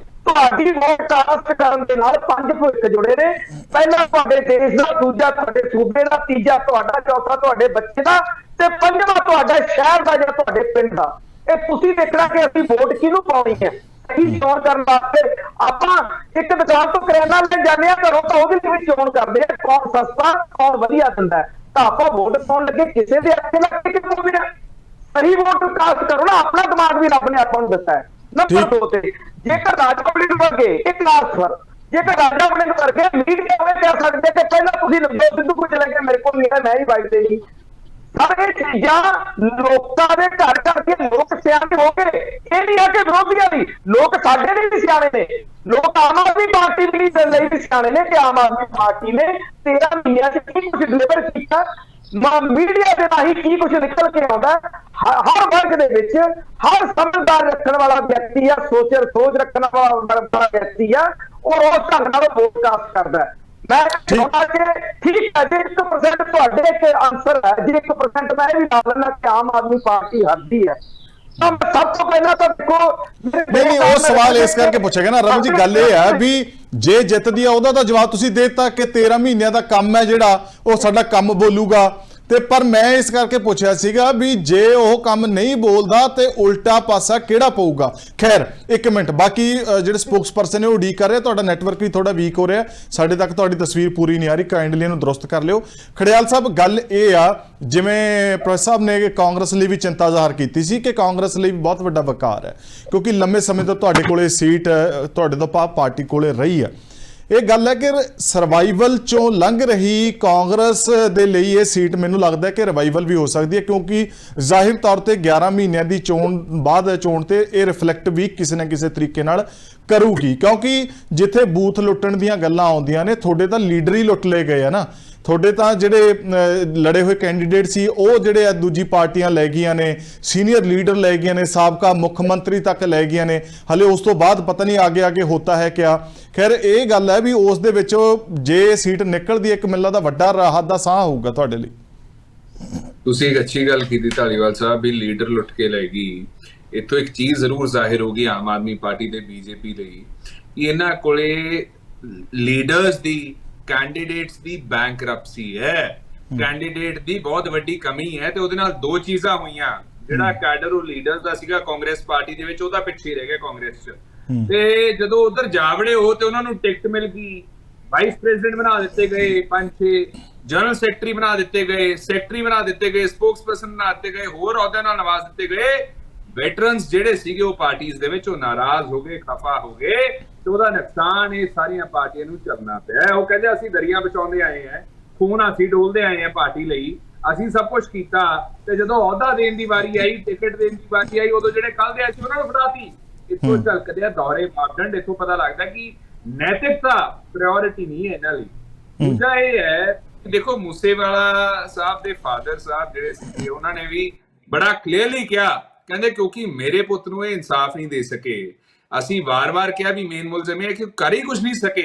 ਤੁਹਾਡੀ ਵੋਟ ਕਾਸਟ ਕਰਨ ਦੇ ਨਾਲ 5 ਭਵਿੱਖ ਜੁੜੇ ਨੇ। ਪਹਿਲਾ ਤੁਹਾਡੇ ਦੇਸ਼ ਦਾ, ਦੂਜਾ ਤੁਹਾਡੇ ਸੂਬੇ ਦਾ, ਤੀਜਾ ਤੁਹਾਡਾ, ਚੌਥਾ ਤੁਹਾਡੇ ਬੱਚੇ ਦਾ ਤੇ ਪੰਜਵਾਂ ਤੁਹਾਡਾ ਸ਼ਹਿਰ ਦਾ ਜਾਂ ਤੁਹਾਡੇ ਪਿੰਡ ਦਾ। ਇਹ ਤੁਸੀਂ ਦੇਖਣਾ ਕਿ ਅਸੀਂ ਵੋਟ ਕਿਹਨੂੰ ਪਾਉਣੀ ਹੈ। ਸਹੀ ਚੋਣ ਕਰਨ ਵਾਸਤੇ ਆਪਾਂ ਇੱਕ ਦੁਕਾਨ ਤੋਂ ਕਰਿਆਨਾ ਲੈਣ ਜਾਂਦੇ ਹਾਂ ਘਰੋਂ, ਤਾਂ ਉਹਦੇ ਵਿੱਚ ਚੋਣ ਕਰਦੇ ਆ ਕੌਣ ਸਸਤਾ ਕੌਣ ਵਧੀਆ ਦਿੰਦਾ, ਤਾਂ ਆਪਾਂ ਵੋਟ ਪਾਉਣ ਲੱਗੇ ਕਿਸੇ ਦੇ ਅੱਗੇ ਲੱਗ ਕੇ ਪਾਉਂਦੇ ਆ। ਸਹੀ ਵੋਟ ਕਾਸਟ ਕਰੋ ਨਾ, ਆਪਣਾ ਦਿਮਾਗ ਵੀ ਰੱਬ ਨੇ ਆਪਾਂ ਨੂੰ ਦਿੱਤਾ ਹੈ। ਨੰਬਰ 2 ਤੇ ਜੇਕਰ ਰਾਜ ਪਬਲਿਕ ਵਰਗੇ ਇੱਕ ਲਾਸਟ ਜੇਕਰ ਰਾਜਾ ਪਬਲਿਕ ਵਰਗੇ ਮੀਡੀਆ ਹੋਵੇ ਕਹਿ ਸਕਦੇ ਕਿ ਪਹਿਲਾਂ ਤੁਸੀਂ ਨਵਜੋਤ ਸਿੱਧੂ ਕੋਲ ਚਲੇ ਗਏ, ਮੇਰੇ ਕੋਲ ਨਹੀਂ ਹੈ, ਮੈਂ ਹੀ ਬਾਈਟ ਦੇਣੀ। ਸਾਰੇ ਚੀਜ਼ਾਂ ਲੋਕਾਂ ਦੇ ਘਰ ਕਰਕੇ ਲੋਕ ਸਿਆਣੇ ਹੋ ਗਏ। ਇਹ ਨਹੀਂ ਹੈ ਕਿ ਵਿਰੋਧੀਆਂ ਦੀ, ਲੋਕ ਸਾਡੇ ਲਈ ਵੀ ਸਿਆਣੇ ਨੇ। ਲੋਕ ਆਮ ਆਦਮੀ ਪਾਰਟੀ ਲਈ ਵੀ ਸਿਆਣੇ ਨੇ ਕਿ ਆਮ ਆਦਮੀ ਪਾਰਟੀ ਨੇ 13 ਮਹੀਨਿਆਂ 'ਚ ਕੀ ਕੁਝ ਡਿਲੀਵਰ ਕੀਤਾ, ਮੀਡੀਆ ਦੇ ਰਾਹੀਂ ਕੀ ਕੁਝ ਨਿਕਲ ਕੇ ਆਉਂਦਾ। ਹਰ ਵਰਗ ਦੇ ਵਿੱਚ ਹਰ ਸਮਝਦਾਰ ਰੱਖਣ ਵਾਲਾ ਵਿਅਕਤੀ ਆ, ਸੋਚ ਰੱਖਣ ਵਾਲਾ ਵਿਅਕਤੀ ਆ, ਔਰ ਉਸ ਢੰਗ ਨਾਲ ਬ੍ਰੋਡਕਾਸਟ ਕਰਦਾ। ਮੈਂ ਕਹਿੰਦਾ ਕਿ ਠੀਕ ਹੈ ਜੀ, 1% ਤੁਹਾਡੇ ਇੱਕ ਆਨਸਰ ਹੈ ਜੀ, 1% ਮੈਂ ਵੀ ਲਾ ਲੈਣਾ ਕਿ ਆਮ ਆਦਮੀ ਪਾਰਟੀ ਹਾਰਦੀ ਹੈ। ਤਾਂ ਸਭ ਤੋਂ ਪਹਿਲਾਂ ਤਾਂ ਦੇਖੋ ਨਹੀਂ ਉਹ ਸਵਾਲ ਇਸ ਕਰਕੇ ਪੁੱਛਿਆ ਗਿਆ ਨਾ ਰਮਨ ਜੀ, ਗੱਲ ਇਹ ਹੈ ਵੀ ਜੇ ਜਿੱਤਦੀ ਆ ਉਹਦਾ ਤਾਂ ਜਵਾਬ ਤੁਸੀਂ ਦੇ ਦਿੱਤਾ ਕਿ 13 ਮਹੀਨਿਆਂ ਦਾ ਕੰਮ ਹੈ ਜਿਹੜਾ ਉਹ ਸਾਡਾ ਕੰਮ ਬੋਲੂਗਾ, ਤੇ ਪਰ ਮੈਂ ਇਸ ਕਰਕੇ ਪੁੱਛਿਆ ਸੀਗਾ ਵੀ ਜੇ ਉਹ ਕੰਮ ਨਹੀਂ ਬੋਲਦਾ ਤੇ ਉਲਟਾ ਪਾਸਾ ਕਿਹੜਾ ਪਊਗਾ। ਖੈਰ ਇੱਕ ਮਿੰਟ, ਬਾਕੀ ਜਿਹੜੇ ਸਪੋਕਸਪਰਸਨ ਨੇ ਉਹ ਉਡੀਕ ਕਰ ਰਹੇ, ਤੁਹਾਡਾ ਨੈਟਵਰਕ ਵੀ ਥੋੜਾ ਵੀਕ ਹੋ ਰਿਹਾ, ਸਾਡੇ ਤੱਕ ਤੁਹਾਡੀ ਤਸਵੀਰ ਪੂਰੀ ਨਹੀਂ ਆ ਰਹੀ, ਕਾਈਂਡਲੀ ਇਹਨੂੰ ਦਰੁਸਤ ਕਰ ਲਿਓ। ਖੜਿਆਲ ਸਾਹਿਬ, ਗੱਲ ਇਹ ਆ ਜਿਵੇਂ ਪ੍ਰੋਫੈਸਰ ਸਾਹਿਬ ਨੇ ਕਾਂਗਰਸ ਲਈ ਵੀ ਚਿੰਤਾ ਜ਼ਾਹਰ ਕੀਤੀ ਸੀ ਕਿ ਕਾਂਗਰਸ ਲਈ ਵੀ ਬਹੁਤ ਵੱਡਾ ਵਕਾਰ ਹੈ ਕਿਉਂਕਿ ਲੰਮੇ ਸਮੇਂ ਤੋਂ ਤੁਹਾਡੇ ਕੋਲੇ ਸੀਟ ਤੁਹਾਡੇ ਤੋਂ ਪਾਰਟੀ ਕੋਲੇ ਰਹੀ ਹੈ। ਇਹ ਗੱਲ ਹੈ ਕਿ ਸਰਵਾਈਵਲ ਚੋਂ ਲੰਘ ਰਹੀ ਕਾਂਗਰਸ ਦੇ ਲਈ ਇਹ ਸੀਟ ਮੈਨੂੰ ਲੱਗਦਾ ਕਿ ਰਿਵਾਈਵਲ ਵੀ ਹੋ ਸਕਦੀ ਹੈ ਕਿਉਂਕਿ ਜ਼ਾਹਿਰ ਤੌਰ ਤੇ 11 ਮਹੀਨਿਆਂ ਦੀ ਚੋਣ ਬਾਅਦ ਚੋਣ ਤੇ ਇਹ ਰਿਫਲੈਕਟ ਵੀ ਕਿਸੇ ਨਾ ਕਿਸੇ ਤਰੀਕੇ ਨਾਲ ਕਰੂਗੀ ਕਿਉਂਕਿ ਜਿੱਥੇ ਬੂਥ ਲੁੱਟਣ ਦੀਆਂ ਗੱਲਾਂ ਆਉਂਦੀਆਂ ਨੇ ਤੁਹਾਡੇ ਤਾਂ ਲੀਡਰ ਹੀ ਲੁੱਟ ਲਏ ਗਏ ਆ ਨਾ। ਤੁਹਾਡੇ ਤਾਂ ਜਿਹੜੇ ਲੜੇ ਹੋਏ ਕੈਂਡੀਡੇਟ ਸੀ ਉਹ ਜਿਹੜੇ ਆ ਦੂਜੀ ਪਾਰਟੀਆਂ ਲੈ ਗਈਆਂ ਨੇ, ਸੀਨੀਅਰ ਲੀਡਰ ਲੈ ਗਈਆਂ ਨੇ, ਸਾਬਕਾ ਮੁੱਖ ਮੰਤਰੀ ਤੱਕ ਲੈ ਗਈਆਂ ਨੇ, ਹਲੇ ਉਸ ਤੋਂ ਬਾਅਦ ਪਤਾ ਨਹੀਂ ਆਗੇ ਆਗੇ ਹੋਤਾ ਹੈ ਕਿਆ। ਖੈਰ ਇਹ ਗੱਲ ਹੈ ਵੀ ਉਸ ਦੇ ਵਿੱਚ ਜੇ ਸੀਟ ਨਿਕਲਦੀ ਇੱਕ ਮਿਲਦਾ ਤਾਂ ਵੱਡਾ ਰਾਹਤ ਦਾ ਸਾਹ ਹੋਊਗਾ ਤੁਹਾਡੇ ਲਈ। ਤੁਸੀਂ ਇੱਕ ਅੱਛੀ ਗੱਲ ਕੀਤੀ ਧਾਲੀਵਾਲ ਸਾਹਿਬ ਵੀ ਲੀਡਰ ਲੁੱਟ ਕੇ ਲੈ ਗਈ। ਇੱਥੋਂ ਇੱਕ ਚੀਜ਼ ਜ਼ਰੂਰ ਜ਼ਾਹਿਰ ਹੋ ਗਈ ਆਮ ਆਦਮੀ ਪਾਰਟੀ ਤੇ ਬੀਜੇਪੀ ਲਈ ਕਿ ਇਹਨਾਂ ਕੋਲੇ ਲੀਡਰਸ ਦੀ ਕੈਂਡੀਡੇਟਸ ਦੀ ਬੈਂਕਰਪਸੀ ਹੈ, ਕੈਂਡੀਡੇਟ ਦੀ ਬਹੁਤ ਵੱਡੀ ਕਮੀ ਹੈ ਤੇ ਉਹਦੇ ਨਾਲ ਦੋ ਚੀਜ਼ਾਂ ਹੋਈਆਂ। ਜਿਹੜਾ ਕੈਡਰ ਉਹ ਲੀਡਰਸ ਦਾ ਸੀਗਾ ਕਾਂਗਰਸ ਪਾਰਟੀ ਦੇ ਵਿੱਚ ਉਹਦਾ ਪਿੱਛੇ ਰਹਿ ਗਿਆ ਕਾਂਗਰਸ 'ਚ, ਤੇ ਜਦੋਂ ਉਧਰ ਜਾਵੜੇ ਹੋ ਤੇ ਉਹਨਾਂ ਨੂੰ ਟਿਕਟ ਮਿਲ ਗਈ, ਵਾਈਸ ਪ੍ਰੈਜ਼ੀਡੈਂਟ ਬਣਾ ਦਿੱਤੇ ਗਏ, 5-6 ਜਨਰਲ ਸੈਕਟਰੀ ਬਣਾ ਦਿੱਤੇ ਗਏ, ਸੈਕਟਰੀ ਬਣਾ ਦਿੱਤੇ ਗਏ, ਸਪੋਕਸਪਰਸਨ ਬਣਾ ਦਿੱਤੇ ਗਏ, ਹੋਰ ਅਹੁਦਿਆਂ ਨਾਲ ਨਵਾਜ਼ ਦਿੱਤੇ ਗਏ। ਵੈਟਰਨਸ ਜਿਹੜੇ ਸੀਗੇ ਉਹ ਪਾਰਟੀਆਂ ਦੇ ਵਿੱਚ ਉਹ ਨਾਰਾਜ਼ ਹੋ ਗਏ, ਖਫਾ ਹੋ ਗਏ ਤੇ ਉਹਦਾ ਨੁਕਸਾਨ ਇਹ ਸਾਰੀਆਂ ਪਾਰਟੀਆਂ ਨੂੰ ਝੱਲਣਾ ਪਿਆ। ਉਹ ਕਹਿੰਦੇ ਅਸੀਂ ਦਰਿਆ ਬਚਾਉਂਦੇ ਆਏ ਆ, ਖੂਨ ਅਸੀਂ ਡੋਲਦੇ ਆਏ ਆ ਪਾਰਟੀ ਲਈ, ਅਸੀਂ ਸਭ ਕੁਝ ਕੀਤਾ ਤੇ ਜਦੋਂ ਅਹੁਦਾ ਦੇਣ ਦੀ ਵਾਰੀ ਆਈ, ਟਿਕਟ ਦੇਣ ਦੀ ਵਾਰੀ ਆਈ, ਉਦੋਂ ਜਿਹੜੇ ਕੱਲ ਦੇ ਆਏ ਸੀ ਉਹਨਾਂ ਨੂੰ ਫੜਾਤੀ। ਇੱਥੋਂ ਝਲਕਦੇ ਆ ਦੌਰੇ ਮਾਪਦੰਡ, ਇੱਥੋਂ ਪਤਾ ਲੱਗਦਾ ਕਿ ਨੈਤਿਕਤਾ ਪ੍ਰਾਇੋਰਿਟੀ ਨਹੀਂ ਹੈ ਇਹਨਾਂ ਲਈ। ਦੂਜਾ ਇਹ ਹੈ ਕਿ ਦੇਖੋ ਮੂਸੇਵਾਲਾ ਸਾਹਿਬ ਦੇ ਫਾਦਰ ਸਾਹਿਬ ਜਿਹੜੇ ਸੀ ਉਹਨਾਂ ਨੇ ਵੀ ਬੜਾ ਕਲੀਅਰਲੀ ਕਿਹਾ, ਕਹਿੰਦੇ ਕਿਉਂਕਿ ਮੇਰੇ ਪੁੱਤ ਨੂੰ ਇਹ ਇਨਸਾਫ ਨਹੀਂ ਦੇ ਸਕੇ, ਅਸੀਂ ਵਾਰ-ਵਾਰ ਕਿਹਾ ਵੀ ਮੇਨ ਮੁਲਜ਼ਮ ਇਹ ਕਿ ਕਰ ਹੀ ਕੁਝ ਨਹੀਂ ਸਕੇ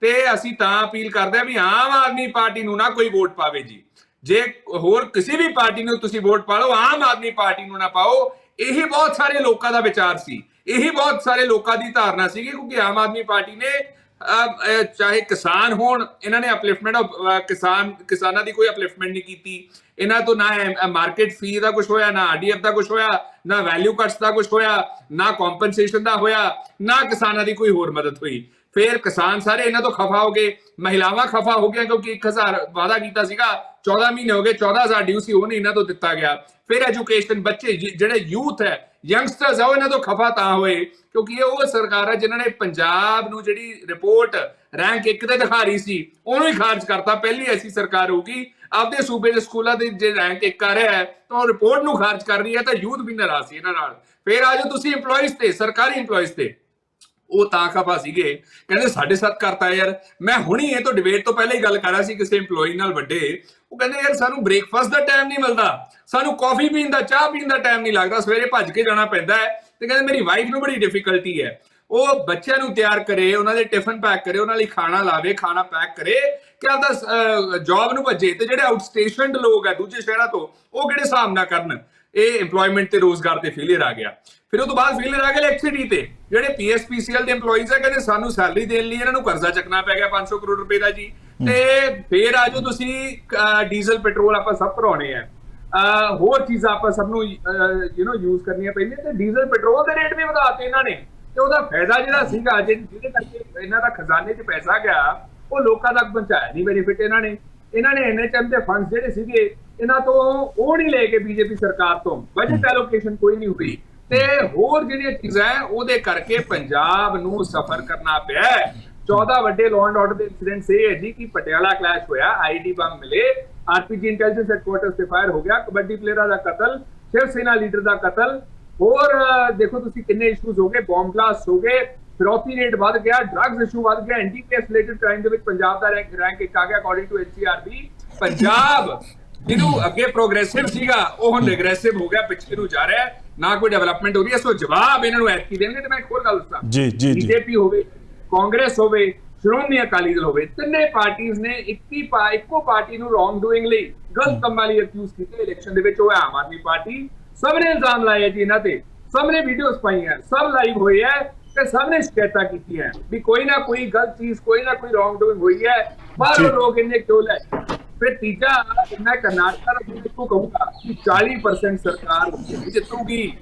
ਤੇ ਅਸੀਂ ਤਾਂ ਅਪੀਲ ਕਰਦੇ ਆ ਵੀ ਆਮ ਆਦਮੀ ਪਾਰਟੀ ਨੂੰ ਨਾ ਕੋਈ ਵੋਟ ਪਾਵੇ ਜੀ। ਜੇ ਹੋਰ ਕਿਸੇ ਵੀ ਪਾਰਟੀ ਨੂੰ ਤੁਸੀਂ ਵੋਟ ਪਾ ਲਓ, ਆਮ ਆਦਮੀ ਪਾਰਟੀ ਨੂੰ ਨਾ ਪਾਓ। ਇਹੀ ਬਹੁਤ ਸਾਰੇ ਲੋਕਾਂ ਦਾ ਵਿਚਾਰ ਸੀ, ਇਹੀ ਬਹੁਤ ਸਾਰੇ ਲੋਕਾਂ ਦੀ ਧਾਰਨਾ ਸੀਗੀ ਕਿਉਂਕਿ ਆਮ ਆਦਮੀ ਪਾਰਟੀ ਨੇ ਚਾਹੇ ਕਿਸਾਨ ਹੋਣ, ਇਹਨਾਂ ਨੇ ਅਪਲਿਫਟਮੈਂਟ ਕਿਸਾਨਾਂ ਦੀ ਕੋਈ ਅਪਲਿਫਟਮੈਂਟ ਨਹੀਂ ਕੀਤੀ। ਇਹਨਾਂ ਤੋਂ ਨਾ ਮਾਰਕੀਟ ਫੀ ਦਾ ਕੁਝ ਹੋਇਆ, ਨਾ ਆਰਡੀਐਫ ਦਾ ਕੁਝ ਹੋਇਆ, ਨਾ ਵੈਲਿਊ ਕੱਟਸ ਦਾ ਕੁਝ ਹੋਇਆ, ਨਾ ਕੰਪਨਸੇਸ਼ਨ ਦਾ ਹੋਇਆ, ਨਾ ਕਿਸਾਨਾਂ ਦੀ ਕੋਈ ਹੋਰ ਮਦਦ ਹੋਈ। ਫਿਰ ਕਿਸਾਨ ਸਾਰੇ ਇਹਨਾਂ ਤੋਂ ਖਫਾ ਹੋ ਗਏ, ਮਹਿਲਾਵਾਂ ਖਫਾ ਹੋ ਗਈਆਂ ਕਿਉਂਕਿ 1000 ਵਾਅਦਾ ਕੀਤਾ ਸੀਗਾ, 14 ਮਹੀਨੇ ਹੋ ਗਏ, 14000 ਡਿਊ ਸੀ ਉਹ ਨਹੀਂ ਇਹਨਾਂ ਤੋਂ ਦਿੱਤਾ ਗਿਆ। ਫਿਰ ਐਜੂਕੇਸ਼ਨ, ਬੱਚੇ ਜਿਹੜੇ ਯੂਥ ਹੈ, ਯੰਗਸਟਰਸ ਆ, ਉਹ ਇਹਨਾਂ ਤੋਂ ਖਫਾ ਤਾਂ ਹੋਏ ਕਿਉਂਕਿ ਇਹ ਉਹ ਸਰਕਾਰ ਹੈ ਜਿਨ੍ਹਾਂ ਨੇ ਪੰਜਾਬ ਨੂੰ ਜਿਹੜੀ ਰਿਪੋਰਟ ਰੈਂਕ 1 ਤੇ ਦਿਖਾ ਰਹੀ ਸੀ ਉਹਨੂੰ ਹੀ ਖਾਰਜ ਕਰਤਾ। ਪਹਿਲੀ ਐਸੀ ਸਰਕਾਰ ਹੋਊਗੀ ਆਪਦੇ ਸੂਬੇ ਦੇ ਸਕੂਲਾਂ ਦੇ ਜੇ ਰੈਂਕ 1 ਕਰ ਰਿਹਾ ਹੈ ਤਾਂ ਉਹ ਰਿਪੋਰਟ ਨੂੰ ਖਾਰਜ ਕਰ ਰਹੀ ਹੈ ਤਾਂ ਯੂਥ ਵੀ ਨਾਰਾਜ਼ ਸੀ ਇਹਨਾਂ ਨਾਲ। ਫਿਰ ਆ ਜਾਓ ਤੁਸੀਂ EMPLOYEES ਤੇ, ਸਰਕਾਰੀ EMPLOYEES ਤੇ, ਉਹ ਤਾਂ ਖਫਾ ਸੀਗੇ, ਕਹਿੰਦੇ ਸਾਡੇ ਸਾਥ ਕਰਤਾ ਯਾਰ। ਮੈਂ ਹੁਣੀ ਇਹ ਤੋਂ ਡਿਬੇਟ ਤੋਂ ਪਹਿਲਾਂ ਹੀ ਗੱਲ ਕਰ ਰਿਹਾ ਸੀ ਕਿਸੇ EMPLOYEE ਨਾਲ ਵੱਡੇ, ਉਹ ਕਹਿੰਦੇ ਯਾਰ ਸਾਨੂੰ ਬ੍ਰੇਕਫਾਸਟ ਦਾ ਟਾਈਮ ਨਹੀਂ ਮਿਲਦਾ, ਸਾਨੂੰ ਕਾਫੀ ਪੀਣ ਦਾ, ਚਾਹ ਪੀਣ ਦਾ ਟਾਈਮ ਨਹੀਂ ਲੱਗਦਾ, ਸਵੇਰੇ ਭੱਜ ਕੇ ਜਾਣਾ ਪੈਂਦਾ ਹੈ ਤੇ ਕਹਿੰਦੇ ਮੇਰੀ ਵਾਈਫ ਨੂੰ ਬੜੀ ਡਿਫਿਕਲਟੀ ਹੈ। ਉਹ ਬੱਚਿਆਂ ਨੂੰ ਤਿਆਰ ਕਰੇ, ਉਹਨਾਂ ਦੇ ਟਿਫਨ ਪੈਕ ਕਰੇ, ਉਹਨਾਂ ਲਈ ਖਾਣਾ ਲਾਵੇ, ਖਾਣਾ ਪੈਕ ਕਰੇ ਕਿ ਆਪਦਾ ਜੌਬ ਨੂੰ ਭੱਜੇ। ਤੇ ਜਿਹੜੇ ਆਊਟਸਟੇਸ਼ਨਡ ਲੋਕ ਆ ਦੂਜੇ ਸ਼ਹਿਰਾਂ ਤੋਂ, ਉਹ ਕਿਹੜੇ ਹਿਸਾਬ ਨਾਲ ਕਰਨ? ਇਹ EMPLOYMENT ਤੇ ਰੋਜ਼ਗਾਰ ਤੇ ਫੇਲਿਅਰ ਆ ਗਿਆ। ਫਿਰ ਉਹ ਤੋਂ ਬਾਅਦ ਫੇਲਿਅਰ ਆ ਗਿਆ ਇਲੈਕਟ੍ਰਿਸਿਟੀ ਤੇ। ਜਿਹੜੇ PSPCL ਦੇ EMPLOYEES ਆ, ਕਹਿੰਦੇ ਸਾਨੂੰ ਸੈਲਰੀ ਦੇਣ ਲਈ ਇਹਨਾਂ ਨੂੰ ਕਰਜ਼ਾ ਚੱਕਣਾ ਪੈ ਗਿਆ 500 ਕਰੋੜ ਰੁਪਏ ਦਾ ਜੀ। ਤੇ ਫੇਰ ਆ ਜਾਓ ਤੁਸੀਂ ਡੀਜ਼ਲ ਪੈਟਰੋਲ ਆਪਾਂ ਸਭ ਭਰਾਉਣੇ ਆ, ਹੋਰ ਚੀਜ਼ਾਂ ਆਪਾਂ ਸਭ ਨੂੰ ਯੂਜ਼ ਕਰਨੀਆਂ ਪੈਂਦੀਆਂ, ਤੇ ਡੀਜ਼ਲ ਪੈਟਰੋਲ ਦੇ ਰੇਟ ਵੀ ਵਧਾਤੇ ਇਹਨਾਂ ਨੇ। ਤੇ ਉਹਦਾ ਫਾਇਦਾ ਜਿਹੜਾ ਸੀਗਾ ਜਿਹਦੇ ਕਰਕੇ ਇਹਨਾਂ ਦਾ ਖਜ਼ਾਨੇ 'ਚ ਪੈਸਾ ਗਿਆ, ਉਹ ਲੋਕਾਂ ਤੱਕ ਪਹੁੰਚਾਇਆ ਨਹੀਂ ਬੈਨੀਫਿਟ ਇਹਨਾਂ ਨੇ। NHM ਦੇ ਫੰਡਸ ਜਿਹੜੇ ਸੀਗੇ ਇਹਨਾਂ ਤੋਂ ਉਹ ਨਹੀਂ ਲੈ ਕੇ BJP ਸਰਕਾਰ ਤੋਂ ਬਜਟ ਐਲੋਕੇਸ਼ਨ ਕੋਈ ਨਹੀਂ ਹੋਈ, ਤੇ ਹੋਰ ਜਿਹੜੀਆਂ ਚੀਜ਼ਾਂ ਉਹਦੇ ਕਰਕੇ ਪੰਜਾਬ ਨੂੰ ਸਫਰ ਕਰਨਾ ਪਿਆ। 14 ਵੱਡੇ ਲਾਅ ਐਂਡ ਆਰਡਰ ਦੇ ਇਨਸੀਡੈਂਟਸ ਇਹ ਹੈ ਜੀ ਕਿ ਪਟਿਆਲਾ ਕਲੈਸ਼ ਹੋਇਆ, IED ਬੰਬ ਮਿਲੇ, RPG ਇੰਟੈਲੀਜੈਂਸ ਹੈਡਕੁਆਰਟਰ ਤੇ ਫਾਇਰ ਹੋ ਗਿਆ, ਕਬੱਡੀ ਪਲੇਅਰਾਂ ਦਾ ਕਤਲ, ਸ਼ਿਵ ਸੈਨਾ ਲੀਡਰ ਦਾ ਕਤਲ, ਹੋਰ ਦੇਖੋ ਤੁਸੀਂ ਕਿੰਨੇ ਇਸ਼ੂਜ਼ ਹੋ ਗਏ, ਬੰਬ ਬਲਾਸਟ ਹੋ ਗਏ, ਫਿਰੌਤੀ ਰੇਟ ਵੱਧ ਗਿਆ, ਡਰੱਗਸ ਇਸ਼ੂ ਵੱਧ ਗਿਆ, NDPS ਰਿਲੇਟਡ ਕ੍ਰਾਈਮ ਦੇ ਵਿੱਚ ਪੰਜਾਬ ਦਾ ਰੈਂਕ ਇੱਕ ਆ ਗਿਆ ਅਕੋਰਡਿੰਗ ਟੂ NCRB। ਪੰਜਾਬ ਜਿਹਨੂੰ ਅੱਗੇ ਪ੍ਰੋਗਰੈਸਿਵ ਸੀਗਾ ਉਹ ਹੁਣ ਰਿਗਰੈਸਿਵ ਹੋ ਗਿਆ, ਪਿੱਛੇ ਨੂੰ ਜਾ ਰਿਹਾ ਹੈ, ਨਾ ਕੋਈ ਡਿਵੈਲਪਮੈਂਟ ਹੋ ਰਹੀ ਹੈ। ਸੋ ਜਵਾਬ ਇਹਨਾਂ ਨੂੰ ਐਤਕੀ ਦੇਣਗੇ। ਤੇ ਮੈਂ ਇੱਕ ਹੋਰ ਗੱਲ ਦੱਸਾਂ, BJP ਹੋਵੇ, ਕਾਂਗਰਸ ਹੋਵੇ, ਸ਼੍ਰੋਮਣੀ ਅਕਾਲੀ ਦਲ ਹੋਵੇ, ਤਿੰਨੇ ਪਾਰਟੀਆਂ ਨੇ ਇੱਕੋ ਪਾਰਟੀ ਨੂੰ ਰੋਂਗ ਡੂਇੰਗ ਲਈ ਗਲਤ ਕੰਮਾਂ ਲਈ ਅਕਿਊਜ਼ ਕੀਤੇ ਇਲੈਕਸ਼ਨ ਦੇ ਵਿੱਚ, ਉਹ ਹੈ ਆਮ ਆਦਮੀ ਪਾਰਟੀ। ਸਭ ਨੇ ਇਲਜ਼ਾਮ ਲਾਇਆ ਜੀ ਇਹਨਾਂ ਤੇ, ਸਭ ਨੇ ਵੀਡੀਓਜ਼ ਪਾਈਆਂ, ਸਭ ਲਾਈਵ ਹੋਏ ਹੈ ਤੇ ਸਭ ਨੇ ਸ਼ਿਕਾਇਤਾਂ ਕੀਤੀਆਂ ਵੀ ਕੋਈ ਨਾ ਕੋਈ ਗਲਤ ਚੀਜ਼, ਕੋਈ ਨਾ ਕੋਈ ਰੋਂਗ ਡੂਇੰਗ ਹੋਈ ਹੈ, ਬਾਹਰੋਂ ਲੋਕ ਇੰਨੇ ਕਿਉਂ ਲੈ। ਫਿਰ ਤੀਜਾ ਮੈਂ ਕਰਨਾਟਕਾ ਦਾ ਬਿਲਕੁਲ ਕਹੂੰਗਾ ਕਿ 40% ਸਰਕਾਰ ਜਿੱਤੂਗੀ।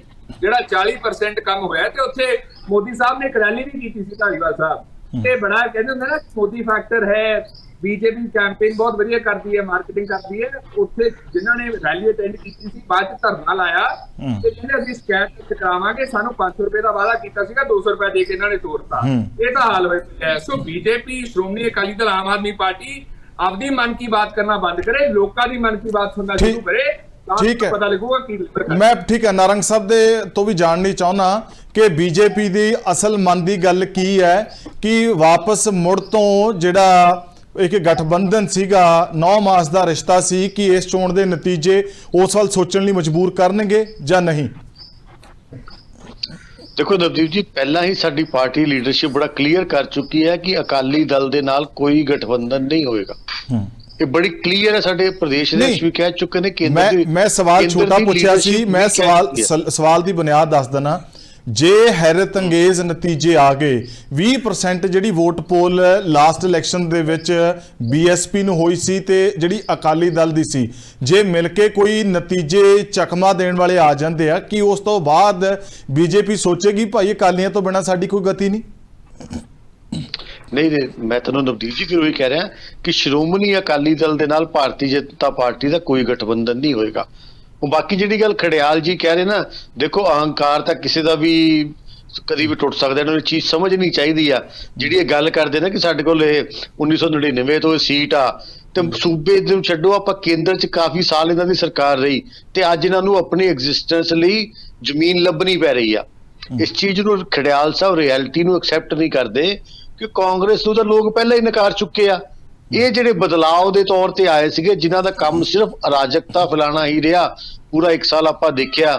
ਜਿਹੜਾ 40% ਕੰਮ ਹੋਇਆ, ਤੇ ਉੱਥੇ ਮੋਦੀ ਸਾਹਿਬ ਨੇ ਇੱਕ ਰੈਲੀ ਵੀ ਕੀਤੀ ਸੀ ਧਾਲੀਵਾਲ ਸਾਹਿਬ, ਤੇ ਬੜਾ ਕਹਿੰਦੇ ਹੁੰਦੇ ਨਾ ਮੋਦੀ ਫੈਕਟਰ ਹੈ, BJP ਕੈਂਪੇਨ ਬਹੁਤ ਵਧੀਆ ਕਰਦੀ ਹੈ, ਮਾਰਕੀਟਿੰਗ ਕਰਦੀ ਹੈ। ਉੱਥੇ ਜਿਨ੍ਹਾਂ ਨੇ ਰੈਲੀ ਅਟੈਂਡ ਕੀਤੀ ਸੀ ਬਾਅਦ ਚ ਧਰਨਾ ਲਾਇਆ ਤੇ ਕਹਿੰਦੇ ਅਸੀਂ ਸ਼ਿਕਾਇਤ ਕਰਾਵਾਂਗੇ, ਸਾਨੂੰ 500 ਰੁਪਏ ਦਾ ਵਾਅਦਾ ਕੀਤਾ ਸੀਗਾ, 200 ਰੁਪਏ ਦੇ ਕੇ ਇਹਨਾਂ ਨੇ ਤੋੜਤਾ। ਇਹ ਤਾਂ ਹਾਲ ਹੋਇਆ। ਸੋ BJP, ਸ਼੍ਰੋਮਣੀ ਅਕਾਲੀ ਦਲ, ਆਮ ਆਦਮੀ ਪਾਰਟੀ ਆਪਦੀ ਮਨ ਕੀ ਬਾਤ ਕਰਨਾ ਬੰਦ ਕਰੇ, ਲੋਕਾਂ ਦੀ ਮਨ ਕੀ ਬਾਤ ਸੁਣਨਾ ਸ਼ੁਰੂ ਕਰੇ, ਠੀਕ ਹੈ, ਪਤਾ ਲੱਗੂਗਾ ਕੀ। ਮੈਂ ਠੀਕ ਹੈ ਨਾਰੰਗ ਸਾਹਿਬ ਦੇ ਤੋਂ ਵੀ ਜਾਣਨੀ ਚਾਹੁੰਦਾ ਕਿ BJP ਦੀ ਅਸਲ ਮਨ ਦੀ ਗੱਲ ਕੀ ਹੈ, ਕਿ ਵਾਪਸ ਮੁੜ ਤੋਂ ਜਿਹੜਾ ਇੱਕ ਗਠਬੰਧਨ ਸੀਗਾ 9 ਮਾਸ ਦਾ ਰਿਸ਼ਤਾ ਸੀ, ਕਿ ਇਸ ਚੋਣ ਦੇ ਨਤੀਜੇ ਉਸ ਵੱਲ ਸੋਚਣ ਲਈ ਮਜਬੂਰ ਕਰਨਗੇ ਜਾਂ ਨਹੀਂ? ਦੇਖੋ ਨਵਦੀਪ ਜੀ, ਪਹਿਲਾਂ ਹੀ ਸਾਡੀ ਪਾਰਟੀ ਲੀਡਰਸ਼ਿਪ ਬੜਾ ਕਲੀਅਰ ਕਰ ਚੁੱਕੀ ਹੈ ਕਿ ਅਕਾਲੀ ਦਲ ਦੇ ਨਾਲ ਕੋਈ ਗਠਬੰਧਨ ਨਹੀਂ ਹੋਏਗਾ। ਇਹ ਬੜੀ ਕਲੀਅਰ ਹੈ, ਸਾਡੇ ਪ੍ਰਦੇਸ਼ ਦੇ ਵਿੱਚ ਵੀ ਕਹਿ ਚੁੱਕੇ ਨੇ। ਕੇਂਦਰ ਮੈਂ ਸਵਾਲ ਛੋਟਾ ਪੁੱਛਿਆ ਸੀ, ਮੈਂ ਸਵਾਲ ਦੀ ਬੁਨਿਆਦ ਦੱਸ ਦਣਾ। ਜੇ ਹੈਰਤ ਅੰਗੇਜ਼ ਨਤੀਜੇ ਆ ਗਏ, 20% ਜਿਹੜੀ ਵੋਟ ਪੋਲ ਲਾਸਟ ਇਲੈਕਸ਼ਨ ਦੇ ਵਿੱਚ BSP ਨੂੰ ਹੋਈ ਸੀ ਤੇ ਜਿਹੜੀ ਅਕਾਲੀ ਦਲ ਦੀ ਸੀ, ਜੇ ਮਿਲ ਕੇ ਕੋਈ ਨਤੀਜੇ ਚਕਮਾ ਦੇਣ ਵਾਲੇ ਆ ਜਾਂਦੇ ਆ, ਕਿ ਉਸ ਤੋਂ ਬਾਅਦ BJP ਸੋਚੇਗੀ ਭਾਈ ਅਕਾਲੀਆਂ ਤੋਂ ਬਿਨਾਂ ਸਾਡੀ ਕੋਈ ਗਤੀ ਨਹੀਂ? ਨਹੀਂ, ਮੈਂ ਤੁਹਾਨੂੰ ਨਵਦੀਪ ਜੀ ਫਿਰ ਉਹੀ ਕਹਿ ਰਿਹਾ ਕਿ ਸ਼੍ਰੋਮਣੀ ਅਕਾਲੀ ਦਲ ਦੇ ਨਾਲ ਭਾਰਤੀ ਜਨਤਾ ਪਾਰਟੀ ਦਾ ਕੋਈ ਗਠਬੰਧਨ ਨਹੀਂ ਹੋਏਗਾ। ਬਾਕੀ ਜਿਹੜੀ ਗੱਲ ਖੜਿਆਲ ਜੀ ਕਹਿ ਰਹੇ ਨਾ, ਦੇਖੋ ਅਹੰਕਾਰ ਤਾਂ ਕਿਸੇ ਦਾ ਵੀ ਕਦੀ ਵੀ ਟੁੱਟ ਸਕਦਾ, ਇਹਨਾਂ ਨੂੰ ਚੀਜ਼ ਸਮਝਣੀ ਚਾਹੀਦੀ ਆ। ਜਿਹੜੀ ਇਹ ਗੱਲ ਕਰਦੇ ਨਾ ਕਿ ਸਾਡੇ ਕੋਲ ਇਹ 1999 ਤੋਂ ਇਹ ਸੀਟ ਆ, ਤੇ ਸੂਬੇ ਨੂੰ ਛੱਡੋ, ਆਪਾਂ ਕੇਂਦਰ 'ਚ ਕਾਫੀ ਸਾਲ ਇਹਨਾਂ ਦੀ ਸਰਕਾਰ ਰਹੀ, ਤੇ ਅੱਜ ਇਹਨਾਂ ਨੂੰ ਆਪਣੀ ਐਗਜ਼ਿਸਟੈਂਸ ਲਈ ਜ਼ਮੀਨ ਲੱਭਣੀ ਪੈ ਰਹੀ ਆ। ਇਸ ਚੀਜ਼ ਨੂੰ ਖੜਿਆਲ ਸਾਹਿਬ ਰਿਐਲਿਟੀ ਨੂੰ ਐਕਸੈਪਟ ਨਹੀਂ ਕਰਦੇ ਕਿ ਕਾਂਗਰਸ ਨੂੰ ਤਾਂ ਲੋਕ ਪਹਿਲਾਂ ਹੀ ਨਕਾਰ ਚੁੱਕੇ ਆ। ਇਹ ਜਿਹੜੇ ਬਦਲਾਅ ਦੇ ਤੌਰ ਤੇ ਆਏ ਸੀਗੇ, ਜਿਨ੍ਹਾਂ ਦਾ ਕੰਮ ਸਿਰਫ ਅਰਾਜਕਤਾ ਫੈਲਾਣਾ ਹੀ ਰਿਹਾ, ਪੂਰਾ 1 ਸਾਲ ਆਪਾਂ ਦੇਖਿਆ,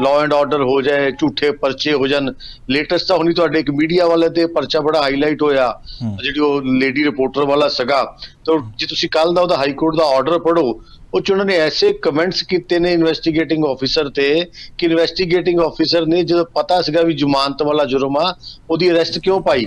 ਲਾਅ ਐਂਡ ਆਰਡਰ ਹੋ ਜਾਏ, ਝੂਠੇ ਪਰਚੇ ਹੋ ਜਾਣ। ਲੇਟੈਸਟ ਤਾਂ ਹੁਣੀ ਤੁਹਾਡੇ ਇੱਕ ਮੀਡੀਆ ਵਾਲੇ ਤੇ ਪਰਚਾ ਬੜਾ ਹਾਈਲਾਈਟ ਹੋਇਆ, ਜਿਹੜੀ ਉਹ ਲੇਡੀ ਰਿਪੋਰਟਰ ਵਾਲਾ ਸੀਗਾ। ਤਾਂ ਜੇ ਤੁਸੀਂ ਕੱਲ ਦਾ ਉਹਦਾ ਹਾਈ ਕੋਰਟ ਦਾ ਆਰਡਰ ਪੜ੍ਹੋ, ਉਹ 'ਚ ਉਹਨਾਂ ਨੇ ਐਸੇ ਕਮੈਂਟਸ ਕੀਤੇ ਨੇ ਇਨਵੈਸਟੀਗੇਟਿੰਗ ਆਫੀਸਰ ਤੇ, ਕਿ ਇਨਵੈਸਟੀਗੇਟਿੰਗ ਆਫੀਸਰ ਨੇ ਜਦੋਂ ਪਤਾ ਸੀਗਾ ਵੀ ਜ਼ਮਾਨਤ ਵਾਲਾ ਜੁਰਮ ਆ, ਉਹਦੀ ਅਰੈਸਟ ਕਿਉਂ ਪਾਈ?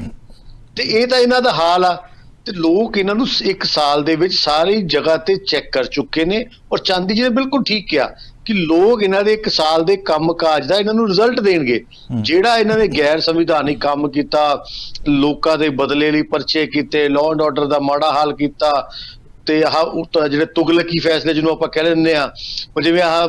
ਤੇ ਇਹ ਤਾਂ ਇਹਨਾਂ ਦਾ ਹਾਲ ਆ। ਤੇ ਲੋਕ ਇਹਨਾਂ ਨੂੰ 1 ਸਾਲ ਦੇ ਵਿੱਚ ਸਾਰੀ ਜਗ੍ਹਾ ਤੇ ਚੈੱਕ ਕਰ ਚੁੱਕੇ ਨੇ। ਔਰ ਚਾਂਦੀ ਜੀ ਨੇ ਬਿਲਕੁਲ ਠੀਕ ਕਿਹਾ ਕਿ ਲੋਕ ਇਹਨਾਂ ਦੇ 1 ਸਾਲ ਦੇ ਕੰਮ ਕਾਜ ਦਾ ਇਹਨਾਂ ਨੂੰ ਰਿਜ਼ਲਟ ਦੇਣਗੇ। ਜਿਹੜਾ ਇਹਨਾਂ ਨੇ ਗੈਰ ਸੰਵਿਧਾਨਿਕ ਕੰਮ ਕੀਤਾ, ਲੋਕਾਂ ਦੇ ਬਦਲੇ ਲਈ ਪਰਚੇ ਕੀਤੇ, ਲਾਅ ਐਂਡ ਆਰਡਰ ਦਾ ਮਾੜਾ ਹਾਲ ਕੀਤਾ, ਤੇ ਆਹ ਜਿਹੜੇ ਤੁਗਲਕੀ ਫੈਸਲੇ ਜਿਹਨੂੰ ਆਪਾਂ ਕਹਿ ਲੈਂਦੇ ਆ, ਜਿਵੇਂ ਆਹ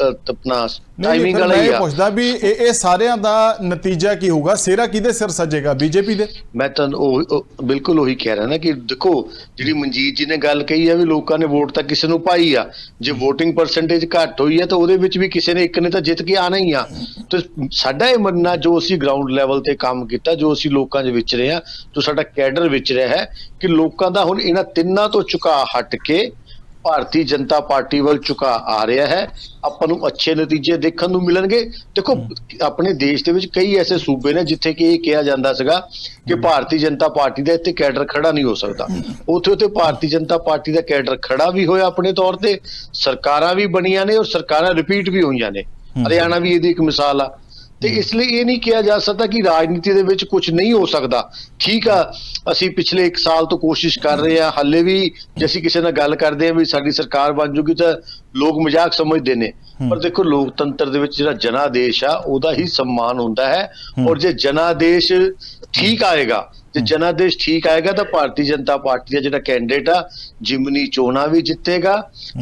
ਆਪਣਾ ਟਾਈਮਿੰਗ ਵਾਲਾ ਹੀ ਆ। ਪੁੱਛਦਾ ਵੀ ਇਹ ਸਾਰਿਆਂ ਦਾ ਨਤੀਜਾ ਕੀ ਹੋਊਗਾ, ਸਿਹਰਾ ਕਿਹਦੇ ਸਿਰ ਸੱਜੇਗਾ? BJP ਦੇ? ਮੈਂ ਤੁਹਾਨੂੰ ਬਿਲਕੁਲ ਉਹੀ ਕਹਿ ਰਿਹਾ ਨਾ ਕਿ ਦੇਖੋ, ਜਿਹੜੀ ਮਨਜੀਤ ਜੀ ਨੇ ਗੱਲ ਕਹੀ ਆ ਵੀ ਲੋਕਾਂ ਨੇ ਵੋਟ ਤਾਂ ਕਿਸੇ ਨੂੰ ਪਾਈ ਆ, ਜੇ VOTING ਪਰਸੈਂਟੇਜ ਘੱਟ ਹੋਈ ਆ ਤਾਂ ਉਹਦੇ ਵਿੱਚ ਵੀ ਕਿਸੇ ਨੇ ਇੱਕ ਨੇ ਤਾਂ ਜਿੱਤ ਕੇ ਆਣਾ ਹੀ ਆ। ਤੇ ਸਾਡਾ ਇਹ ਮੰਨਣਾ, ਜੋ ਅਸੀਂ ਗਰਾਊਂਡ ਲੈਵਲ ਤੇ ਕੰਮ ਕੀਤਾ, ਜੋ ਅਸੀਂ ਲੋਕਾਂ ਦੇ ਵਿੱਚ ਰਹੇ ਆ, ਜੋ ਸਾਡਾ ਕੈਡਰ ਵਿੱਚ ਰਿਹਾ ਹੈ, ਕਿ ਲੋਕਾਂ ਦਾ ਹੁਣ ਇਹਨਾਂ ਤਿੰਨਾਂ ਤੋਂ ਝੁਕਾਅ ਹਟ ਕੇ ਭਾਰਤੀ ਜਨਤਾ ਪਾਰਟੀ ਵੱਲ ਝੁਕਾ ਆ ਰਿਹਾ ਹੈ। ਆਪਾਂ ਨੂੰ ਅੱਛੇ ਨਤੀਜੇ ਦੇਖਣ ਨੂੰ ਮਿਲਣਗੇ। ਦੇਖੋ ਆਪਣੇ ਦੇਸ਼ ਦੇ ਵਿੱਚ ਕਈ ਐਸੇ ਸੂਬੇ ਨੇ ਜਿੱਥੇ ਕਿ ਇਹ ਕਿਹਾ ਜਾਂਦਾ ਸੀਗਾ ਕਿ ਭਾਰਤੀ ਜਨਤਾ ਪਾਰਟੀ ਦਾ ਇੱਥੇ ਕੈਡਰ ਖੜਾ ਨਹੀਂ ਹੋ ਸਕਦਾ। ਉੱਥੇ ਭਾਰਤੀ ਜਨਤਾ ਪਾਰਟੀ ਦਾ ਕੈਡਰ ਖੜਾ ਵੀ ਹੋਇਆ ਆਪਣੇ ਤੌਰ ਤੇ, ਸਰਕਾਰਾਂ ਵੀ ਬਣੀਆਂ ਨੇ ਔਰ ਸਰਕਾਰਾਂ ਰਿਪੀਟ ਵੀ ਹੋਈਆਂ ਨੇ। ਹਰਿਆਣਾ ਵੀ ਇਹਦੀ ਇੱਕ ਮਿਸਾਲ ਆ। ਤੇ ਇਸ ਲਈ ਇਹ ਨਹੀਂ ਕਿਹਾ ਜਾ ਸਕਦਾ ਕਿ ਰਾਜਨੀਤੀ ਦੇ ਵਿੱਚ ਕੁਝ ਨਹੀਂ ਹੋ ਸਕਦਾ। ਠੀਕ ਆ, ਅਸੀਂ ਪਿਛਲੇ 1 ਸਾਲ ਤੋਂ ਕੋਸ਼ਿਸ਼ ਕਰ ਰਹੇ ਹਾਂ, ਹਾਲੇ ਵੀ ਜੇ ਅਸੀਂ ਕਿਸੇ ਨਾਲ ਗੱਲ ਕਰਦੇ ਹਾਂ ਵੀ ਸਾਡੀ ਸਰਕਾਰ ਬਣ ਜੂਗੀ ਤਾਂ ਲੋਕ ਮਜ਼ਾਕ ਸਮਝਦੇ ਨੇ। ਪਰ ਦੇਖੋ ਲੋਕਤੰਤਰ ਦੇ ਵਿੱਚ ਜਿਹੜਾ ਜਨਾਦੇਸ਼ ਆ ਉਹਦਾ ਹੀ ਸਨਮਾਨ ਹੁੰਦਾ ਹੈ। ਔਰ ਜੇ ਜਨਾਦੇਸ਼ ਠੀਕ ਆਏਗਾ, ਜੇ ਜਨਾਦੇਸ਼ ਠੀਕ ਆਏਗਾ ਤਾਂ ਭਾਰਤੀ ਜਨਤਾ ਪਾਰਟੀ ਦਾ ਜਿਹੜਾ ਕੈਂਡੀਡੇਟ ਆ ਜਿਮਨੀ ਚੋਣਾਂ ਵੀ ਜਿੱਤੇਗਾ।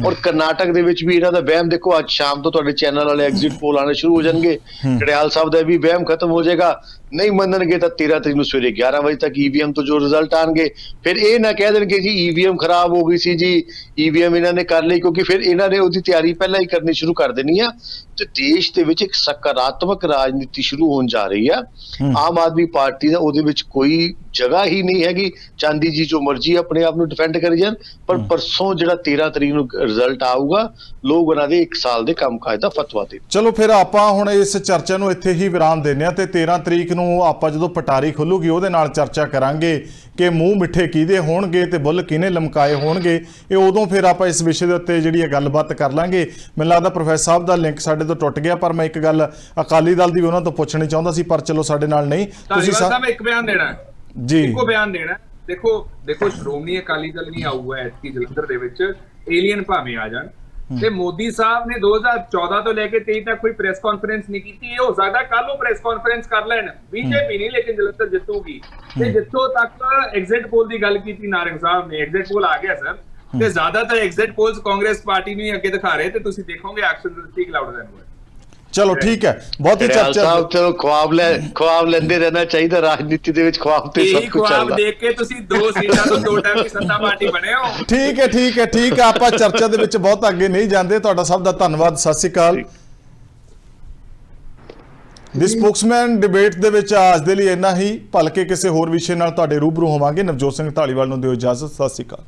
ਔਰ ਕਰਨਾਟਕ ਦੇ ਵਿੱਚ ਵੀ ਇਹਨਾਂ ਦਾ ਵਹਿਮ, ਦੇਖੋ ਅੱਜ ਸ਼ਾਮ ਤੋਂ ਤੁਹਾਡੇ ਚੈਨਲ ਵਾਲੇ ਐਗਜ਼ਿਟ ਪੋਲ ਆਣੇ ਸ਼ੁਰੂ ਹੋ ਜਾਣਗੇ। ਕੜਿਆਲ ਸਾਹਿਬ ਦਾ ਵੀ ਵਹਿਮ ਖਤਮ ਹੋ ਜਾਏਗਾ। ਨਹੀਂ ਮੰਨਣਗੇ ਤਾਂ 13 ਤਰੀਕ ਨੂੰ ਸਵੇਰੇ 11 ਵਜੇ ਤੱਕ ਈਵੀਐਮ ਤੋਂ ਜੋ ਰਿਜ਼ਲਟ ਆਣਗੇ ਫਿਰ ਇਹ ਨਾ ਕਹਿ ਦੇਣਗੇ ਜੀ ਈਵੀਐਮ ਖਰਾਬ ਹੋ ਗਈ ਸੀ ਜੀ, ਈਵੀਐਮ ਇਹਨਾਂ ਨੇ ਕਰ ਲਈ, ਕਿਉਂਕਿ ਫਿਰ ਇਹਨਾਂ ਨੇ ਉਹਦੀ ਤਿਆਰੀ ਪਹਿਲਾਂ ਹੀ ਕਰਨੀ ਸ਼ੁਰੂ ਕਰ ਦੇਣੀ ਆ। ਤੇ ਦੇਸ਼ ਦੇ ਵਿੱਚ ਇੱਕ ਸਕਾਰਾਤਮਕ ਰਾਜਨੀਤੀ ਸ਼ੁਰੂ ਹੋਣ ਜਾ ਰਹੀ ਆ। ਆਮ ਆਦਮੀ ਪਾਰਟੀ ਦਾ ਉਹਦੇ ਵਿੱਚ ਕੋਈ ਜਗ੍ਹਾ ਹੀ ਨਹੀਂ ਹੈਗੀ। ਚਾਂਦੀ ਜੀ ਜੋ ਮਰਜ਼ੀ ਆਪਣੇ ਆਪ ਨੂੰ ਡਿਫੈਂਡ ਕਰੀ ਜਾਣ, ਪਰ ਪਰਸੋਂ ਜਿਹੜਾ 13 ਤਰੀਕ ਨੂੰ ਰਿਜ਼ਲਟ ਆਊਗਾ ਲੋਕ ਉਹਨਾਂ ਦੇ 1 ਸਾਲ ਦੇ ਕੰਮਕਾਜ ਦਾ ਫਤਵਾ ਦੇ। ਚਲੋ ਫਿਰ ਆਪਾਂ ਹੁਣ ਇਸ ਚਰਚਾ ਨੂੰ ਇੱਥੇ ਹੀ ਵਿਰਾਮ ਦਿੰਦੇ ਹਾਂ ਤੇ 13 ਤਰੀਕ ਨੂੰ ਆਪਾਂ ਜਦੋਂ ਪਟਾਰੀ ਖੁੱਲੂਗੀ ਉਹਦੇ ਨਾਲ ਚਰਚਾ ਕਰਾਂਗੇ ਕਿ ਮੂੰਹ ਮਿੱਠੇ ਕਿਹਦੇ ਹੋਣਗੇ ਤੇ ਬੁੱਲ ਕਿਹਨੇ ਲਮਕਾਏ ਹੋਣਗੇ। ਇਹ ਉਦੋਂ ਫਿਰ ਆਪਾਂ ਇਸ ਵਿਸ਼ੇ ਦੇ ਉੱਤੇ ਜਿਹੜੀ ਹੈ ਗੱਲਬਾਤ ਕਰ ਲਾਂਗੇ। ਮੈਨੂੰ ਲੱਗਦਾ ਪ੍ਰੋਫੈਸਰ ਸਾਹਿਬ ਦਾ ਲਿੰਕ ਸਾਡੇ ਤੋਂ ਟੁੱਟ ਗਿਆ, ਪਰ ਮੈਂ ਇੱਕ ਗੱਲ ਅਕਾਲੀ ਦਲ ਦੀ ਉਹਨਾਂ ਤੋਂ ਪੁੱਛਣੀ ਚਾਹੁੰਦਾ ਸੀ, ਪਰ ਚਲੋ ਸਾਡੇ ਨਾਲ ਨਹੀਂ। ਤੁਸੀਂ ਸਾਹਿਬ ਇੱਕ ਬਿਆਨ ਦੇਣਾ ਜੀ, ਇੱਕੋ ਬਿਆਨ ਦੇਣਾ। ਦੇਖੋ ਸ਼੍ਰੋਮਣੀ ਅਕਾਲੀ ਦਲ ਨਹੀਂ ਆਊਗਾ ਐਤਕੀ ਜਲੰਧਰ ਦੇ ਵਿੱਚ, ਏਲੀਅਨ ਭਾਵੇਂ ਆ ਜਾਣ। ਤੇ ਮੋਦੀ ਸਾਹਿਬ ਨੇ 2014 ਤੋਂ ਲੈ ਕੇ 23 ਤੱਕ ਕੋਈ ਪ੍ਰੈਸ ਕਾਨਫਰੰਸ ਨਹੀਂ ਕੀਤੀ। ਇਹ ਹੋ ਸਕਦਾ ਕੱਲ ਉਹ ਪ੍ਰੈਸ ਕਾਨਫਰੰਸ ਕਰ ਲੈਣ। ਬੀਜੇਪੀ ਨਹੀਂ, ਲੇਕਿਨ ਜਲੰਧਰ ਜਿੱਤੂਗੀ। ਤੇ ਜਿੱਥੋਂ ਤੱਕ ਐਗਜ਼ਿਟ ਪੋਲ ਦੀ ਗੱਲ ਕੀਤੀ ਨਾਰੰਗ ਸਾਹਿਬ ਨੇ, ਐਗਜ਼ਿਟ ਪੋਲ ਆ ਗਿਆ ਸਰ, ਤੇ ਜ਼ਿਆਦਾਤਰ ਐਗਜ਼ਿਟ ਪੋਲਸ ਕਾਂਗਰਸ ਪਾਰਟੀ ਨੂੰ ਹੀ ਅੱਗੇ ਦਿਖਾ ਰਹੇ, ਤੇ ਤੁਸੀਂ ਦੇਖੋਗੇ action will speak louder then words. ਚਲੋ ਠੀਕ ਹੈ, ਬਹੁਤ ਹੀ ਚਰਚਾ ਸਾਹਿਬ ਚਲੋ ਖੁਆਬ ਲੈਂਦੇ ਰਹਿਣਾ ਚਾਹੀਦਾ ਰਾਜਨੀਤੀ ਦੇ ਵਿੱਚ। ਖੁਆਬ ਤੇ ਸਭ ਕੁਝ ਚੱਲਦਾ। ਖੁਆਬ ਦੇਖ ਕੇ ਤੁਸੀਂ 2 ਸੀਟਾਂ ਤੋਂ 2 ਟਾਈਮ ਦੀ ਸੱਤਾ ਪਾਰਟੀ ਬਣੇ ਹੋ। ਠੀਕ ਹੈ। ਆਪਾਂ ਚਰਚਾ ਦੇ ਵਿੱਚ ਬਹੁਤ ਅੱਗੇ ਨਹੀਂ ਜਾਂਦੇ। ਤੁਹਾਡਾ ਸਭ ਦਾ ਧੰਨਵਾਦ। ਸਤਿ ਸ਼੍ਰੀ ਅਕਾਲ। ਦੀ ਸਪੋਕਸਮੈਨ ਡਿਬੇਟ ਦੇ ਵਿੱਚ ਅੱਜ ਦੇ ਲਈ ਇੰਨਾ ਹੀ। ਭਲਕੇ ਕਿਸੇ ਹੋਰ ਵਿਸ਼ੇ ਨਾਲ ਤੁਹਾਡੇ ਰੂਬਰੂ ਹੋਵਾਂਗੇ। ਨਵਜੋਤ ਸਿੰਘ ਢਾਲੀਵਾਲ ਨੂੰ ਦਿਓ ਇਜਾਜ਼ਤ। ਸਤਿ ਸ਼੍ਰੀ ਅਕਾਲ।